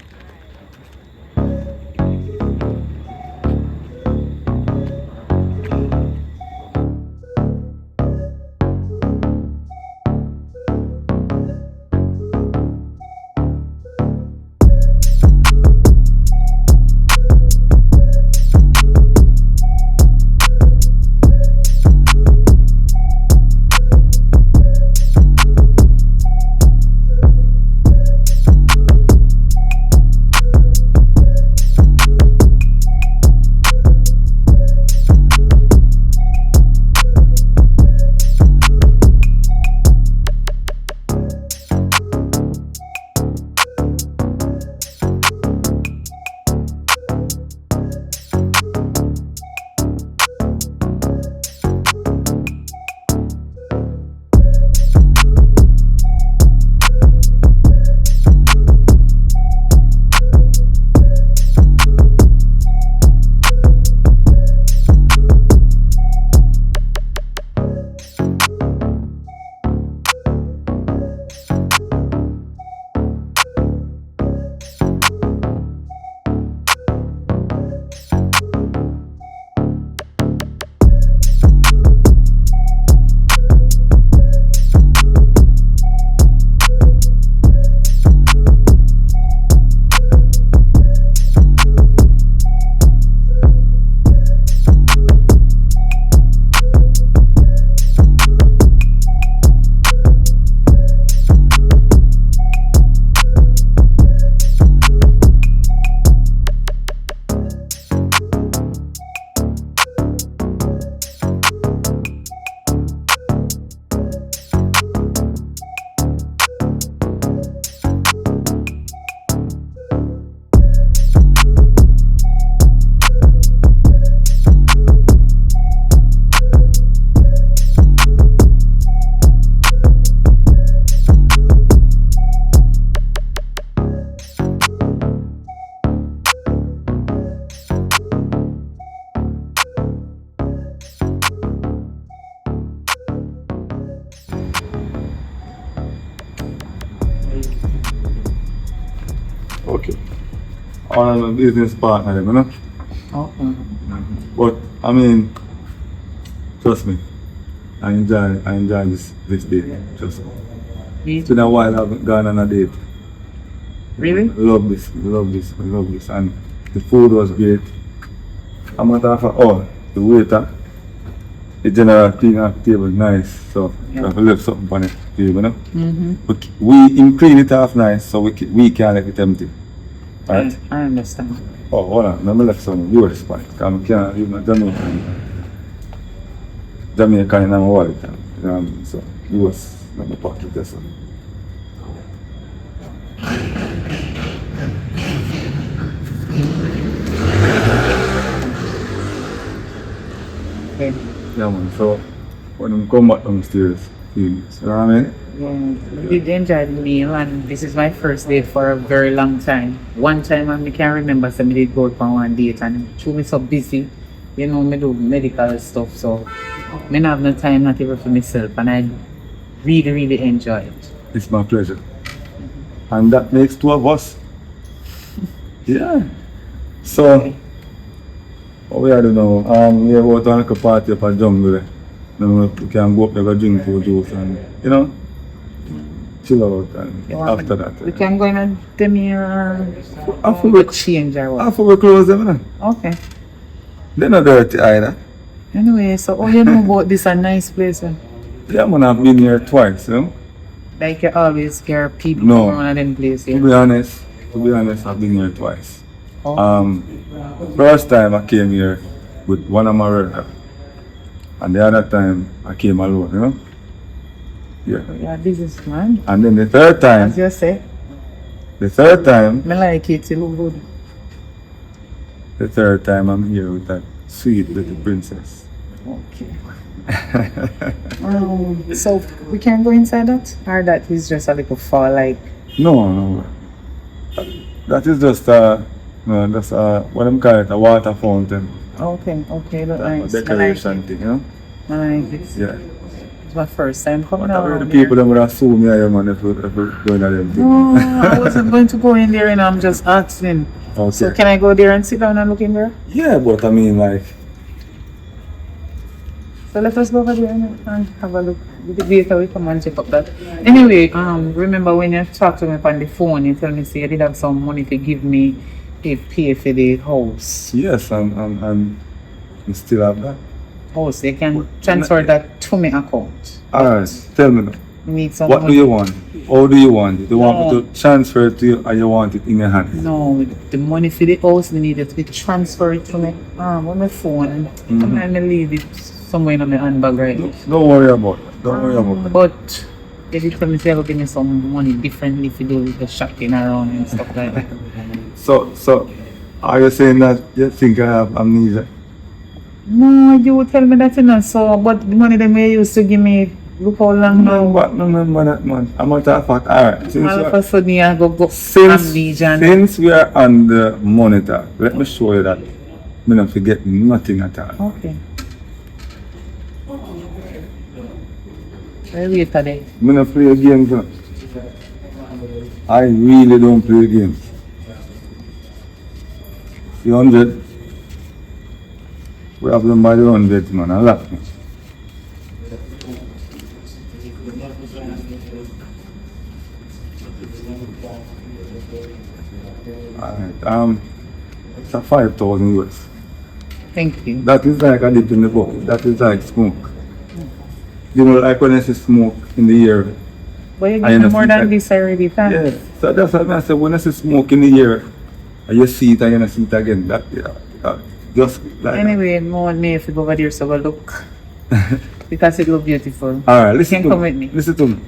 Okay. I'm a business partner, you know? Okay. But, I mean, trust me, I enjoy this date. Just Me it's been a while I haven't gone on a date. Really? Love this, and the food was great. A matter of fact, the waiter, the general clean up the table nice, so you have to leave something on it table, you know. But we clean it off nice, so we can't let it empty. Right? I understand. Oh, hold on, let me left some US spot. I can't leave my Jamaican in my wallet. So US, let me pocket this one. Okay. Yeah, man. So when I come back downstairs, you know what I mean? Yeah, did enjoy the meal, and this is my first date for a very long time. One time I can remember somebody did go out on one date and through me so busy, you know, me do medical stuff, so I don't have no time not even for myself, and I really enjoy it. It's my pleasure. And that makes two of us. Yeah. So, what we are doing now, we are going to a little party up at Jungle. Now we can go up there and drink food juice and, you know, chill out and after that. We can go in and tell me After we change or what? After we close them, you know. Okay. They're not dirty either. Anyway, so all you know about this a nice place? Yeah, man, I've been here twice, you know. Like you always scare people No. from one of them places. To be honest, I've been here twice. Oh. First time I came here with one of my relatives, and the other time I came alone, you know. Yeah. Yeah, businessman. And then the third time, As you say, I like it, it look good. the third time I'm here with that sweet little princess. Okay. So we can go inside that? Or that is just a little fall like No. That is just what I'm calling it, a water fountain. okay, look nice. Decoration thing, you know? Nice. Yeah. It's my first time coming But around the here. people that would assume me here, man, if we're going to them things. No, I wasn't going to go in there and I'm just asking. Okay. So can I go there and sit down and look in there? Yeah, but I mean, like, So let us go over there and have a look. With the data we come and check up that. Anyway, remember when you talked to me on the phone, you tell me say you did have some money to give me to pay for the house. yes, and we still have that. House, you can transfer that to my account. Alright, tell me now. You need some What do money. you want? How do you want it? Do you want me to transfer it to you or you want it in your hand? No, the money for the house, we need it to be transferred to me on my phone. And I leave it somewhere in my handbag right now. Don't worry about it. Don't worry about it. But if you tell me, say, you'll give me some money differently if you do the shopping around and stuff like that. So, are you saying that you think I have amnesia? No, you would tell me that, you know, so, but the money that you used to give me, look how long now. Remember that, man. A matter of fact, alright. All of a sudden, you go Since amnesia. since we are on the monitor, let me show you that I don't forget nothing at all. Okay. Where wait today? I don't play games. You know. I really don't play games. 300. We have them by the 100, man. A lot. Man. Alright, it's a 5,000 US. Thank you. That is like a dip in the bucket. That is like smoke. You know, like when I see smoke in the air. But you I give me more understand than that. this already, thanks. Yeah. So that's what I say. When I see smoke in the air, and you see it and you see it again. That just like. Anyway, more me if you go over there, so we'll look. Because it look beautiful. Alright, You listen can to come me. with me. Listen to me.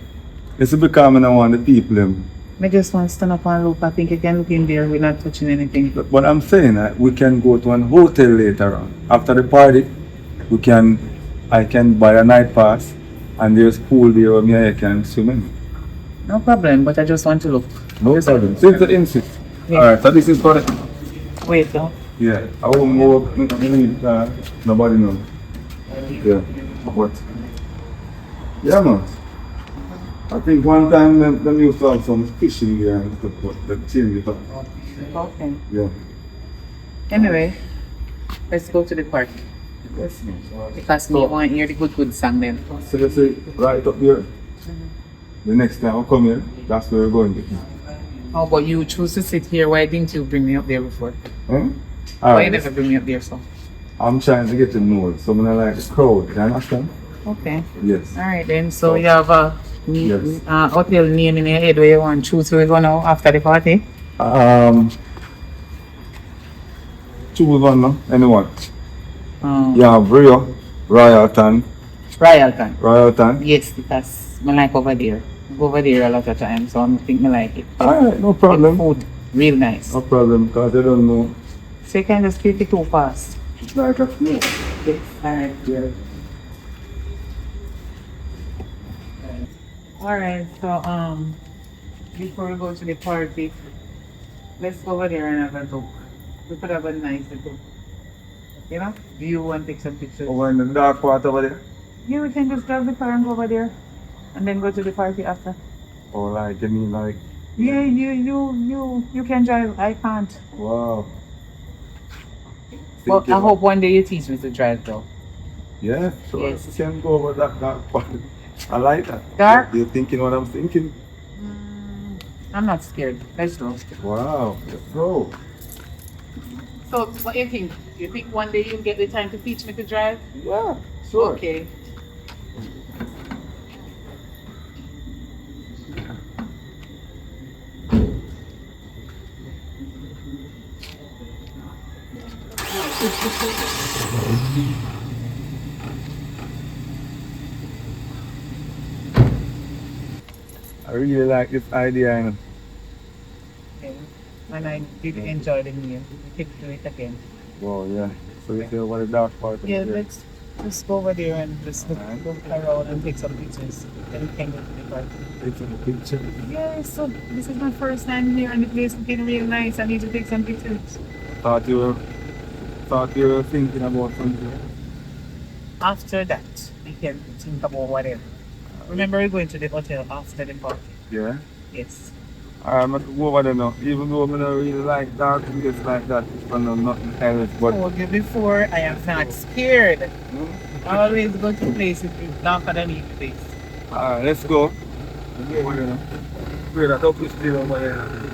Listen, because I want the people them. I just want to stand up and look. I think you can look in there without touching anything. But I'm saying we can go to an hotel later on. After the party, I can buy a night pass, and there's pool there where me I can swim in. No problem, but I just want to look. No problem. Since you insist. Yeah. Alright, so this is for the. Wait, though. Yeah, I won't go. Nobody knows. Yeah. What? Yeah, man. I think one time them used to have some fishing there and stuff, but they changed it up. Okay. Yeah. Anyway, let's go to the park. Yes, ma'am. Because me want to hear the good song then. So you see, right up there. The next time I come here, that's where we're going to eat. How about you choose to sit here? Why didn't you bring me up there before? Huh? Why you Alright, never bring me up there, so? I'm trying to get to know it, so I'm gonna like the crowd, you understand? Okay. Yes. Alright then, so you have a Yes. hotel name in your head where you want to choose where you go now after the party? Choose one now, anyone. Um, You have Rio, Royalton, Royalton. Yes, because I like over there. I go over there a lot of times, so I think I like it. Alright, no The problem. food, real nice. No problem, because I don't know. So you can just keep it too fast. It's like a snake. Yes, alright. Yeah. Alright, so before we go to the party, let's go over there and have a look. We could have a nice little, you know, view and take some pictures. Over in the dark part over there. Yeah, we can just drive the car and go over there and then go to the party after. Or like, you mean like, Yeah, you can drive. I can't. wow. But Thinking I hope one day you teach me to drive though. Yeah, so Yes. you can go over that dark part. I like that. Dark? You're thinking what I'm thinking. I'm not scared. Let's go. Wow, let's go. So what do you think? You think one day you'll get the time to teach me to drive? Yeah, sure. Okay. I really like this idea, you know. Okay. And I did enjoy the meal. We can do it again. Wow, yeah. So you say about the dark part of Yeah, there. let's just go over there and just look around and take some pictures. Then we can go to the party. Taking a picture. Yeah, so this is my first time here and the place is looking real nice. I need to take some pictures. Thought you were thinking about something. After that, we can think about whatever. Remember, we're going to the hotel after the party. Yeah. Yes. I'm not go over there now. Even though I don't really like dark place like that, it's not nothing else. I But told you before, I am not scared. I always go to places with darker than any place. alright, let's go. Let's go over there now. Pray that up is still over there.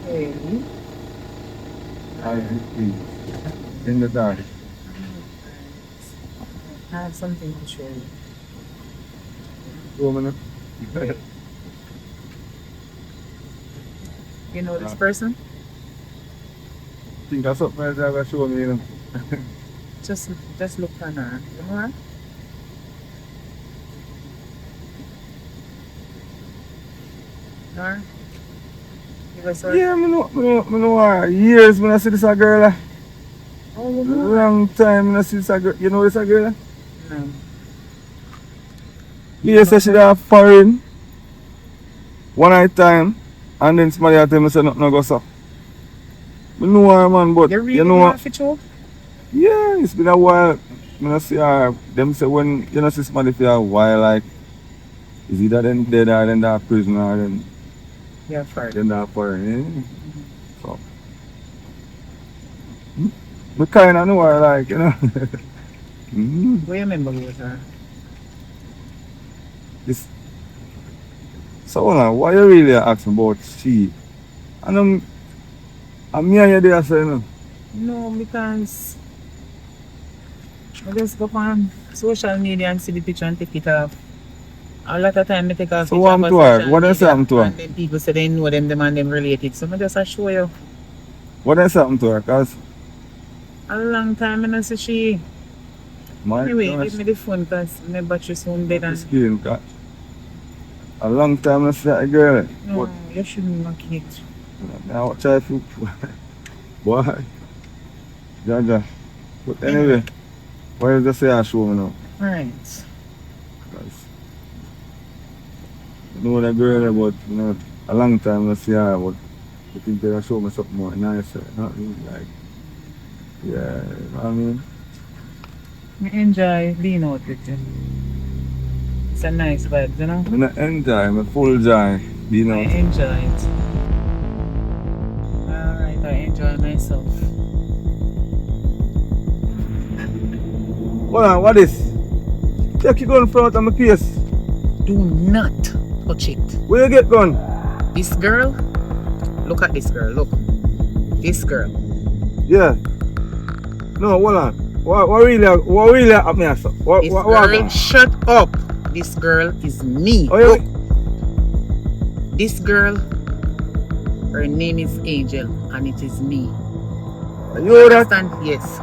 Hey, I agree. In the dark. I have something to show you. Woman. You know this person? Think that's something else I will show me, you know. Just look on her. You know her? Know her? Give us her. Yeah, I know her. Years when I see this a girl. Oh, you know her? Long time when I see this a girl. You know this a girl? No. You say she a foreign. One night time. And then somebody tell me say nothing no go so. I know her man, but You really you know know what? her for sure? Yeah, it's been a while. When I see her, them say when you know see somebody for a while, like is either then dead or then they're prison or Yeah, first. then they're foreign. Yeah. So we kinda know her like, you know. Do you remember who was her? This so now why you really asking about she? And me and you there say no. No, because I just go on social media and see the picture and take it off. A lot of time I take off So picture what happened on to her? social What else media, happened to her? and then people say they know them and them related. So I just show you. What else happened to her? Cause A long time I don't see she. my Anyway, gosh, give me the phone because my battery soon dead the and screen got A long time I see that girl. No, you shouldn't knock it. But I try to boy. Jaja. But anyway, why you just say I show me now? Right. Because I know that girl there, but you know, a long time I see her, but I think they show me something more nicer. Not really like, yeah, you know what I mean? I enjoy being out with you. It's a nice vibe, you know? I not enjoy, I'm full joy being I out. enjoy it. Alright, I enjoy myself. Hold on, what is? Take your gun in front of my face. Do not touch it. Where you get gun? This girl, look at this girl, look. This girl. Yeah. No, hold on. What really happened here, sir? What This happened? girl, shut up. This girl is me. Oh, Look. yeah. This girl, her name is Angel, and it is me. You know that? Understand? Yes.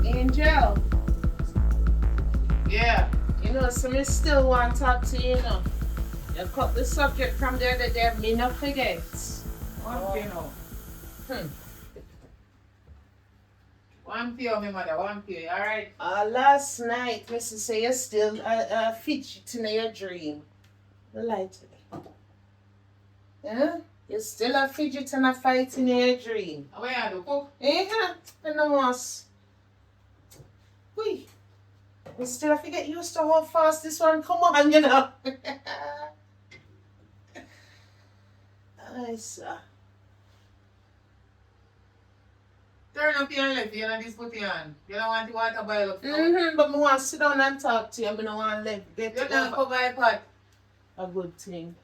Angel, Yeah. you know, so me still want to talk to you, you know. You cut the subject from the other day, me not forget. One pay now. One pay, my mother, one pay, alright? Last night, Mrs. say you still fidgeting in your dream. The light. Yeah? You still a fidget and a fight in your dream. How are you cook? Uh-huh. And the was. Wait. You still have to get used to how fast this one come on, you know. Nice. Turn up your left, you know this put you on. You don't want the water boil up. But me want to sit down and talk to you. I don't want to get You don't cover your pot. a good thing.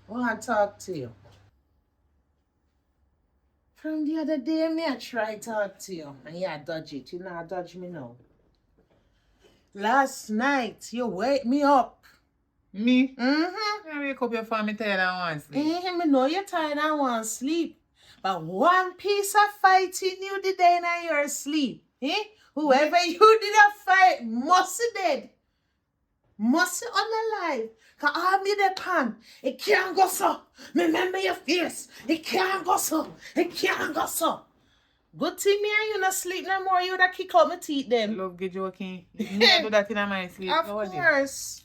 I want to talk to you. From the other day, me I try to talk to you. And you dodge it. You not dodge me now. Last night, you wake me up. Me? Mm-hmm. I wake up your family tired and want sleep. Me know you're tired and want sleep. But one piece of fighting you did in your sleep. Whoever you did a fight must dead. Must unalive. Cause all me the pan. It can't go so. Remember your face. It can't go so. It can't go so. Good thing me and you not sleep no more. You would have kick out my teeth then. Love get joking. Me I do that in my sleep. Of How was it? course.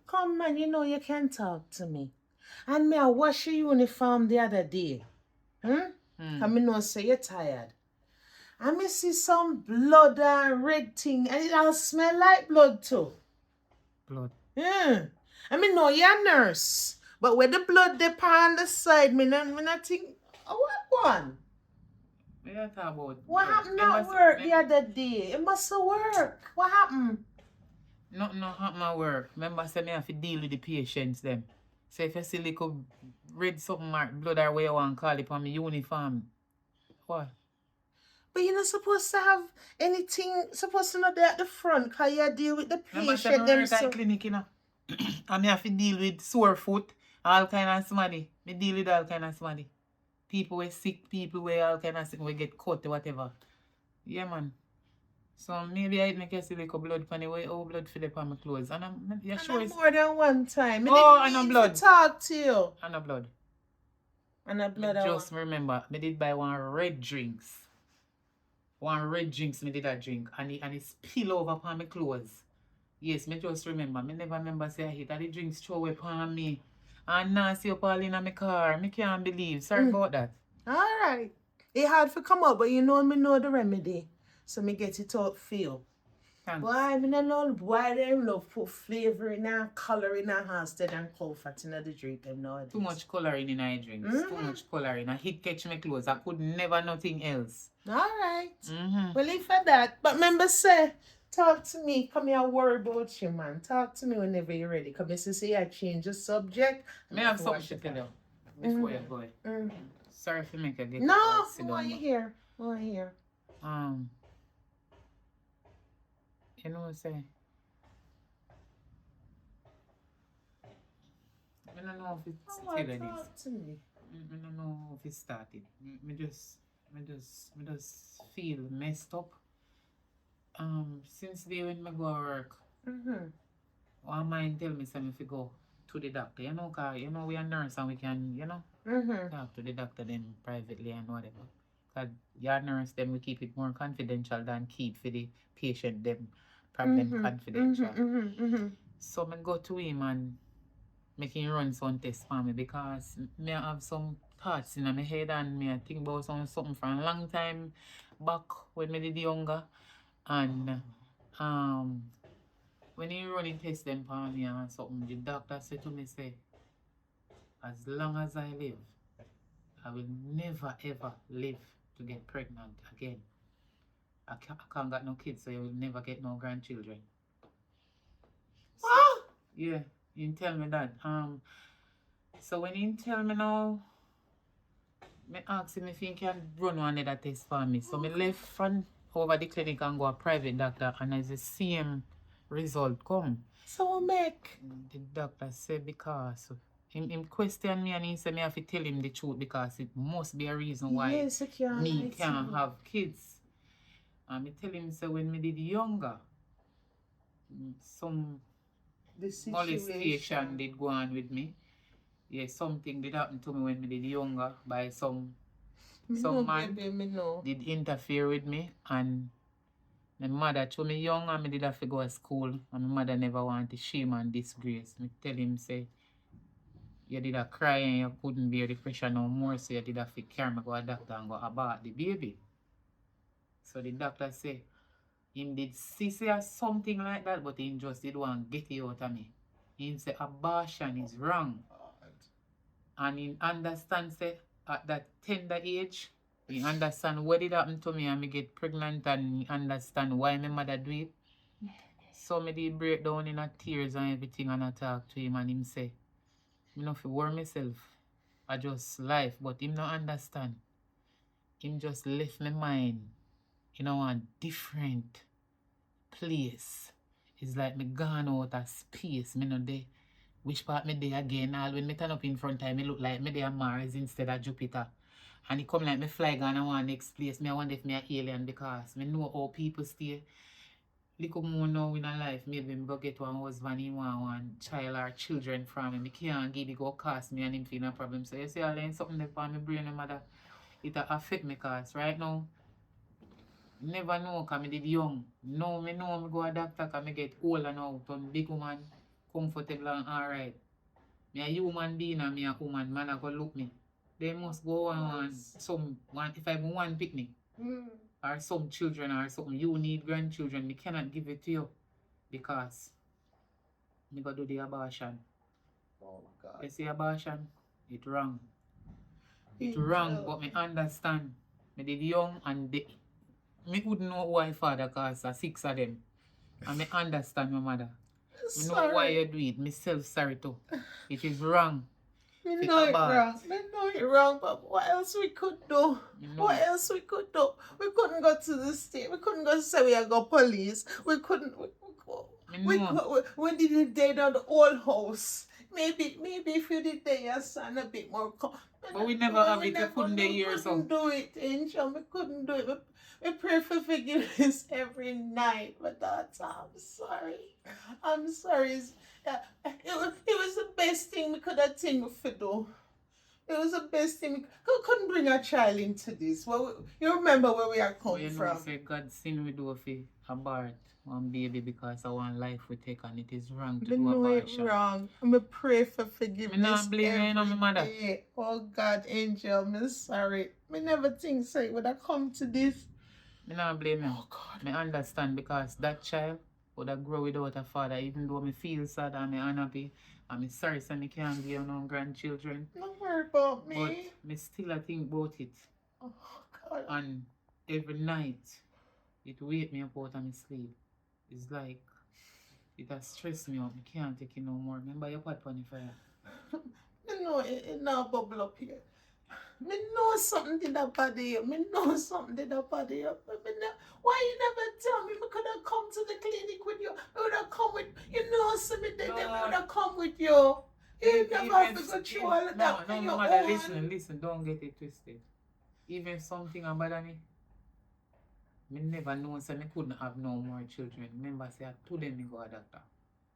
Come man, you know you can talk to me. And me I wash your uniform the other day. Cause me know say you're tired. And me see some blood and red thing and it all smell like blood too. Blood. I mean know you're a nurse. But where the blood they on the side, me not think, what one? What you talk about? What happened at work the other day? It must have worked. What happened? Nothing happen at work. Remember, say me have to deal with the patients them. So if you see little red something mark blood or where you want to call it on my uniform. What? But you're not supposed to have anything supposed to not there at the front because you deal with the Remember, say patient me work at themselves. clinic, you know. And me have to deal with sore foot, all kind of somebody. Me deal with all kind of somebody. People were sick, people were all kind of sick, we get cut or whatever. Yeah, man. So maybe I make you see like a blood on the way, blood fill up on my clothes. And you're sure it's... More than one time. I know blood. To talk to you. I know blood. And a blood. Just remember, me did buy one red drinks. One red drinks me did a drink. And it spill over upon my clothes. Yes, me just remember. Me never remember say I hit the drinks throw away upon me. And now see up all in my car. Me can't believe. Sorry about that. Alright. It hard to come out, but you know me know the remedy. So me get it out for you. Thanks. Boy, me no know why they love put flavor in and color in a instead and comfort in the drink them nowadays. Too much coloring in our drinks. Too much coloring. I hit catch me clothes. I could never nothing else. Alright. Well, if for that. But remember, say, talk to me. Come here, worry about you, man. Talk to me whenever you're ready. Come here, say I change the subject. May I have something to tell you before you go? Sorry for making you get No, sit why down, you but, here? Why you here? You know what I'm saying? I don't know if it's Oh, tell you this. talk to me. I don't know if it started. Me just feel messed up. Since the day when I go to work, one mind tell me something if you go to the doctor. You know, cause you know we are nurse and we can, you know, talk to the doctor them privately and whatever. Cause your nurse them we keep it more confidential than keep for the patient them problem confidential. So I go to him and make him run some test for me because me have some thoughts in my head and me I think about something from a long time back when me did younger. And when he running test them for me and something, the doctor said to me, say, as long as I live, I will never ever live to get pregnant again. I can't get no kids, so you will never get no grandchildren. So, yeah, he tell me that. So when he tell me now, I ask him if he can run one other test for me. So I left from over the clinic and go a private doctor, and as the same result come. So make. The doctor said because him question me and he said me have to tell him the truth because it must be a reason why Yes, I can't. me can't have kids. And I tell him say when me did younger, some The molestation did go on with me. Yeah, something did happen to me when me did younger by some man did interfere with me, and my mother told me young and me did have to go to school, and my mother never wanted shame and disgrace. Me tell him say you did a cry and you couldn't bear the pressure no more, so you did have to carry me go to the doctor and go abort the baby. So the doctor say him did see say something like that, but he just did want to get it out of me. He say abortion is wrong. And he understands say at that tender age, he understand what did happen to me and me get pregnant, and he understand why my mother do it. So me did break down in a tears and everything, and I talk to him and him say, me not fi worry myself. I just life, but him not understand. Him just left my mind in a different place. It's like me gone out of space. Me no there. Which part me there again? All when me turn up in front time, me look like me there Mars instead of Jupiter. And it come like me fly gone and one next place. Me I wonder if me a alien because me know how people stay. Little more now in a life, maybe me go get one husband, he want one child or children from him. Me can't give it go cost me and him feel no problem. So you see I learn something there for my brain no matter. It affect me cause right now, never know cause me did young. Now me know me go a doctor cause me get older now. Turn big woman, comfortable and alright. Me a human being and me a woman, man a go look me. They must go on if I have one picnic. Or some children or something, you need grandchildren, me cannot give it to you because me go do the abortion. Oh God. You see abortion? It wrong. It wrong, but me understand. Me did young and me wouldn't know why father cause 6 of them. And me understand my mother. Me know why you do it. Me sorry too. It is wrong. Me know it wrong. Me know it wrong, but what else we could do? What else we could do? We couldn't go to the state. We couldn't go say we are go police. We couldn't. We did it there on the old house. Maybe if you did there, your son a bit more. But we never have it. We couldn't do it. We couldn't do it, Angel. We couldn't do it. We pray for forgiveness every night, but that's I'm sorry. I'm sorry. It was the best thing we could have think to do. It was the best thing. We couldn't bring a child into this. Well, you remember where we are coming from. Say God sin we do fi abort one baby because I want life we take and it is wrong to Me do know it abortion. wrong. I pray for Me forgiveness not blame you, you know, every my mother. day. Oh God, Angel, I'm sorry. Me never think so it would have come to this. Me not blame you. Oh God. Me understand because that child would have grown without a father, even though me feel sad and me unhappy. And me sorry so me can't give you no grandchildren. Don't worry about But me. me still I think about it. Oh God. And every night it wake me up out of my sleep. It's like it has stressed me out. I can't take it no more. Remember your pot on the fire. Me know it now bubble up here. Me know something did that bother you. Me know something did that bother you. Why you never tell me? Me could have come to the clinic with you. I would have come with you. Know something that they would have come with you. You never have to go through all of that. No, on your mother, own. listen, don't get it twisted. Even something about me, me never know so me couldn't have no more children. Remember, say I told them me go a doctor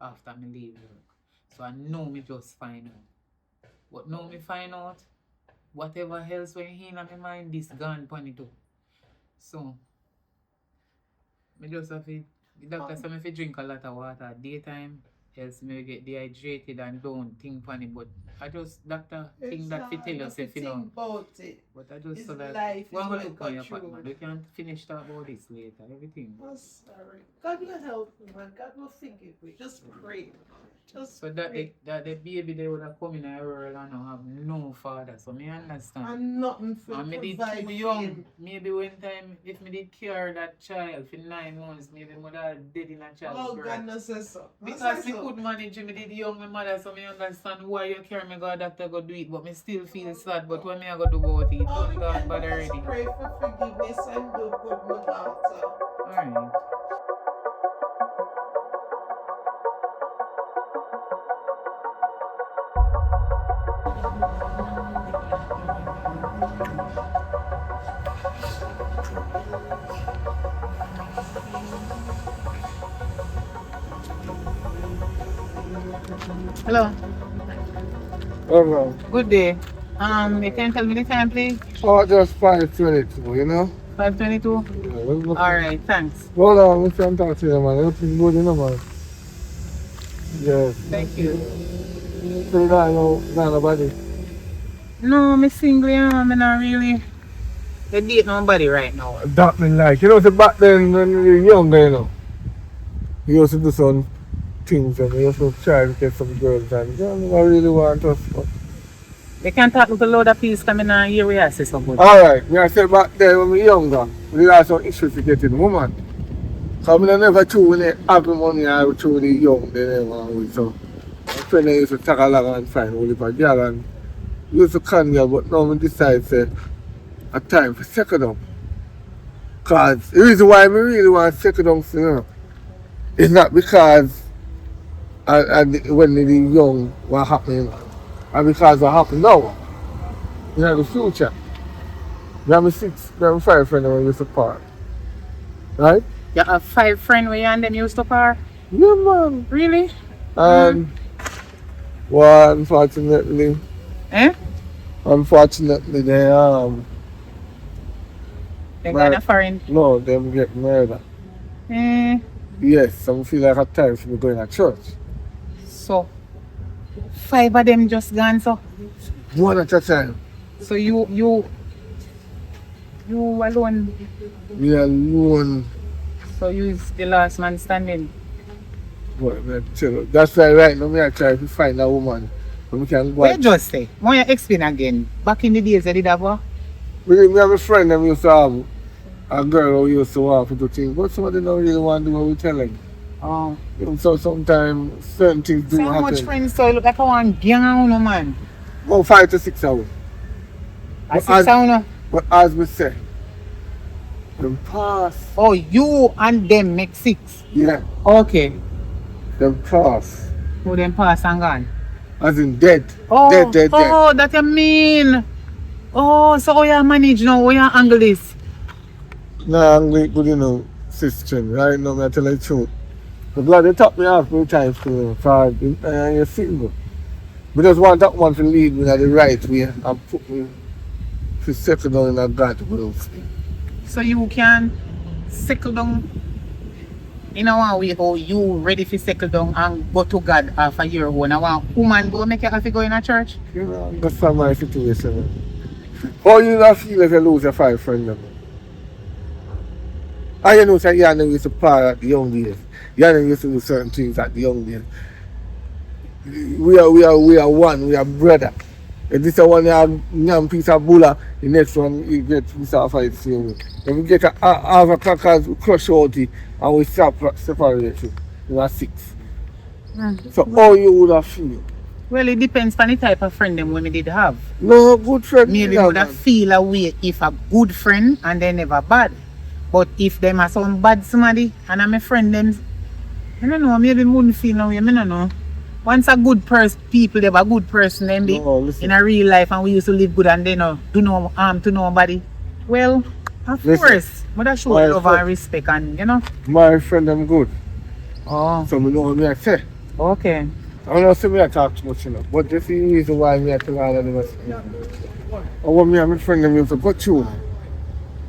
after me leave work. So I know me just find out. But now me find out, whatever else when in my mind, this gone pon it too. So, me just have to, the doctor said me if drink a lot of water daytime, else me get dehydrated and don't think funny. But I just, doctor, think that fi tell yourself, you know. About it. But I just It's so that life, one it's go what look got on your part, through. man. We can finish talk about this later. Everything. I'm sorry. God will help me, man. God will forgive me. Just pray. Just So that pray. the baby they would have come in a world and not have no father. So me understand. And nothing for And me did provide too for young. him. Maybe one time if me did carry that child for 9 months, maybe mother dead in a child. Oh, God, no say so. No Because say me so. could manage me did young my mother, so me understand why you carry me go doctor go do it, but me still feel sad. But what me I go do about it? All we Don't go can and do bother is already. pray for forgiveness and do good, my daughter. Alright. Hello. Oh, Good day. You can tell me the time, please? oh, just 5:22, you know? 5:22. Yeah, Alright, thanks. hold on, we can talk to you, man. Everything good, you know, man. Yes. Thank you. So you don't know nobody. No, me single, you know, I'm not really date nobody right now. That me like. You know, so back then when we were younger, you know, we used to do some things and we used to try to get some girls and you know, I really want us. But... They can talk with a load of peace coming on here, we are say so good. Alright, me I say back then when we were younger, we did have some issues to getting woman. Because I never true when they have the money or truly young, they never want. So my friend used to tag along and find only for girl and we used to con girl, but now we decide say a time for settle down. Because the reason why I really want to settle down, you know, is not because when they were young, what happened, you know, and because what happened now, in the future. We have 5 friends when we used to park. Right? You have 5 friends where you and them used to par? Yeah, man. Really? And well, unfortunately, Eh? unfortunately, they They got a foreign. no, them get murdered. Eh. Yes, some feel like at times we going to church. So 5 of them just gone, so. One at a time. So you alone. We alone. So you is the last man standing. But that's why right now I try to find a woman. We can go. Where just say? Why you explain again? Back in the days they did have what? We have a friend that we used to have a girl who used to want to do things, but somebody don't really want to do what we tell them. Oh. So sometimes certain things do So happen. how much friends so you look like I want gang no man? About 5 to 6 hours. A 6 hours? But as we say, them pass. Oh, you and them make 6? Yeah. Okay. Them pass. Who them pass and gone? As in dead. Oh, Dead. oh, that you mean. Oh, so how you manage now? How you handle this? Nah, I'm good, you know, sister. Right now, I tell you the truth. I'm glad they taught me off many times to because you're single. We just want that one to lead me in the right way and put me to settle down in a God's will. So you can settle down in a one way how you ready to settle down and go to God after your own. I want woman go make you have to go in a church. You know, that's not my situation. How you not feel if you lose your 5 friends? And you know, say you and them used to par at the young days. You and them used to do certain things at the young days. We are one, we are brother. If this one you have one piece of bulla, the next one you get piece of fight same way. If we get half a crackers, we crush out it and we separate it. You are 6. So how you would have feel? Well, it depends on the type of friend them we did have. No good friend. Maybe would have feel a way if a good friend and they never bad. But if them are some bad somebody and I'm a friend them, I don't know, maybe wouldn't feel no way, I don't know. Once a good person, people, they were a good person, then be in a real life and we used to live good and they do no harm to nobody. Well, of course, but that show love and respect and, you know. My friend, I'm good. Oh. So, I know what I say. Okay. I don't say me I talk too much, you know. But this is the reason why I tell all of them. I want me and my friend, them used to go through.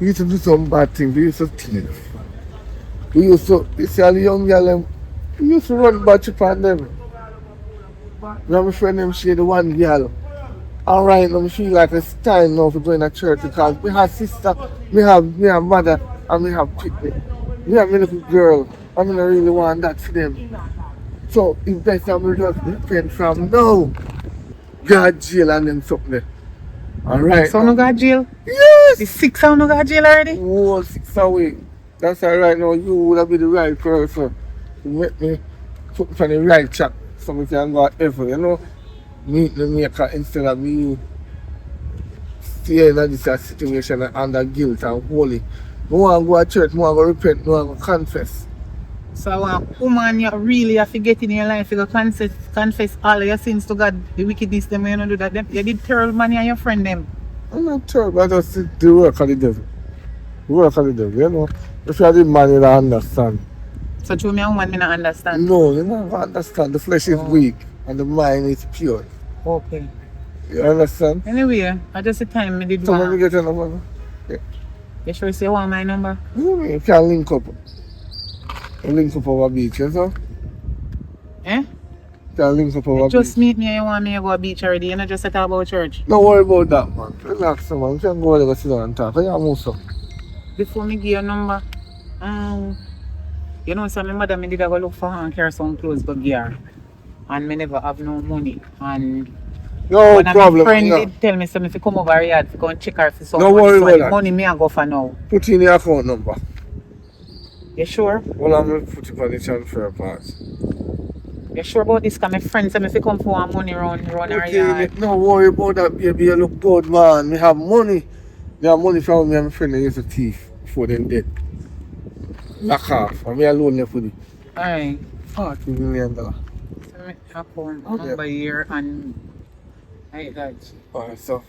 We used to do some bad things. We used to steal. We used to, you see all the young girls, we used to run batch upon them. Me and my friend them share the one girl. Alright, now I feel like it's time now to go in a church because we have sister, we have mother, and we have picnic. We have a little girl, and I don't really want that for them. So it's best that we just repent from now. God jail and then something there. Alright. So no got jail? Yes! The 6 no got jail already? Oh, 6 away. That's alright now. You would have been the right person to make me put on the right track so we can go ever, you know. Meet the maker instead of me staying in this situation under guilt and holy. I want to go to church, I want to repent, I want to confess. So I want woman you really have to get in your life, you go confess all your sins to God, the wickedness them you don't do that. You did terrible money and your friend them. I'm not terrible, I just see the work of the devil. The work of the devil, you know. If you are the man, you don't understand. So to me a woman, I don't understand. No, you don't understand. The flesh is weak and the mind is pure. Okay. You understand? Anyway, I just the time I did So when want. you get your number? Yeah. You sure you want my number? You can link up. You link up over beach, you know? Eh? You can link up over You just beach. meet me and you want me to go to beach already. You not just talk about church. Don't worry about that, man. Relax, man. You can go there, go sit down and talk. You move so. Before me give your number, you know, so my mother me did go look for her and carry some clothes go give her. And me never have no money. And No one of problem. my friend No. did tell me so if you come over here to go and check her for some Don't money. worry So about the that. money me I go for now. Put in your account number. You sure? Well, I'm going to put it on the transfer part. You sure about this? Because my friend said if you come for money run her Okay, yard. no worry about that, baby. You look good, man. We have money. We have money from me and my friend. They used to thief before them dead. Lock off. And me alone left with it. Alright. $40 million. So my account number here and I got. Alright, so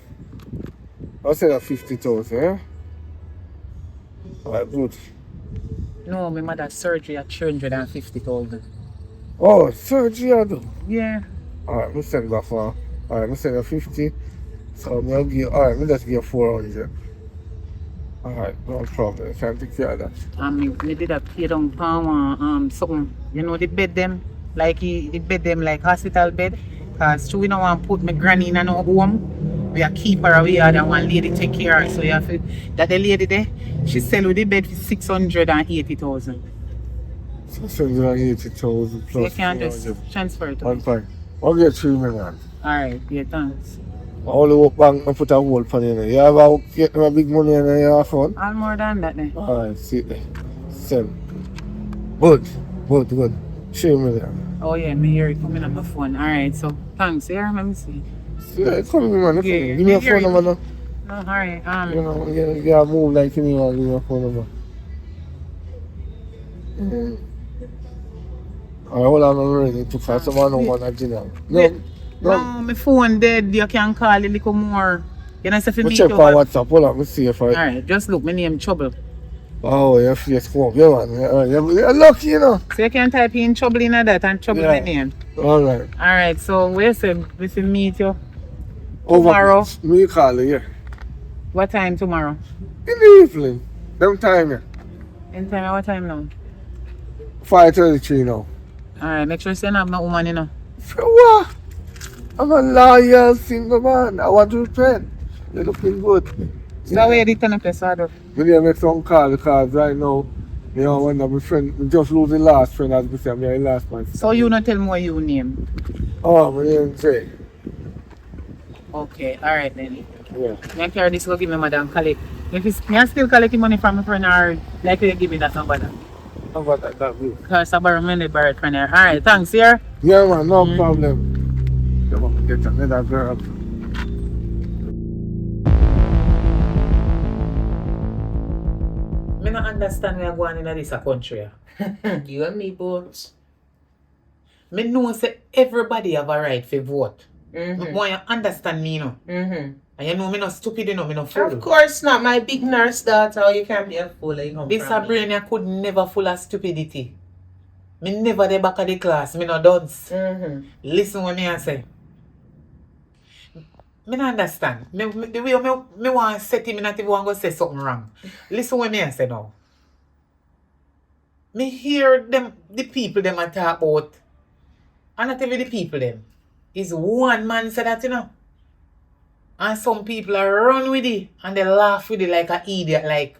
I'll say that 50,000, yeah? Alright, good. No, my mother's surgery at 350,000. Oh, surgery I do. Yeah. Alright, me send that for. Alright, me send you 50. So I'll give alright, me just give you 400. Alright, no problem. You can take care of that. Me did a pay down for something. You know the bed them? Like the bed them like hospital bed. Cause we don't want to put my granny in no home. We are keep her away and one lady take care of her. So you have to, that the lady there, she sell with the bed for 680,000. 680,000 So you plus can just 400. transfer it to One me. point. I'll get 3 million. Alright, yeah, thanks. I only work bank and put a hole for you. You ever get a big money in your account? All more than that then. Alright, see there. 7. Good. 3 million. Oh yeah, me hear it coming on my phone. Alright, so thanks. Yeah, let me see. Yeah, it's coming, man. Yeah, Give me your hear phone it. number now. No, alright, You know, you gotta move like you know, give me your phone number. Alright, hold on, I'm ready to call someone number at Gmail. No, my phone dead. You can call a little more. You know, if you Me meet check you. on WhatsApp. Hold on, me see if I. Alright, just look, my name Trouble. Oh, your face come up. Yeah, man. You're lucky, you know. So you can type in Trouble in that and Trouble my Yeah. name. Alright. Alright, so where say if you meet you Over. tomorrow? Me call you, yeah. What time tomorrow? In the evening. Them time, yeah. In time, what time now? 5:33 now. Alright, make sure you say you have no woman, you know. For what? I'm a loyal single man. I want to friend. You're looking good. So where you turn up your saddle? We need to make some call because right now, you know, one of my friend, we just lose the last friend as we say, I'm the last man. So you not tell me what you name. Oh, my name Jay. Okay, alright then. Yeah. I carry this go give me madam collect. If it's me I still collect money from my friend or like you give me that number now. How about that view? Because I borrow money borrow friend here. Alright, thanks here. Yeah, man, no problem. You want to get another girl. I don't understand where I'm going in this country. You and me both. I know say everybody have a right to vote. Mm-hmm. Why you understand me, you know? Mm-hmm. And you know me not stupid, you know, me not fool. Of course not, my big nurse daughter. You can't be a fool. You come This from me. brain could never full of stupidity. Me never the back of the class, me no dunce. Mm-hmm. Listen what me I say. Me not understand. The way me want to set him, me not even want to say something wrong. Listen what me I say now. Me hear them, the people them a talk about, and not even the people them. Is one man say that, you know. And some people are run with it and they laugh with it like an idiot, like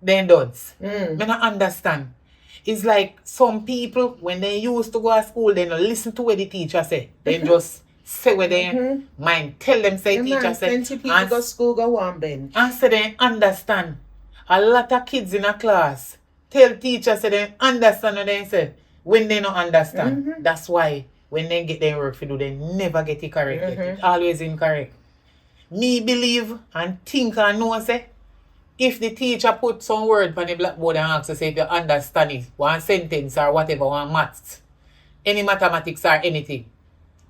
they dunce. Me not understand. It's like some people, when they used to go to school, they don't listen to what the teacher say. They just say what they mind. Tell them say teacher say. Plenty people go school, go one bench. And say they understand. A lot of kids in a class tell teachers say they understand what they say. When they don't understand, that's why when they get their work to do, they never get it correct. It's always incorrect. Me believe and think and know say, if the teacher put some word on the blackboard and ask to say if you understand it, one sentence or whatever, one maths, any mathematics or anything,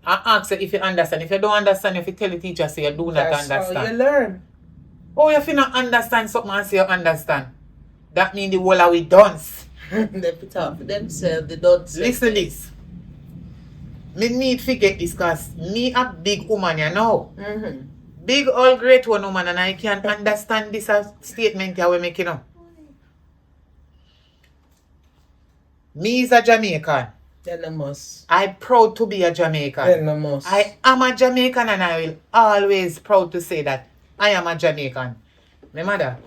and ask if you understand. If you don't understand, if you tell the teacher say you do not understand. That's how you learn. Oh, if you not understand something and say you understand, that means the whole of we dunce. They put up for themselves, they don't say. Listen this. Me need to get this because me a big woman, you know. Big all great one woman and I can't understand this statement that we make, you know. Me is a Jamaican. Then I must. I proud to be a Jamaican. Then I must. I am a Jamaican and I will always proud to say that I am a Jamaican. My mother.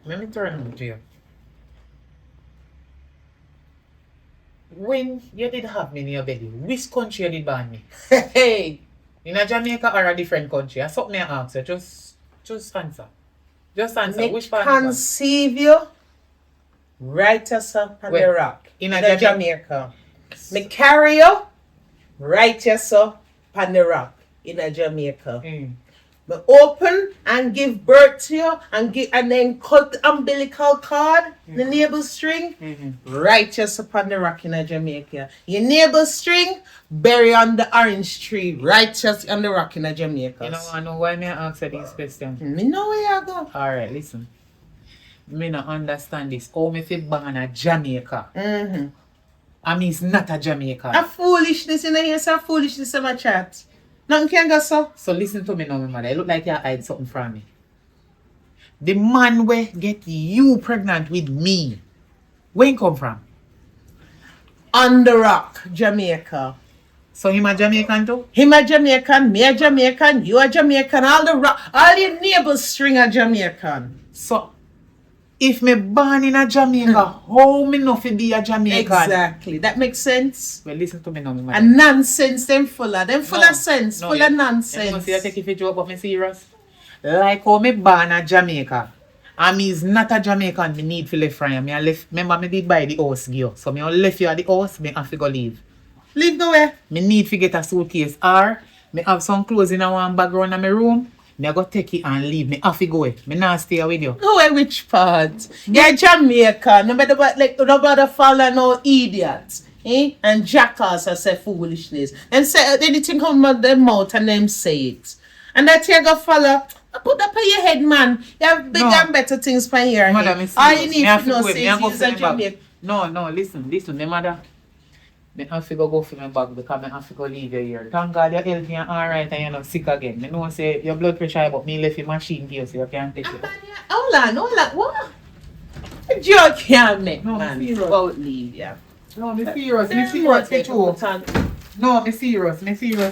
Let me turn to you. When you did have me in your belly, which country you did born me? Hey! In a Jamaica or a different country? I something I ask you. Just answer. Just answer. Me Which part? conceive you right us up on the Where? rock. In In a a Jamaica. Me carry you right us up on the rock. In a Jamaica. Me open and give birth to you and then cut the umbilical cord, the navel string, right just upon the rock in a Jamaica. Your navel string, bury on the orange tree, right just on the rock in a Jamaica. You know, I know why me ask you these questions. Me know where you go. Alright, listen. Me not understand this. How me fit born a Jamaica? I mean, it's not a Jamaican. A foolishness in here, some foolishness in my chat. Nothing can go so. So listen to me now, my mother. It look like you hide something from me. The man where get you pregnant with me, where he come from? On the rock, Jamaica. So him a Jamaican too? Him a Jamaican, me a Jamaican, you a Jamaican, all the rock, all your neighbors string a Jamaican. So, if me born in a Jamaica, how me know fi be a Jamaican? Exactly. That makes sense. Well, listen to me now, my mother. And nonsense, them full of sense, full of You nonsense. see, I take if you joke, but me serious. Like how me born a Jamaica, and me is not a Jamaican, me need to left from you. Me a left, remember me did buy the house girl. So me a left you at the house, me have to go leave. Leave nowhere. Me need to get a suitcase or me have some clothes in a one bag around my room. Me a go take it and leave. Me have to go. Me not stay with you. Go away which part? You're Jamaican. Nobody follow no idiots. And jackals I say foolishness. And say anything come out their mouth and them say it. And that you go follow. Put that on your head, man. You have bigger and better things for here. Mother, All you need to know is he's a Jamaican. No, listen, me mother. Me have to go for my bag because me have to go leave you here. Thank God you're healthy and alright and you're not sick again. Me know say your blood pressure but me left your machine here so you can't take it. Hold on, what? You can't make No, man serious. about leave, yeah. No, me serious. Me Then serious what for they true. put on? No, me serious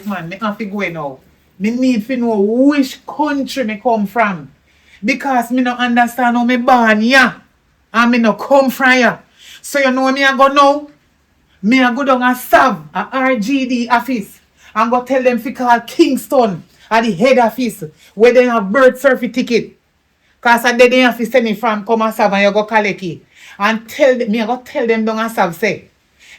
man. Me have to go now. Me need to know which country me come from. Because me no understand how me born here. And me no come from here. So you know where me I go now? Me I go down a SAV, a RGD office. And go tell them to call Kingston at the head office where they have birth certificate. Cause I did have to send it from come and SAV and you go collect it. And tell them, me I go tell them down a SAV say.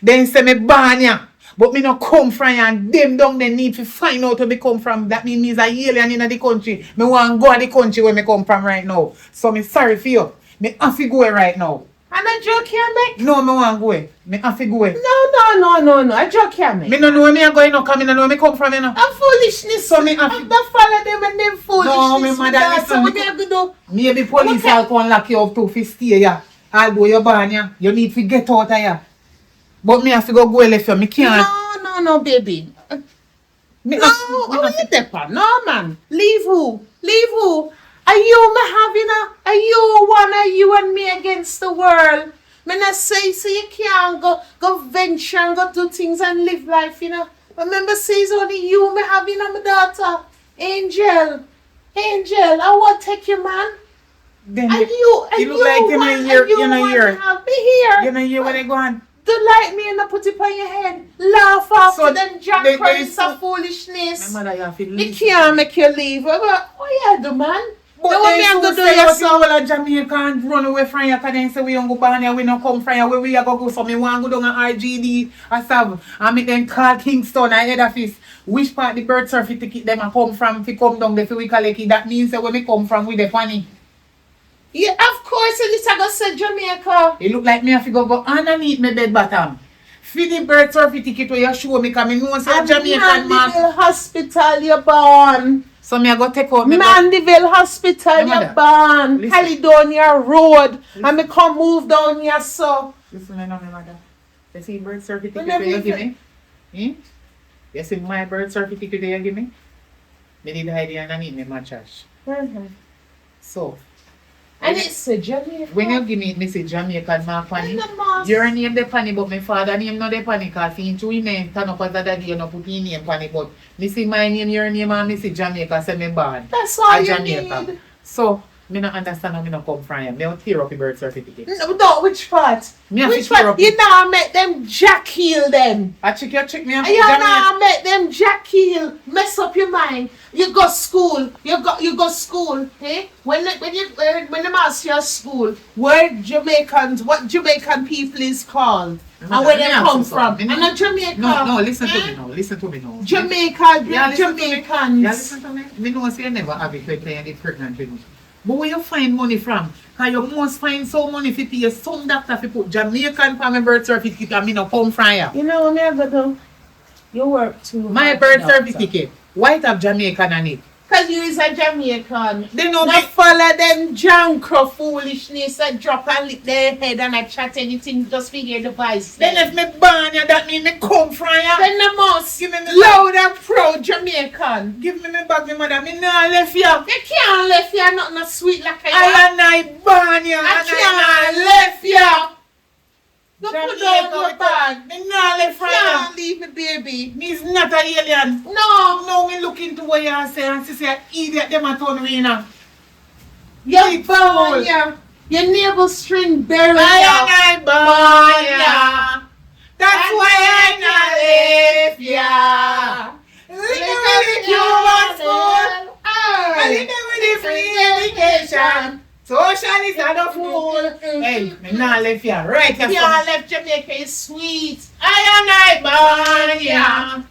Then say me born here. But me no come from here and them down they need to find out where me come from. That means a alien in the country. Me want to go to the country where me come from right now. So me sorry for you. Me have to go right now. And a joke can't make? No, me want to go. Me have to go. No. A joke can't make. Me no know where me are going now, because me no know where me come from, you know. A foolishness. So me have to... The follow them and them foolishness. No, me mother, That's listen, what we have to do. Maybe police will come lock you up too if you stay here. Although you're born here, you need to get out of here. But me have to go left you. Me can't... No, baby. Me No, how you depend? No, man. Leave who? Are you me having are you one of you and me against the world? Me not say so you can't go venture and go do things and live life, you know. Remember say it's only you me having my daughter. Angel, I want to take you, man. Then And you look like you know here, you know here. Have me here. You know here when they go on. Do like me and not put it on your head. Laugh after So them Jack they Prince so- of foolishness. My mother, you have to They leave. can't make you leave. What you do, man? But Don't they me and so go do say your us all of Jamaica and run away from here because they say we don't go born here, we don't come from here, where we are go. So me want to go down to RGD, I SAV, and me then call Kingston, I head office. Which part the birth certificate them a come from, if you come down there, if we collect it, that means that where me come from with the funny. Yeah, of course, and it's a go say Jamaica. It look like me have to go underneath my bed bottom. For the birth certificate where you show me, because me know say Jamaican man. Mandeville Hospital, you're born. So me I go take out me Mandeville Hospital, My you're mother, born. listen. Caledonia Road. And me come move down here, so. Listen, I know my mother. You see birth certificate Whenever you you give me? You see my birth certificate you give me? Me need hide it underneath my mattress. So, And it's a Jamaica. when you give me, me say Jamaican mark on And it. the mask. Your name the funny, but my father name not the funny, because he into his name, turn up as a daddy, you know, put his name funny, but me see my name, your name, and me see Jamaica, say me born. That's all a you Jamaica. need. So, me not understand how me not come from here. Me don't tear up the birth certificate. No, which part? Me have Which to tear part? up You it. now make them jack heel them. I check your trick me and You Jamaica. now make them jack heel, mess up your mind. You go school, you go school, eh? When them ask you at school, what Jamaican people is called and where they come from. And not Jamaica. No, listen to eh? me now. Listen to me now. Jamaica, Yeah, listen to me. Jamaicans. Yeah, listen to me. Me know say you never have it when you get pregnant with me. But where you find money from? Because you must find some money to pay some doctor to put Jamaican for my birth certificate and me no come from here. You know what me have to do? You work too My hard, birth doctor. certificate, white have Jamaican on it. Cause you is a Jamaican. They know Not me. follow them jankro foolishness and drop and lick their head and I chat anything just figure the voice. Then if me born here, that mean me come from here. Then the most Give me me loud and proud Jamaican. Give me bag, me mother. Me nah left here. You can't left here not no sweet like I and I born here. I and can't nah left here. Go put Jamaica down your with bag. Me nah left from here. Can't leave me, baby. Me's not an alien. No, Now me look into what you say and see say idiot them a turn arena. you're Big born fool. here. Your navel string buried I here. born here. That's why I not left ya. Living with the Cuban school. And living with the free education. Social is not a fool. Hey, me not left ya. Right here. Can't left Jamaica is sweet. I born ya.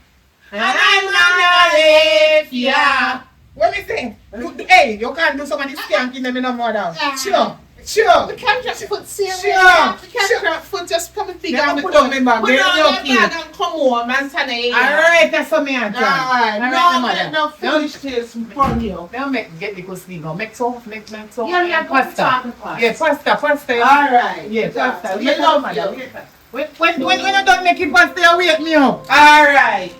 And I'm not left ya. What me say? Hey, you can't do some of this skanking them in no more down. Sure. We can't drop foot serious. Sure. We can't drop foot just come and figure Never out put down my bag. Put There down you your okay. bag and come home and stand here. Alright, that's what me I try. Alright, Alright, no mother. foolishness from you. Now get the custody go. Make so. Yeah, yeah, pasta. Yeah, pasta. Alright. Yeah, pasta. We love you. When you don't make it pasta, you wake me up. Alright.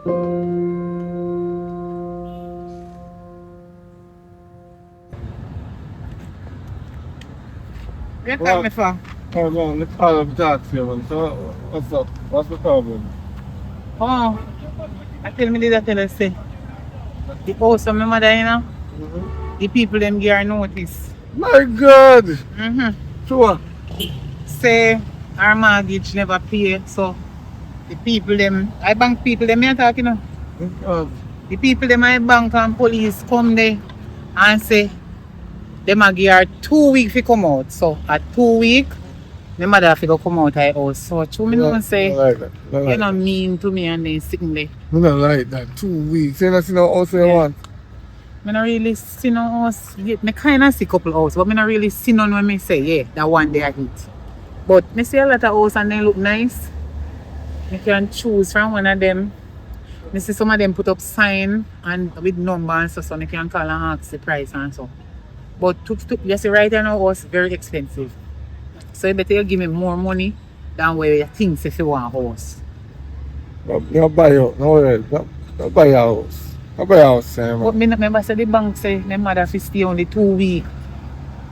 You call me for? Oh man, let's call up that for you, man. So what's up? What's the problem? Oh, I tell me that tell us say. The house of my mother, you know, the people them give her notice. My God! Mm-hmm. Sure. Say our mortgage never pay, so the people them, I bank people them, I talk, you know. The people them I bank and police come there and say them a give her 2 weeks to come out. So at 2 weeks, my mother have to go come out of the house. So true, me don't say, like that. Not you like know that. mean to me and they sitting there. Me not like that. 2 weeks. You know, see no house you Yeah. want. I don't really see no house. I kind of see couple house, but I don't really see none when me say, yeah, that one day I eat. But I see a lot of house and they look nice. You can choose from one of them. I see some of them put up sign and with number and so you can call and ask the price and so. But you see right now house very expensive. So you better give me more money than where you think if you want a house. No buy your no worry. No buy your house. No buy your house, Sam. But me not remember say the bank say them mother fi stay only 2 weeks.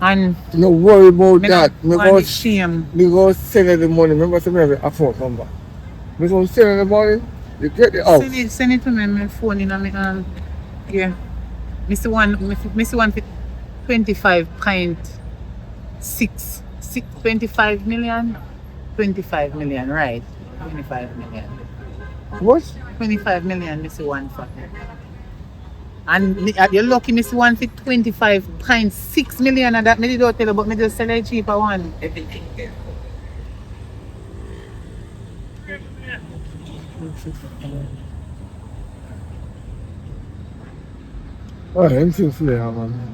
And No worry about me that. not want the shame. Me go send her the money. Remember, say me have a phone number. Me go send her the money. You get the house. Send it to me, my phone in my yeah. Mr. One for 25.6 25 million. 25 million, right? 25 million. What? 25 million, Mr. One for. And you're lucky, Mr. One for 25.6 million, and that me don't tell you, but me just sell a cheaper one. Oh, anything for you, man.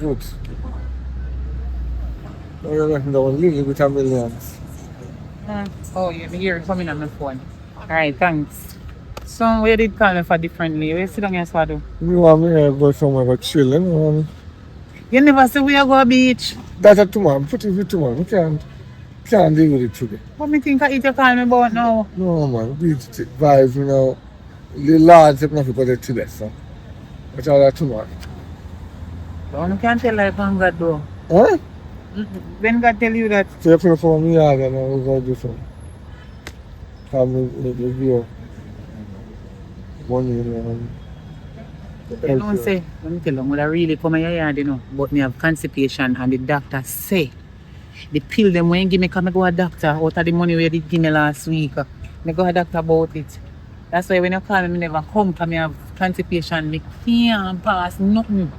Good. No, you're not going to leave with $1 million. Oh, yeah, me hear it coming on my phone. Alright, thanks. So, where did call me for differently? Where sit down here, Swado? You want me to go somewhere go chill, you know? You never say we are go beach. That's a tomorrow. Put it for tomorrow. We can't deal with it today. What me think I eat you call me about now? No, man. Beach vibes, you know. The lads have nothing to go there today, so. But all that tomorrow. You can't tell like when God do. Huh? When God tell you that, So you put it for me yard and we'll go do some. Family review. Money, you know. you don't say, let me tell you, I really come in your yard, you know, but me have constipation and the doctor say, the pill them when you give me, come go a doctor out of the money where you did give me last week. Me go a doctor about it. That's why when you call me never come because me have constipation, me can't pass nothing.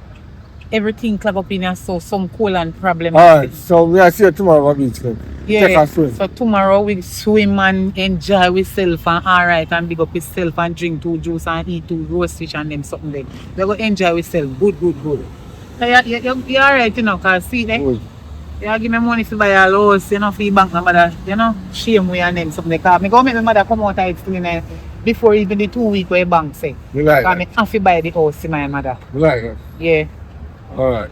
Everything club up in here, so some colon problem. Alright, so we are see you tomorrow on beach then. Take Yeah, a swim. so tomorrow we swim and enjoy ourselves and alright and big up yourself and drink 2 juice and eat 2 roast fish and them something there. We go enjoy ourselves. Good. So you're alright, you know, cause see there. Good. You give me money to buy a house, you know, for your bank number, you know, shame we and them something like that. Me go make my mother come out of it still in there before even the 2 weeks where bank say. You like Cause that? me have to buy the house to my mother. You like that? Yeah. Alright.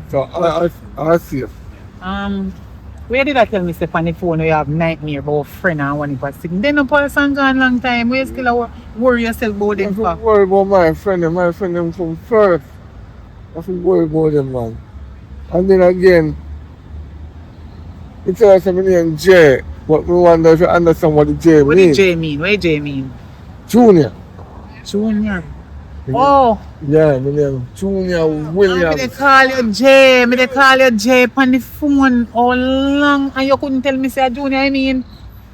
So I'll see you. Where did I tell me on the phone you have nightmare about a friend and one was sick? Then no person gone long time. Where you still worry yourself about them Don't for? worry about my friend. My friend them come first. I have to worry about them, man. And then again, it's also my name J. But we wonder if you understand what the J What means. did J mean? What did J mean? Junior. Junior. Oh, Yeah, my name Junior me they Williams. call you J. Me they call you J on the phone. How long? And you couldn't tell me say a Junior, I mean?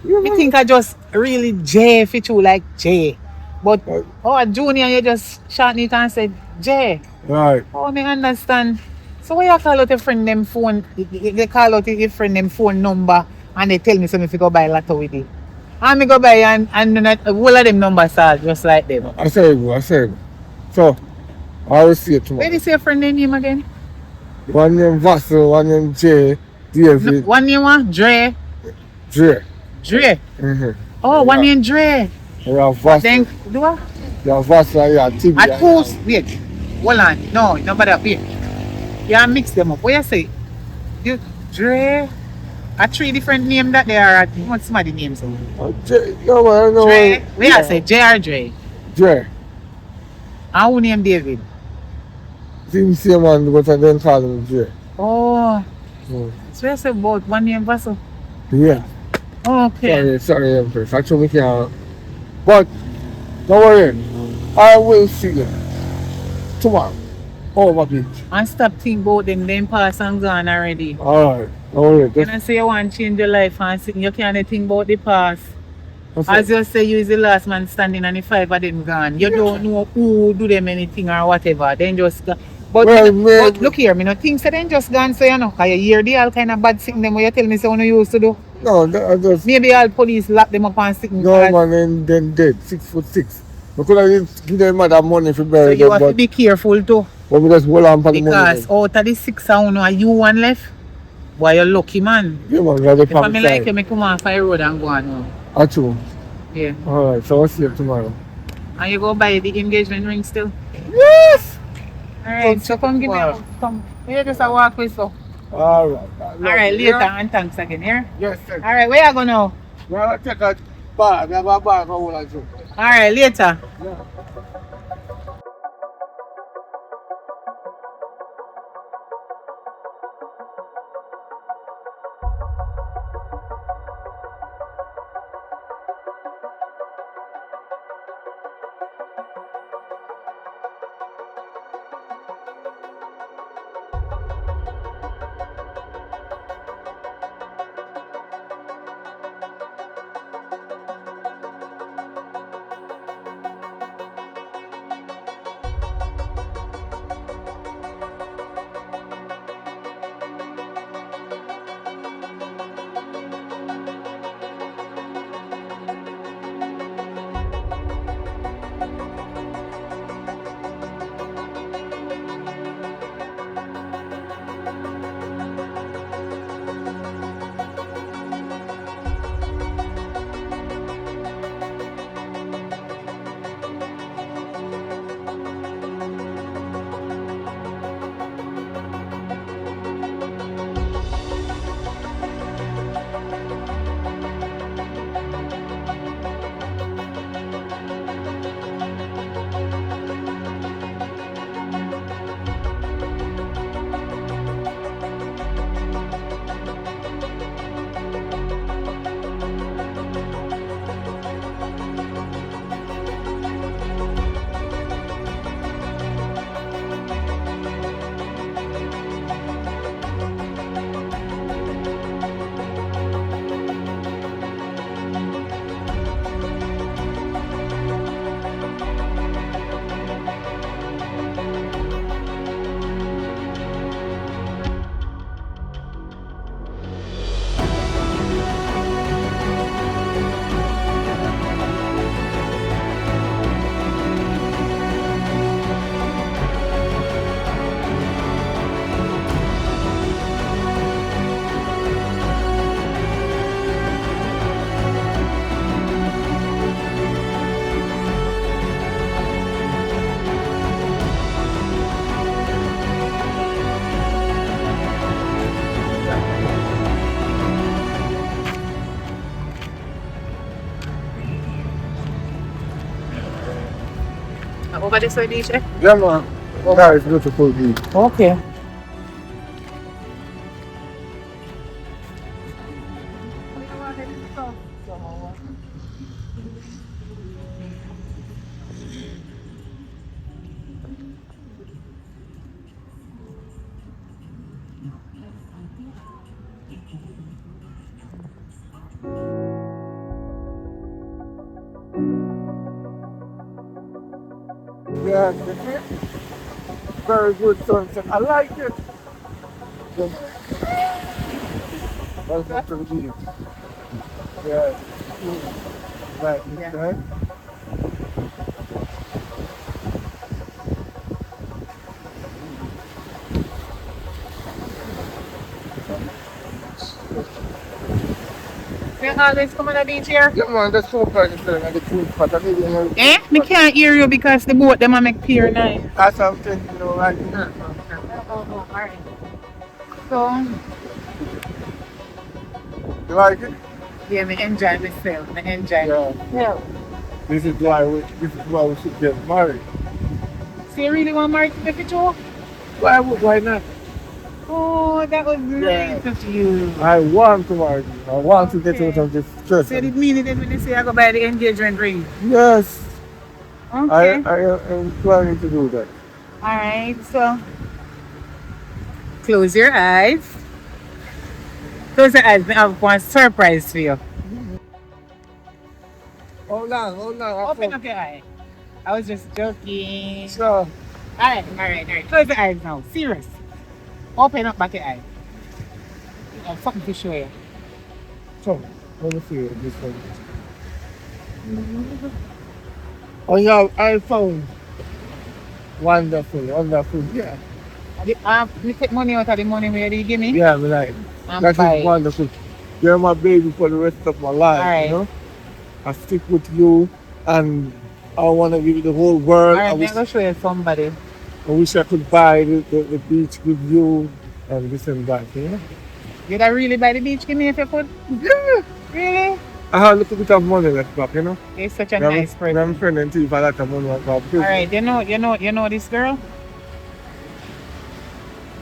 You Me know, think I just really J fit you like J. But a Junior you just shorten it and say J. right. Oh, me understand. So why you call out your friend them phone? They call out your friend them phone number and they tell me so if you go buy lotto with it. And me go buy and not all of them numbers are just like them. I say it. So I will see you Where tomorrow. do you say your friend name again? One name Vassal, one name J. David, One name what? Dre. J. Dre. Mm-hmm. Oh, one named Dre. You have Vasa. Then, do what? You have Vasa, you have Tibi. At post, wait. Hold on. No, nobody up here. You mix them up. What you say? You, Dre. Are three different names that they are. What's some of the names? No, man, no. Dre. We are say J or Dre. Dre. And who name David? Same same man, but I don't call him Dre. Oh. Mm. So you say both one name Vassal? Yeah. Okay. Sorry, Empress. Actually, we can't. But, don't worry. I will see you tomorrow. Over beach. And stop thinking about them. Them pass and gone already. Alright. Don't worry. When I say you want to change your life and sing, you can't think about the past. That's As it. you say, you is the last man standing and the five of them gone. You don't know who do them anything or whatever. Then just go. But, Well, but look here, me no think so then just gone so you know. Cause you hear the all kind of bad thing them what you tell me so you used to do. No, I just. Maybe all police lock them up and stick them. No, man, then dead. 6'6". Because I didn't give them that money for So bury you them, have to be careful too. but we just hold on for the money. Because out of the 6 are you one left? Boy, you're lucky man. Yeah, man, that's the If I family like side. you, me come off the road and go on now. Achoo. Yeah. Alright, so I'll see you tomorrow. And you go buy the engagement ring still? Yes! Alright, so come give me a come. You just a walk with so. Alright. Alright, later and thanks again, yeah? Yes, sir. Alright, where you go now? Well, take a bag. I have a bag. I will like you. Alright, later. Yeah. Over this way, DJ? Yeah, man. That is beautiful view. Okay. Yeah, very good sunset. I like it. Yeah. That's not the view. Yeah. Right, Yeah. right? You always come on the beach here? Yeah, man, that's so far the film and the cool spot. I mean, you know, Eh? Me can't hear you because the boat them a make pier nice. that's something, you know, right? Oh, alright. So, You like it? yeah, me enjoy myself. Me enjoy. Yeah. Yeah. This is why we should get married. So you really want married to the show? Why not? Oh, that was nice of you. I want to marry you. I want to get out of this stress. So it mean it when you say I go buy the engagement ring? Yes. Okay. I am planning to do that. Alright, so close your eyes. Close your eyes. I have one surprise for you. Hold on. Open up your eye. I was just joking. So, Alright. Close your eyes now. Serious. Open up back your eye. I'm fucking to show you. let me see this one. Oh yeah, I found wonderful. Yeah. You take money out of the money where you give me? Yeah, me like. I'm That fine. is wonderful. You're my baby for the rest of my life. Alright. You know? I stick with you and I want to give you the whole world. Alright, I'm going to show you somebody. I wish I could buy the beach with you and this and that, you know? You'd really buy the beach give me if you could? Yeah. Really? I have a little bit of money left back, you know? You're such a nice person. I'm friendly to you for a lot of money left back. Alright, you know this girl?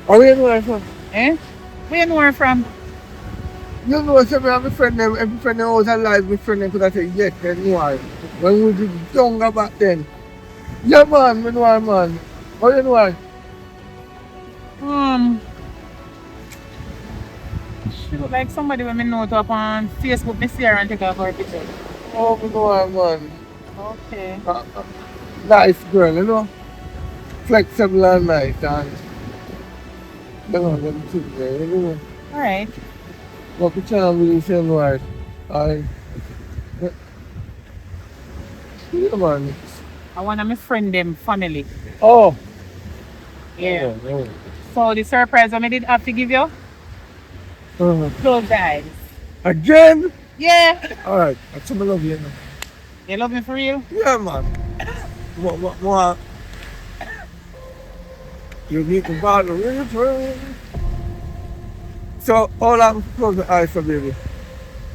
Oh, where you know her from? Eh? Where you know her from? You know, some of my friend them, every friend that was alive, my friend them could have said, yes, they knew her. When we were younger back then. Yeah, man, we know her, man. How you know her? She look like somebody when me know to up on Facebook, me see her and take her for a picture. Oh, we know her, man. Okay. Nice girl, you know? Flexible and nice, and you know, them things there, you know? Alright. But we can't really say no word. Yeah, man. I want to my friend them family. Oh! Yeah. Oh. So the surprise I did have to give you? Close the eyes. Again? Yeah. Alright, that's what I love you, know. You love me for real? Yeah, man. What? You need to buy the river. So, how long close the eyes for baby?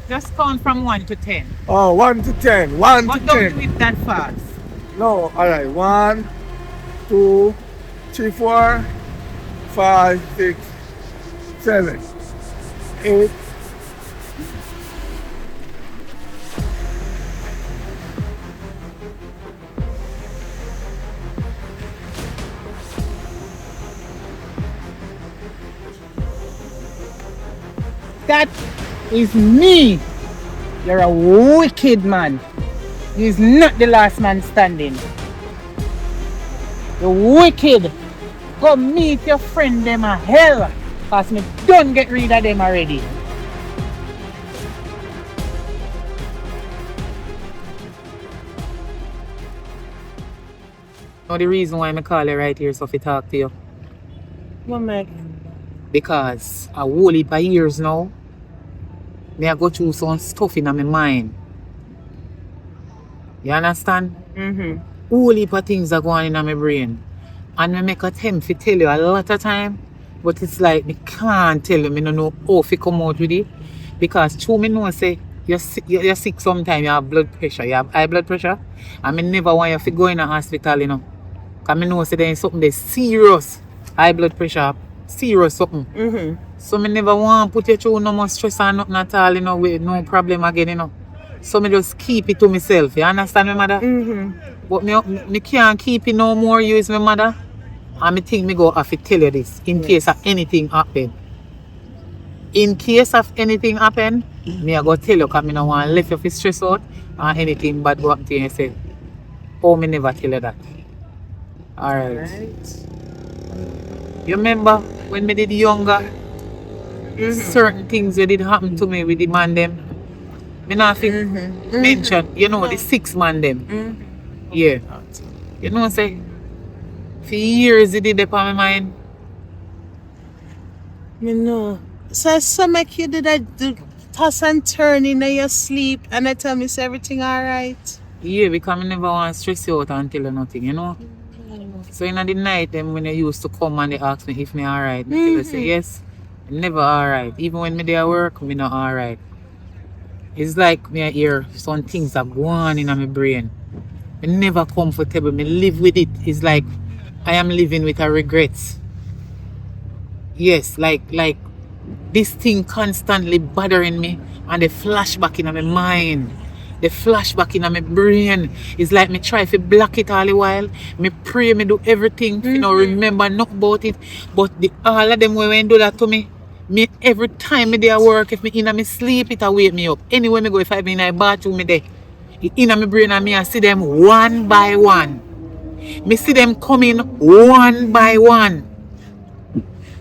Just count from 1 to 10. Oh, 1 to 10. 1 But to don't 10. do it that fast. No, alright. 1, 2, 3, 4, 5, 6, 7, 8. That is me. You're a wicked man. He's not the last man standing. You're wicked. Go meet your friend them a hell. Cause me don't get rid of them already. Now the reason why I call you right here so to talk to you. What make? Because a whole heap of years now, I go through some stuff in my mind. You understand? Whole heap of things are going in my brain. And I make attempt to tell you a lot of time, but it's like I can't tell you, I don't know how to come out with it. Because true, me know say you're sick sometimes, you have blood pressure, you have high blood pressure. And I never want you to go in a hospital, you know. Because I know say there is something that's serious. High blood pressure, serious something. So I never want to put you through no more stress or nothing at all, you know, with no problem again, you know. So I just keep it to myself, you understand me, mother? But me can't keep it no more, you is my mother. And I think I go have to tell you this in case of anything happen. In case of anything happen, me I go tell you because I don't want to let you feel stress out or anything bad go happen to you. I say, oh, me never tell you that. Alright. You remember when me did younger, certain things that did happen to me with the man them. Me not think mention, you know, the 6 man them. Yeah. You know, say, for years it did up on my mind. Me know. So make you did I toss and turn in your sleep and I tell me say everything alright? Yeah, because I never want to stress you out and tell you nothing, you know. So in the night, them when they used to come and they ask me if me alright, me tell you say yes, never alright. Even when me there work, me not alright. It's like me hear some things that go on in my brain. Me never comfortable. Me live with it. It's like I am living with a regret. Yes, like this thing constantly bothering me and the flashback in my mind. The flashback in my brain. It's like me try to block it all the while. Me pray, me do everything, you know, remember not about it. But all of them when do that to me, every time me there work, if me in my sleep, it wake me up. Anywhere me go, if I be in a bathroom, me there. In my brain and me I see them one by one. Me see them coming one by one.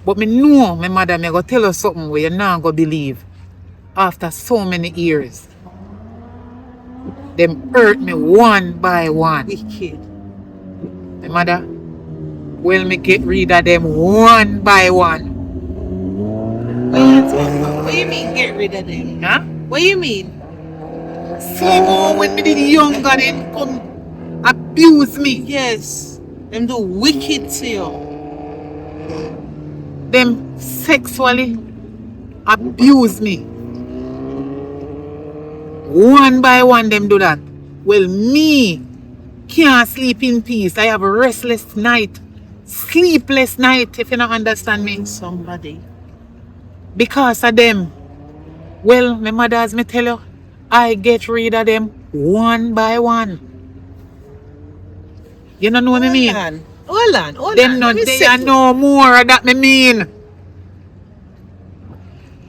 But me know my mother me go tell us something where you not go believe. After so many years, them hurt me one by one. Wicked. My mother, will me get rid of them one by one. What you mean get rid of them? Huh? What you mean? So when me did younger, them come abuse me. Yes. Them do wicked to you. Them sexually abuse me. One by one them do that. Well, me can't sleep in peace. I have a restless night, sleepless night, if you don't understand me. Somebody. Because of them. Well, my mother, as me tell you, I get rid of them one by one. You don't know what I mean? Hold on. Them not there no more, that me mean.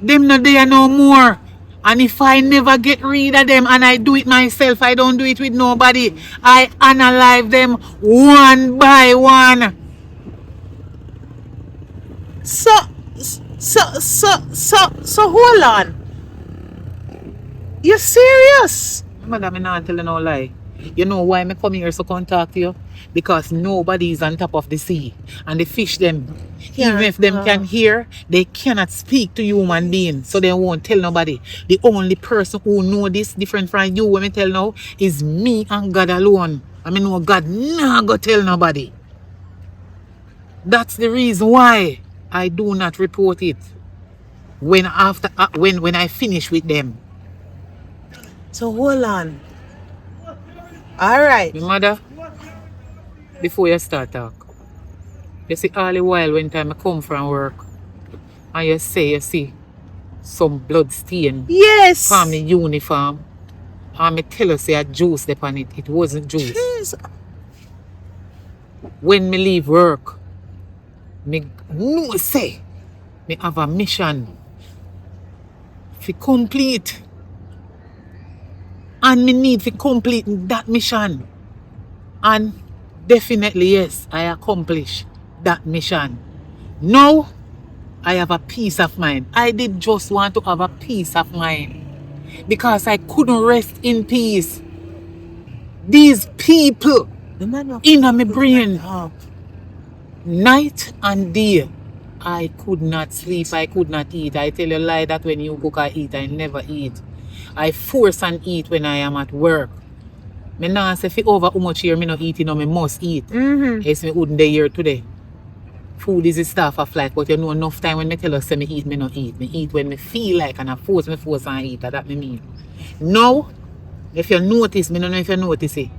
Them not there no more. And if I never get rid of them and I do it myself, I don't do it with nobody. I analyze them one by one. So hold on. You serious? Madam, I'm not telling no lie. You know why I come here to contact you? Because nobody is on top of the sea. And the fish them, even if them can hear, they cannot speak to human beings. So they won't tell nobody. The only person who know this different from you when I tell now is me and God alone. I mean, no, God nah go tell nobody. That's the reason why I do not report it when I finish with them. So hold on. Alright. My mother, before you start talk, you see all the while when time I come from work and you see some blood stain Yes. on my uniform and I tell you say a juice upon it. It wasn't juice. Jeez. When me leave work, me know say me have a mission to complete. And me need to complete that mission. And definitely, yes, I accomplish that mission. Now, I have a peace of mind. I did just want to have a peace of mind. Because I couldn't rest in peace. These people in my brain, night and day, I could not sleep, I could not eat. I tell you a lie that when you cook, I eat, I never eat. I force and eat when I am at work. Me nah say fi over how much here me no eat, you know, me must eat. Yes, me wouldn't dey here today. Food is the stuff of life, but you know enough time when me tell us say me eat, me no eat. Me eat when me feel like and I force and eat. That me mean. Now, if you notice, me don't know if you notice it,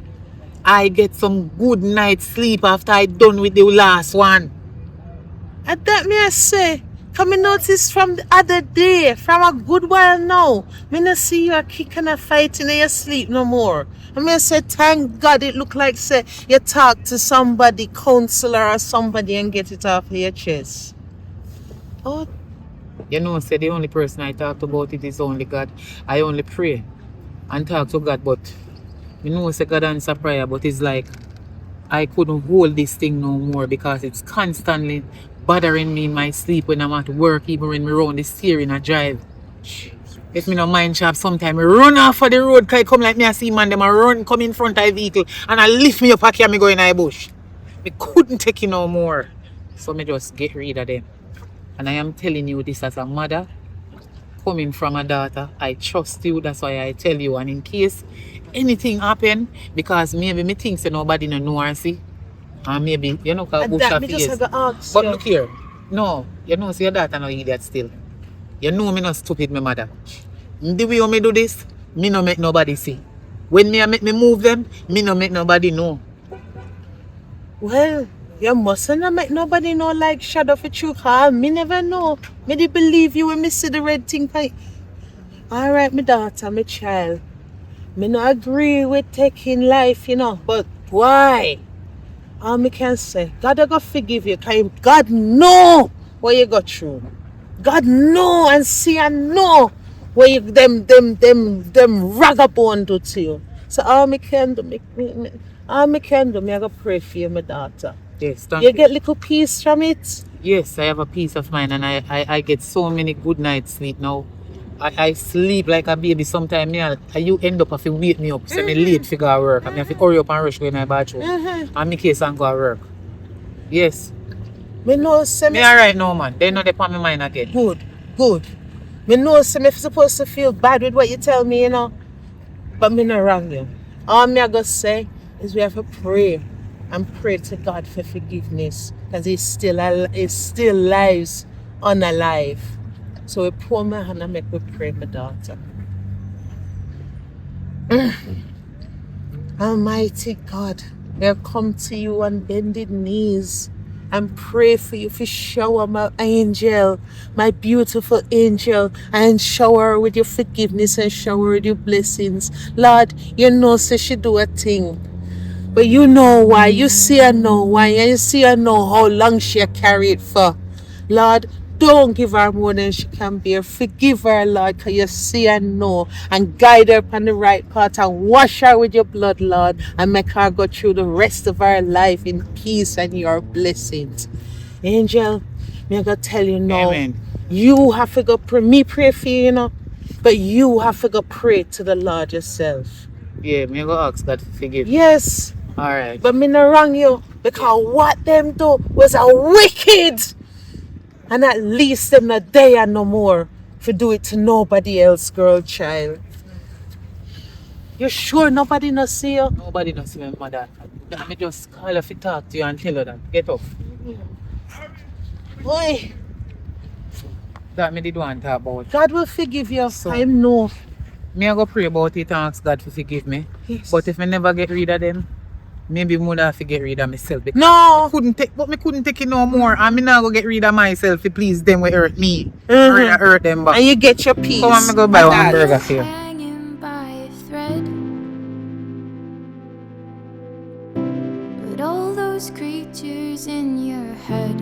I get some good night's sleep after I done with the last one. And that me I say, come notice from the other day, from a good while now, me not see you a kicking and fighting in your sleep no more. I mean, I say, thank God it look like say you talk to somebody, counselor or somebody and get it off of your chest. Oh, You know, say the only person I talk about it is only God. I only pray and talk to God, but you know, say God answer prayer, but it's like I couldn't hold this thing no more because it's constantly bothering me in my sleep when I'm at work, even when me round the steering I drive. If me no mind sharp, sometimes I run off of the road because I come like me I see man, them a run, come in front of a vehicle and I lift me up and carry me go in a bush. Me couldn't take it no more. So me just get rid of them. And I am telling you this as a mother coming from a daughter. I trust you, that's why I tell you. And in case anything happen, because maybe me think say nobody no know and see. And maybe, you know, cause And bush that of me just face. have to ask But you. look here. No, you know, see your daughter no idiot still. You know me not stupid, my mother. The way you me do this, me no make nobody see. When me make me move them, me no make nobody know. Well, you mustn't make nobody know like shadow for true call. Me never know. Me did believe you when me see the red thing. Alright, my daughter, my child. Me not agree with taking life, you know, but why? All me can say, God I go forgive you, cause God know what you got through. God know and see and know what you, them ragabond do to you. So all me can do, all me can do, me I go pray for you, my daughter. Yes, thank You you. get little peace from it? Yes, I have a peace of mind and I get so many good nights sleep now. I sleep like a baby sometimes. You end up have to wake me up. Say me late to go to work. I have to hurry up and rush go in my bathroom. And me case and go to work. Yes. Me know say Me alright now, man. They know they put my mind again. Good. Me know say me supposed to feel bad with what you tell me, you know. But me not wrong you. All me I go say is we have to pray and pray to God for forgiveness. Because he's still lives unalive. So we pour my hand and make we pray, my daughter. Almighty God, we come to you on bended knees and pray for you to shower my angel, my beautiful angel, and shower her with your forgiveness and shower her with your blessings. Lord, you know say she do a thing. But you know why, you see her know why, and you see her know how long she carry it for. Lord, don't give her more than she can bear. Forgive her, Lord, because you see and know, and guide her upon the right path, and wash her with your blood, Lord, and make her go through the rest of her life in peace and your blessings. Angel, me going to tell you now, Amen. you have to go pray. Me pray for you, you know, but you have to go pray to the Lord yourself. Yeah, me go ask God to forgive. Yes. Alright. But me not wrong you, because what them do was a wicked. And at least them not there no more for do it to nobody else, girl, child. You sure nobody not see you? Nobody knows my mother. Let me just call her to talk to you and tell her that. Get up. Boy, That me did want to talk about. God will forgive you. So- I know. Me I go pray about it and ask God to forgive me. Yes. But if I never get rid of them, maybe more have to get rid of myself. Because No. me couldn't take it no more. And me now go get rid of myself to please them who hurt me. Or I hurt them back. And you get your peace. Come on, me go buy one burger here. Hanging by a thread, but all those creatures in your head,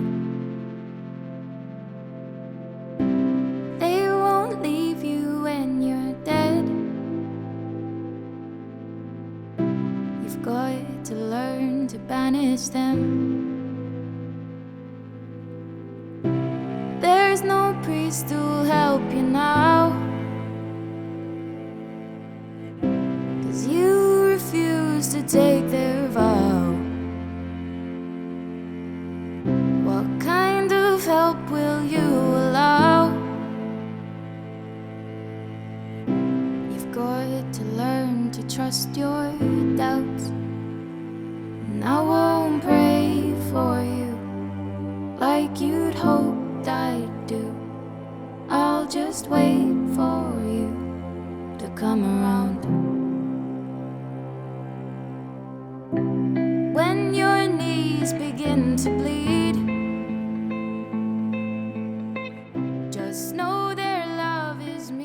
they won't leave you when you're dead. You've got to learn to banish them. There's no priest who'll help you now, 'cause you refuse to take their vow. What kind of help will you allow? You've got to learn to trust your doubts, and I won't pray for you like you'd hoped I'd do. I'll just wait for you to come around. When your knees begin to bleed, just know